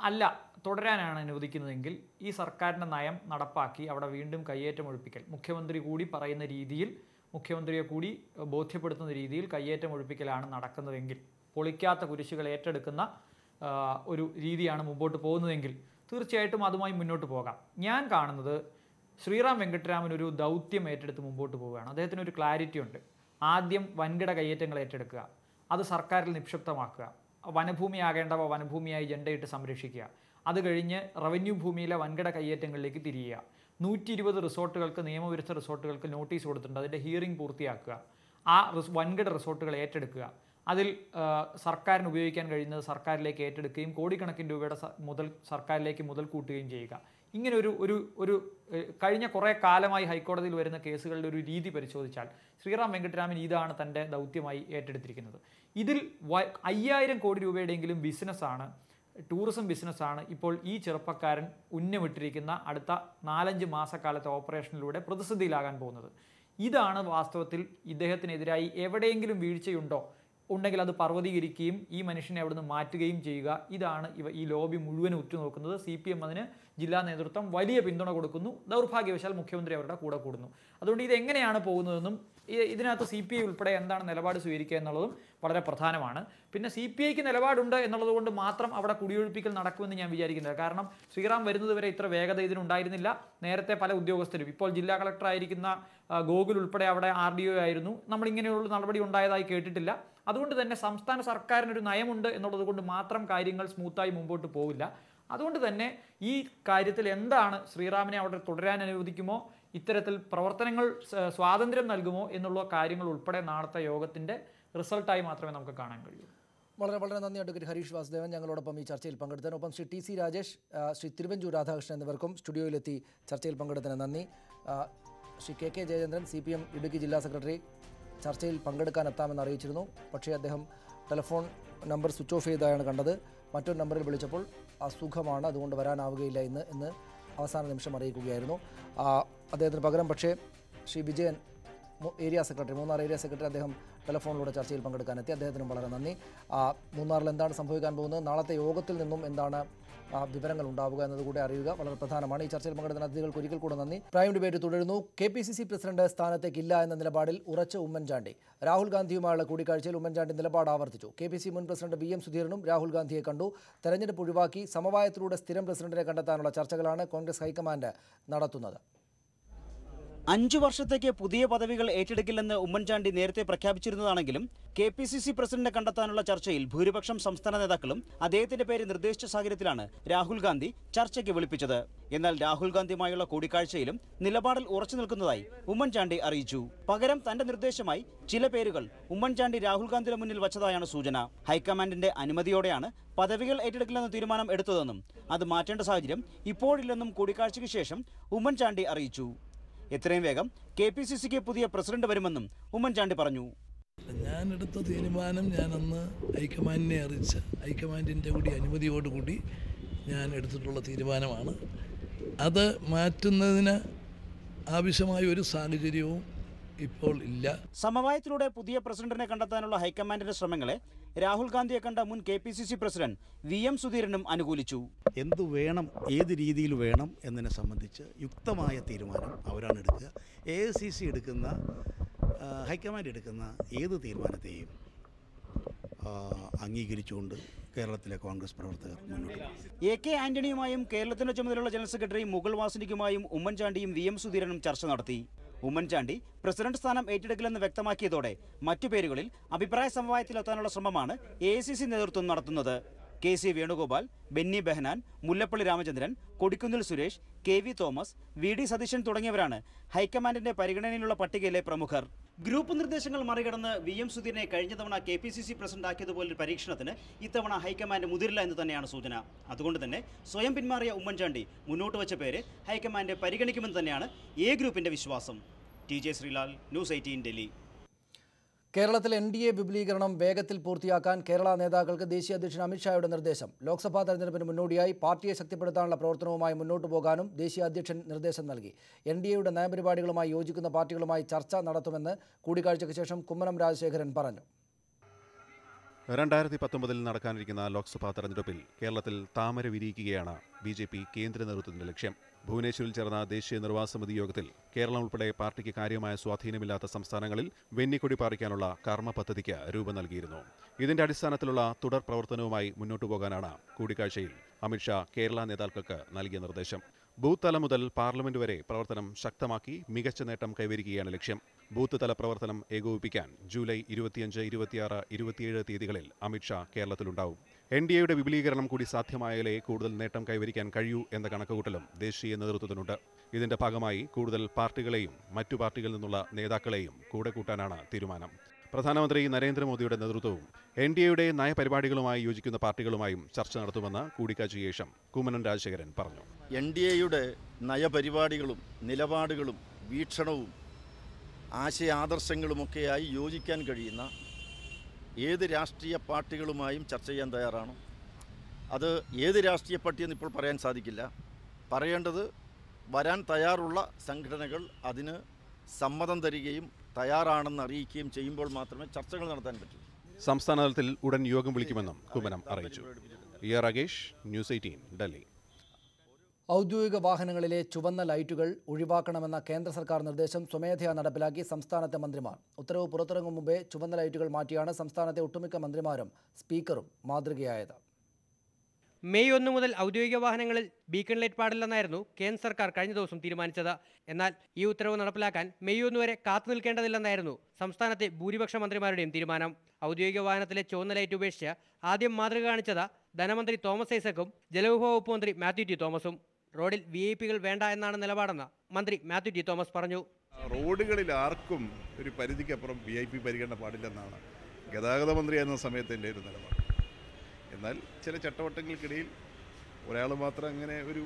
അല്ല, തുടരാനാണ് അനുവദിക്കുന്നതെങ്കിൽ ഈ സർക്കാരിൻ്റെ നയം നടപ്പാക്കി അവിടെ വീണ്ടും കയ്യേറ്റം ഒഴിപ്പിക്കൽ, മുഖ്യമന്ത്രി കൂടി പറയുന്ന രീതിയിൽ, മുഖ്യമന്ത്രിയെ കൂടി ബോധ്യപ്പെടുത്തുന്ന രീതിയിൽ കയ്യേറ്റം ഒഴിപ്പിക്കലാണ് നടക്കുന്നതെങ്കിൽ, പൊളിക്കാത്ത കുരിശുകൾ ഏറ്റെടുക്കുന്ന ഒരു രീതിയാണ് മുമ്പോട്ട് പോകുന്നതെങ്കിൽ തീർച്ചയായിട്ടും അതുമായി മുന്നോട്ട് പോകാം. ഞാൻ കാണുന്നത് ശ്രീറാം വെങ്കിട്ടരാമൻ ഒരു ദൗത്യം ഏറ്റെടുത്ത് മുമ്പോട്ട് പോവുകയാണ്. അദ്ദേഹത്തിന് ഒരു ക്ലാരിറ്റി ഉണ്ട്. ആദ്യം വൻകിട കയ്യേറ്റങ്ങൾ ഏറ്റെടുക്കുക, അത് സർക്കാരിൽ നിക്ഷിപ്തമാക്കുക, വനഭൂമിയാകേണ്ടവ വനഭൂമിയായി ജണ്ടയിട്ട് സംരക്ഷിക്കുക, അത് കഴിഞ്ഞ് റവന്യൂ ഭൂമിയിലെ വൻകിട കയ്യേറ്റങ്ങളിലേക്ക് തിരിയുക, 120 റിസോർട്ടുകൾക്ക്, നിയമവിരുദ്ധ റിസോർട്ടുകൾക്ക് നോട്ടീസ് കൊടുത്തിട്ടുണ്ട്, അതിൻ്റെ ഹിയറിംഗ് പൂർത്തിയാക്കുക, ആ വൻകിട റിസോർട്ടുകൾ ഏറ്റെടുക്കുക, അതിൽ സർക്കാരിന് ഉപയോഗിക്കാൻ കഴിയുന്നത് സർക്കാരിലേക്ക് ഏറ്റെടുക്കുകയും കോടിക്കണക്കിന് രൂപയുടെ സർക്കാരിലേക്ക് മുതൽ കൂട്ടുകയും ചെയ്യുക. ഇങ്ങനെ ഒരു കഴിഞ്ഞ കുറേ കാലമായി ഹൈക്കോടതിയിൽ വരുന്ന കേസുകളുടെ ഒരു രീതി പരിശോധിച്ചാൽ ശ്രീറാം വെങ്കിട്ടരാമൻ ഇതാണ് തൻ്റെ ദൗത്യമായി ഏറ്റെടുത്തിരിക്കുന്നത്. ഇതിൽ 5000 കോടി രൂപയുടെയെങ്കിലും ബിസിനസ്സാണ്, ടൂറിസം ബിസിനസ്സാണ് ഇപ്പോൾ ഈ ചെറുപ്പക്കാരൻ ഉന്നമിട്ടിരിക്കുന്ന അടുത്ത 4-5 മാസക്കാലത്തെ ഓപ്പറേഷനിലൂടെ പ്രതിസന്ധിയിലാകാൻ പോകുന്നത്. ഇതാണ് വാസ്തവത്തിൽ ഇദ്ദേഹത്തിനെതിരായി എവിടെയെങ്കിലും വീഴ്ചയുണ്ടോ ഉണ്ടെങ്കിൽ അത് പർവ്വതീകരിക്കുകയും ഈ മനുഷ്യനെ അവിടുന്ന് മാറ്റുകയും ചെയ്യുക. ഇതാണ് ഈ ലോബി മുഴുവൻ ഉറ്റുനോക്കുന്നത്. CPM അതിന് ജില്ലാ നേതൃത്വം വലിയ പിന്തുണ കൊടുക്കുന്നു. ദൗർഭാഗ്യവശാൽ മുഖ്യമന്ത്രി അവരുടെ കൂടെ കൂടുന്നു. അതുകൊണ്ട് ഇതെങ്ങനെയാണ് പോകുന്നതെന്നും ഇതിനകത്ത് CPI ഉൾപ്പെടെ എന്താണ് നിലപാട് സ്വീകരിക്കുക എന്നുള്ളതും വളരെ പ്രധാനമാണ്. പിന്നെ CPIക്ക് നിലപാടുണ്ട് എന്നുള്ളത് കൊണ്ട് മാത്രം അവിടെ കുടിയൊഴിപ്പിക്കൽ നടക്കുമെന്ന് ഞാൻ വിചാരിക്കുന്നില്ല. കാരണം ശ്രീറാം വരുന്നത് വരെ ഇത്ര വേഗത ഇതിനുണ്ടായിരുന്നില്ല. നേരത്തെ പല ഉദ്യോഗസ്ഥരും, ഇപ്പോൾ ജില്ലാ കളക്ടറായിരിക്കുന്ന ഗോകുൽ ഉൾപ്പെടെ അവിടെ RDO ആയിരുന്നു. നമ്മളിങ്ങനെയുള്ള നടപടി ഉണ്ടായതായി കേട്ടിട്ടില്ല. അതുകൊണ്ട് തന്നെ സംസ്ഥാന സർക്കാരിനൊരു നയമുണ്ട് എന്നുള്ളത് കൊണ്ട് മാത്രം കാര്യങ്ങൾ സ്മൂത്തായി മുമ്പോട്ട് പോവില്ല. അതുകൊണ്ട് തന്നെ ഈ കാര്യത്തിൽ എന്താണ് ശ്രീറാമിനെ അവിടെ തുടരാൻ അനുവദിക്കുമോ, ഇത്തരത്തിൽ പ്രവർത്തനങ്ങൾ സ്വാതന്ത്ര്യം നൽകുമോ എന്നുള്ള കാര്യങ്ങൾ ഉൾപ്പെടെ നാളത്തെ യോഗത്തിൻ്റെ റിസൾട്ടായി മാത്രമേ നമുക്ക് കാണാൻ കഴിയൂ. വളരെ വളരെ നന്ദി അഡ്വക്കേറ്റ് ഹരീഷ് വാസുദേവൻ ഞങ്ങളോടൊപ്പം ഈ ചർച്ചയിൽ പങ്കെടുത്തതിന്. ഒപ്പം ശ്രീ TC രാജേഷ്, ശ്രീ തിരുവഞ്ചൂർ രാധാകൃഷ്ണൻ എന്നിവർക്കും സ്റ്റുഡിയോയിലെത്തി ചർച്ചയിൽ പങ്കെടുത്തതിന് നന്ദി. ശ്രീ KK ജയചന്ദ്രൻ, CPM ഇടുക്കി ജില്ലാ സെക്രട്ടറി, ചർച്ചയിൽ പങ്കെടുക്കാൻ എത്താമെന്ന് അറിയിച്ചിരുന്നു. പക്ഷേ അദ്ദേഹം ടെലിഫോൺ നമ്പർ സ്വിച്ച് ഓഫ് ചെയ്തതാണ് കണ്ടത്. മറ്റൊരു നമ്പറിൽ വിളിച്ചപ്പോൾ അസുഖമാണ്, അതുകൊണ്ട് വരാനാവുകയില്ല എന്ന് അവസാന നിമിഷം അറിയിക്കുകയായിരുന്നു. അദ്ദേഹത്തിന് പകരം പക്ഷേ Shri Vijayan, area secretary, Munnar area secretary, അദ്ദേഹം ടെലിഫോണിലൂടെ ചർച്ചയിൽ പങ്കെടുക്കാനെത്തി. അദ്ദേഹത്തിനും വളരെ നന്ദി. മൂന്നാറിൽ എന്താണ് സംഭവിക്കാൻ പോകുന്നത്, നാളത്തെ യോഗത്തിൽ നിന്നും എന്താണ് വിവരങ്ങൾ ഉണ്ടാവുക എന്നതുകൂടെ അറിയുക വളരെ പ്രധാനമാണ്. ഈ ചർച്ചയിൽ പങ്കെടുക്കുന്ന അതിഥികൾക്ക് ഒരിക്കൽ കൂടെ നന്ദി. പ്രൈം ഡിബേറ്റ് തുടരുന്നു. KPCC പ്രസിഡന്റ് സ്ഥാനത്തേക്കില്ല എന്ന നിലപാടിൽ ഉറച്ച ഉമ്മൻചാണ്ടി. രാഹുൽ ഗാന്ധിയുമായുള്ള കൂടിക്കാഴ്ചയിൽ ഉമ്മൻചാണ്ടി നിലപാട് ആവർത്തിച്ചു. KPCC മുൻ പ്രസിഡന്റ് BM സുധീരനും രാഹുൽ ഗാന്ധിയെ കണ്ടു. തെരഞ്ഞെടുപ്പ് ഒഴിവാക്കി സമവായത്തിലൂടെ സ്ഥിരം പ്രസിഡന്റിനെ കണ്ടെത്താനുള്ള ചർച്ചകളാണ് കോൺഗ്രസ് ഹൈക്കമാൻഡ് നടത്തുന്നത്. 5 വർഷത്തേക്ക് പുതിയ പദവികൾ ഏറ്റെടുക്കില്ലെന്ന് ഉമ്മൻചാണ്ടി നേരത്തെ പ്രഖ്യാപിച്ചിരുന്നതാണെങ്കിലും KPCC പ്രസിഡന്റിനെ കണ്ടെത്താനുള്ള ചർച്ചയിൽ ഭൂരിപക്ഷം സംസ്ഥാന നേതാക്കളും അദ്ദേഹത്തിന്റെ പേര് നിർദ്ദേശിച്ച സാഹചര്യത്തിലാണ് രാഹുൽ ഗാന്ധി ചർച്ചയ്ക്ക് വിളിപ്പിച്ചത്. എന്നാൽ രാഹുൽ ഗാന്ധിയുമായുള്ള കൂടിക്കാഴ്ചയിലും നിലപാടിൽ ഉറച്ചു നിൽക്കുന്നതായി ഉമ്മൻചാണ്ടി അറിയിച്ചു. പകരം തന്റെ നിർദ്ദേശമായി ചില പേരുകൾ ഉമ്മൻചാണ്ടി രാഹുൽ ഗാന്ധിയുടെ മുന്നിൽ വച്ചതായാണ് സൂചന. ഹൈക്കമാൻഡിന്റെ അനുമതിയോടെയാണ് പദവികൾ ഏറ്റെടുക്കില്ലെന്ന തീരുമാനം എടുത്തതെന്നും അത് മാറ്റേണ്ട സാഹചര്യം ഇപ്പോഴില്ലെന്നും കൂടിക്കാഴ്ചയ്ക്ക് ശേഷം ഉമ്മൻചാണ്ടി അറിയിച്ചു. എത്രയും വേഗം KPCCക്ക് പുതിയ പ്രസിഡന്റ് വരുമെന്നും ഉമ്മൻചാണ്ടി പറഞ്ഞു. ഞാനെടുത്ത തീരുമാനം ഞാനന്ന് ഹൈക്കമാൻഡിനെ അറിയിച്ച ഹൈക്കമാൻഡിൻ്റെ കൂടി അനുമതിയോടുകൂടി ഞാൻ എടുത്തിട്ടുള്ള തീരുമാനമാണ്. അത് മാറ്റുന്നതിന് ആവശ്യമായ ഒരു സാഹചര്യവും ഇപ്പോൾ ഇല്ല. സമവായത്തിലൂടെ പുതിയ പ്രസിഡന്റിനെ കണ്ടെത്താനുള്ള ഹൈക്കമാൻഡിന്റെ ശ്രമങ്ങളെ രാഹുൽ ഗാന്ധിയെ കണ്ട മുൻ KPCC പ്രസിഡന്റ് VM സുധീരനും അനുകൂലിച്ചു. എന്തു വേണം, ഏത് രീതിയിൽ വേണം എന്നതിനെ സംബന്ധിച്ച് യുക്തമായ തീരുമാനം അവരാണ് എടുക്കുക. AICC എടുക്കുന്ന, ഹൈക്കമാൻഡ് എടുക്കുന്ന ഏത് തീരുമാനത്തെയും അംഗീകരിച്ചുകൊണ്ട് കേരളത്തിലെ കോൺഗ്രസ് പ്രവർത്തകർ മുന്നോട്ട്. AK ആന്റണിയുമായും കേരളത്തിന്റെ ചുമതലയുള്ള ജനറൽ സെക്രട്ടറി മുകുൾ വാസനിക്കുമായും ഉമ്മൻചാണ്ടിയും VM സുധീരനും ചർച്ച നടത്തി. ഉമ്മൻചാണ്ടി പ്രസിഡന്റ് സ്ഥാനം ഏറ്റെടുക്കില്ലെന്ന് വ്യക്തമാക്കിയതോടെ മറ്റു പേരുകളിൽ അഭിപ്രായ സമവായത്തിലെത്താനുള്ള ശ്രമമാണ് AICC നേതൃത്വം നടത്തുന്നത്. KC Venugopal, Benny Behanan, Mullappally Ramachandran, Kodikunnil Suresh, KV Thomas, VD Satheesan തുടങ്ങിയവരാണ് ഹൈക്കമാൻഡിന്റെ പരിഗണനയിലുള്ള പട്ടികയിലെ പ്രമുഖർ. ഗ്രൂപ്പ് നിർദ്ദേശങ്ങൾ മറികടന്ന് VM സുധീരനെ കഴിഞ്ഞ തവണ KPCC പ്രസിഡന്റ് ആക്കിയതുപോലൊരു പരീക്ഷണത്തിന് ഇത്തവണ ഹൈക്കമാൻഡ് മുതിരില്ല എന്ന് തന്നെയാണ് സൂചന. അതുകൊണ്ട് തന്നെ സ്വയം പിന്മാറിയ ഉമ്മൻചാണ്ടി മുന്നോട്ട് വച്ച പേര് ഹൈക്കമാൻഡ് പരിഗണിക്കുമെന്ന് തന്നെയാണ് A ഗ്രൂപ്പിന്റെ വിശ്വാസം. TJ Sreelal, news 18 Delhi. കേരളത്തിൽ NDA വിപുലീകരണം വേഗത്തിൽ പൂർത്തിയാക്കാൻ കേരള നേതാക്കൾക്ക് ദേശീയ അധ്യക്ഷൻ അമിത്ഷായുടെ നിർദ്ദേശം. ലോക്സഭാ തെരഞ്ഞെടുപ്പിന് മുന്നോടിയായി പാർട്ടിയെ ശക്തിപ്പെടുത്താനുള്ള പ്രവർത്തനവുമായി മുന്നോട്ടു പോകാനും ദേശീയ അധ്യക്ഷൻ നിർദ്ദേശം നൽകി. NDAയുടെ നയപരിപാടികളുമായി യോജിക്കുന്ന പാർട്ടികളുമായി ചർച്ച നടത്തുമെന്ന് കൂടിക്കാഴ്ചയ്ക്ക് ശേഷം കുമ്മനം രാജശേഖരൻ പറഞ്ഞു. 2019 നടക്കാനിരിക്കുന്ന ലോക്സഭാ തെരഞ്ഞെടുപ്പിൽ കേരളത്തിൽ താമര വിരിയിക്കുകയാണ് BJP കേന്ദ്ര നേതൃത്വത്തിന്റെ ലക്ഷ്യം. ഭുവനേശ്വരിൽ ചേർന്ന ദേശീയ നിർവാഹക സമിതി യോഗത്തിൽ കേരളം ഉൾപ്പെടെ പാർട്ടിക്ക് കാര്യമായ സ്വാധീനമില്ലാത്ത സംസ്ഥാനങ്ങളിൽ വെന്നിക്കൊടി പാറിക്കാനുള്ള കർമ്മ പദ്ധതിക്ക് രൂപം നൽകിയിരുന്നു. ഇതിന്റെ അടിസ്ഥാനത്തിലുള്ള തുടർ പ്രവർത്തനവുമായി മുന്നോട്ടു പോകാനാണ് കൂടിക്കാഴ്ചയിൽ അമിത്ഷാ കേരള നേതാക്കൾക്ക് നൽകിയ നിർദ്ദേശം. ബൂത്ത് തലം മുതൽ പാർലമെന്റ് വരെ പ്രവർത്തനം ശക്തമാക്കി മികച്ച നേട്ടം കൈവരിക്കുകയാണ് ലക്ഷ്യം. ബൂത്ത് തല പ്രവർത്തനം ഏകോപിപ്പിക്കാൻ ജൂലൈ 25, 26, 27 തീയതികളിൽ അമിത്ഷാ കേരളത്തിലുണ്ടാവും. NDAയുടെ വിപുലീകരണം കൂടി സാധ്യമായാലേ കൂടുതൽ നേട്ടം കൈവരിക്കാൻ കഴിയൂ എന്ന കണക്കുകൂട്ടലും ദേശീയ നേതൃത്വത്തിനുണ്ട്. ഇതിന്റെ ഭാഗമായി കൂടുതൽ പാർട്ടികളെയും മറ്റു പാർട്ടികളിൽ നിന്നുള്ള നേതാക്കളെയും കൂടെ കൂട്ടാനാണ് തീരുമാനം. പ്രധാനമന്ത്രി നരേന്ദ്രമോദിയുടെ നേതൃത്വവും NDAയുടെ നയപരിപാടികളുമായി യോജിക്കുന്ന പാർട്ടികളുമായും ചർച്ച നടത്തുമെന്ന് കൂടിക്കാഴ്ചയ്ക്ക് ശേഷം കുമ്മനം രാജശേഖരൻ പറഞ്ഞു. NDAയുടെ നയപരിപാടികളും നിലപാടുകളും വീക്ഷണവും ആശയാദർശങ്ങളുമൊക്കെയായി യോജിക്കാൻ കഴിയുന്ന ഏത് രാഷ്ട്രീയ പാർട്ടികളുമായും ചർച്ച ചെയ്യാൻ തയ്യാറാണ്. അത് ഏത് രാഷ്ട്രീയ പാർട്ടിയെന്ന് ഇപ്പോൾ പറയാൻ സാധിക്കില്ല. പറയേണ്ടത് വരാൻ തയ്യാറുള്ള സംഘടനകൾ അതിന് സമ്മതം തരികയും തയ്യാറാണെന്ന് അറിയിക്കുകയും ചെയ്യുമ്പോൾ മാത്രമേ ചർച്ചകൾ നടത്താൻ പറ്റൂ. സംസ്ഥാന തലത്തിൽ ഉടൻ യോഗം വിളിക്കുമെന്നും കുമ്മനം അറിയിച്ചു. രാകേഷ്, ന്യൂസ് 18 ഡൽഹി. ഔദ്യോഗിക വാഹനങ്ങളിലെ ചുവന്ന ലൈറ്റുകൾ ഒഴിവാക്കണമെന്ന കേന്ദ്ര സർക്കാർ നിർദ്ദേശം സ്വമേധയാ നടപ്പിലാക്കി സംസ്ഥാനത്തെ മന്ത്രിമാർ. ഉത്തരവ് പുറത്തിറങ്ങും മുമ്പേ ചുവന്ന ലൈറ്റുകൾ മാറ്റിയാണ് സംസ്ഥാനത്തെ ഒട്ടുമിക്ക മന്ത്രിമാരും സ്പീക്കറും മാതൃകയായത്. മെയ് 1 മുതൽ ഔദ്യോഗിക വാഹനങ്ങളിൽ ബീക്കൺ ലൈറ്റ് പാടില്ലെന്നായിരുന്നു കേന്ദ്ര സർക്കാർ കഴിഞ്ഞ ദിവസം തീരുമാനിച്ചത്. എന്നാൽ ഈ ഉത്തരവ് നടപ്പിലാക്കാൻ മെയ് 1 വരെ കാത്തു നിൽക്കേണ്ടതില്ലെന്നായിരുന്നു സംസ്ഥാനത്തെ ഭൂരിപക്ഷ മന്ത്രിമാരുടെയും തീരുമാനം. ഔദ്യോഗിക വാഹനത്തിലെ ചുവന്ന ലൈറ്റ് ഉപേക്ഷിച്ച് ആദ്യം മാതൃക കാണിച്ചത് ധനമന്ത്രി തോമസ് ഐസക്കും ജലവിഭവ വകുപ്പ് മന്ത്രി മാത്യു ടി തോമസും. റോഡിൽ VIP-കൾ വേണ്ട എന്നാണ് നിലപാടെന്ന് മന്ത്രി മാത്യു ടി തോമസ് പറഞ്ഞു. റോഡുകളിൽ ആർക്കും ഒരു പരിധിക്കപ്പുറം VIP പരിഗണന പാടില്ലെന്നാണ് ഗതാഗത മന്ത്രി എന്ന സമയത്ത് എൻ്റെ ഒരു നിലപാട്. എന്നാൽ ചില ചട്ടവട്ടങ്ങൾക്കിടയിൽ ഒരാൾ മാത്രം അങ്ങനെ ഒരു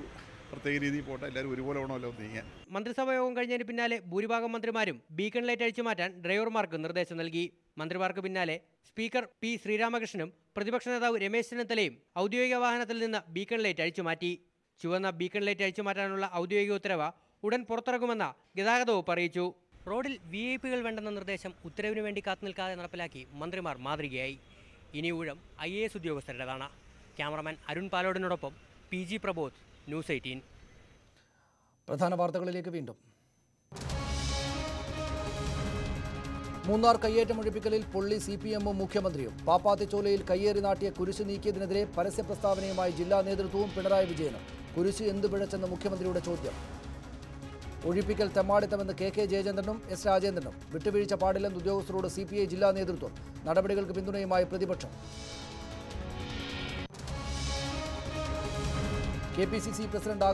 പ്രത്യേക രീതിയിൽ പോട്ടെ, എല്ലാവരും ഒരുപോലെ വേണമല്ലോ നീങ്ങാൻ. മന്ത്രിസഭാ യോഗം കഴിഞ്ഞതിന് പിന്നാലെ ഭൂരിഭാഗം മന്ത്രിമാരും ബീക്കൺ ലൈറ്റ് അഴിച്ചു മാറ്റാൻ ഡ്രൈവർമാർക്ക് നിർദ്ദേശം നൽകി. മന്ത്രിമാർക്ക് പിന്നാലെ സ്പീക്കർ P ശ്രീരാമകൃഷ്ണനും പ്രതിപക്ഷ നേതാവ് രമേശ് ചെന്നിത്തലയും ഔദ്യോഗിക വാഹനത്തിൽ നിന്ന് ബീക്കൺ ലൈറ്റ് അഴിച്ചു മാറ്റി. ചുവന്ന ബീക്കൺ ലൈറ്റ് അഴിച്ചു മാറ്റാനുള്ള ഔദ്യോഗിക ഉത്തരവ് ഉടൻ പുറത്തിറക്കുമെന്ന് ഗതാഗത വകുപ്പ് അറിയിച്ചു. റോഡിൽ VIP-കൾ വേണ്ടെന്ന നിർദ്ദേശം ഉത്തരവിന് വേണ്ടി കാത്തുനിൽക്കാതെ നടപ്പിലാക്കി മന്ത്രിമാർ മാതൃകയായി. ഇനി ഊഴം IAS ഉദ്യോഗസ്ഥരുടേതാണ്. ക്യാമറമാൻ അരുൺ പാലോടിനോടൊപ്പം PG പ്രബോധ്, ന്യൂസ് 18. പ്രധാന വാർത്തകളിലേക്ക് വീണ്ടും. മൂന്നാർ കയ്യേറ്റമൊഴിപ്പിക്കലിൽ പൊള്ളി CPM-ഉം മുഖ്യമന്ത്രിയും. പാപ്പാത്തിച്ചോലയിൽ കയ്യേറി നാട്ടിയ കുരിശ് നീക്കിയതിനെതിരെ പരസ്യ പ്രസ്താവനയുമായി ജില്ലാ നേതൃത്വവും പിണറായി വിജയനും. കുരിശ് എന്തു പിഴച്ചെന്ന് മുഖ്യമന്ത്രിയുടെ ചോദ്യം. ഒഴിപ്പിക്കൽ തെമ്മാടിത്തമെന്ന് കെ ജയചന്ദ്രനും എസ് രാജേന്ദ്രനും. വിട്ടുവീഴ്ച പാടില്ലെന്ന് ഉദ്യോഗസ്ഥരോട് CPI ജില്ലാ നേതൃത്വം. നടപടികൾക്ക് പിന്തുണയുമായി പ്രതിപക്ഷം. KPCC പ്രസിഡന്റ്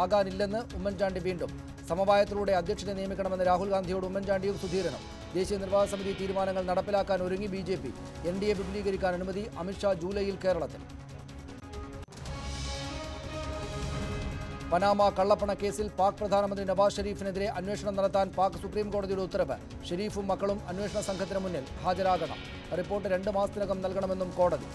ആകാനില്ലെന്ന് ഉമ്മൻചാണ്ടി വീണ്ടും. സമവായത്തിലൂടെ അധ്യക്ഷനെ നിയമിക്കണമെന്ന് രാഹുൽ ഗാന്ധിയോട് ഉമ്മൻചാണ്ടിയും സുധീരനും. ദേശീയ നിർവാഹക സമിതി തീരുമാനങ്ങൾ നടപ്പിലാക്കാൻ ഒരുങ്ങി BJP. NDA വിപുലീകരിക്കാൻ അനുമതി. അമിത്ഷാ ജൂലൈയിൽ കേരളത്തിൽ. പനാമ കള്ളപ്പണ കേസിൽ പാക് പ്രധാനമന്ത്രി നവാസ് ഷെരീഫിനെതിരെ അന്വേഷണം നടത്താൻ പാക് സുപ്രീം കോടതിയുടെ ഉത്തരവ്. ഷെരീഫും മക്കളും അന്വേഷണ സംഘത്തിന് മുന്നിൽ ഹാജരാകണം. റിപ്പോർട്ട് 2 മാസത്തിനകം നൽകണമെന്നും കോടതി.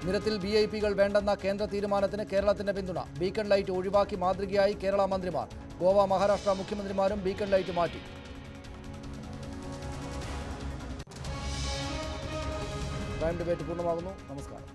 നിരത്തിൽ VIP-കൾ വേണ്ടെന്ന കേന്ദ്ര തീരുമാനത്തിന് കേരളത്തിന്റെ പിന്തുണ. ബീക്കൺ ലൈറ്റ് ഒഴിവാക്കി മാതൃകയായി കേരള മന്ത്രിമാർ. ഗോവ, മഹാരാഷ്ട്ര മുഖ്യമന്ത്രിമാരും ബീക്കൺ ലൈറ്റ് മാറ്റി. പ്രൈം ഡിബേറ്റ് പൂർണ്ണമാകുന്നു. നമസ്കാരം.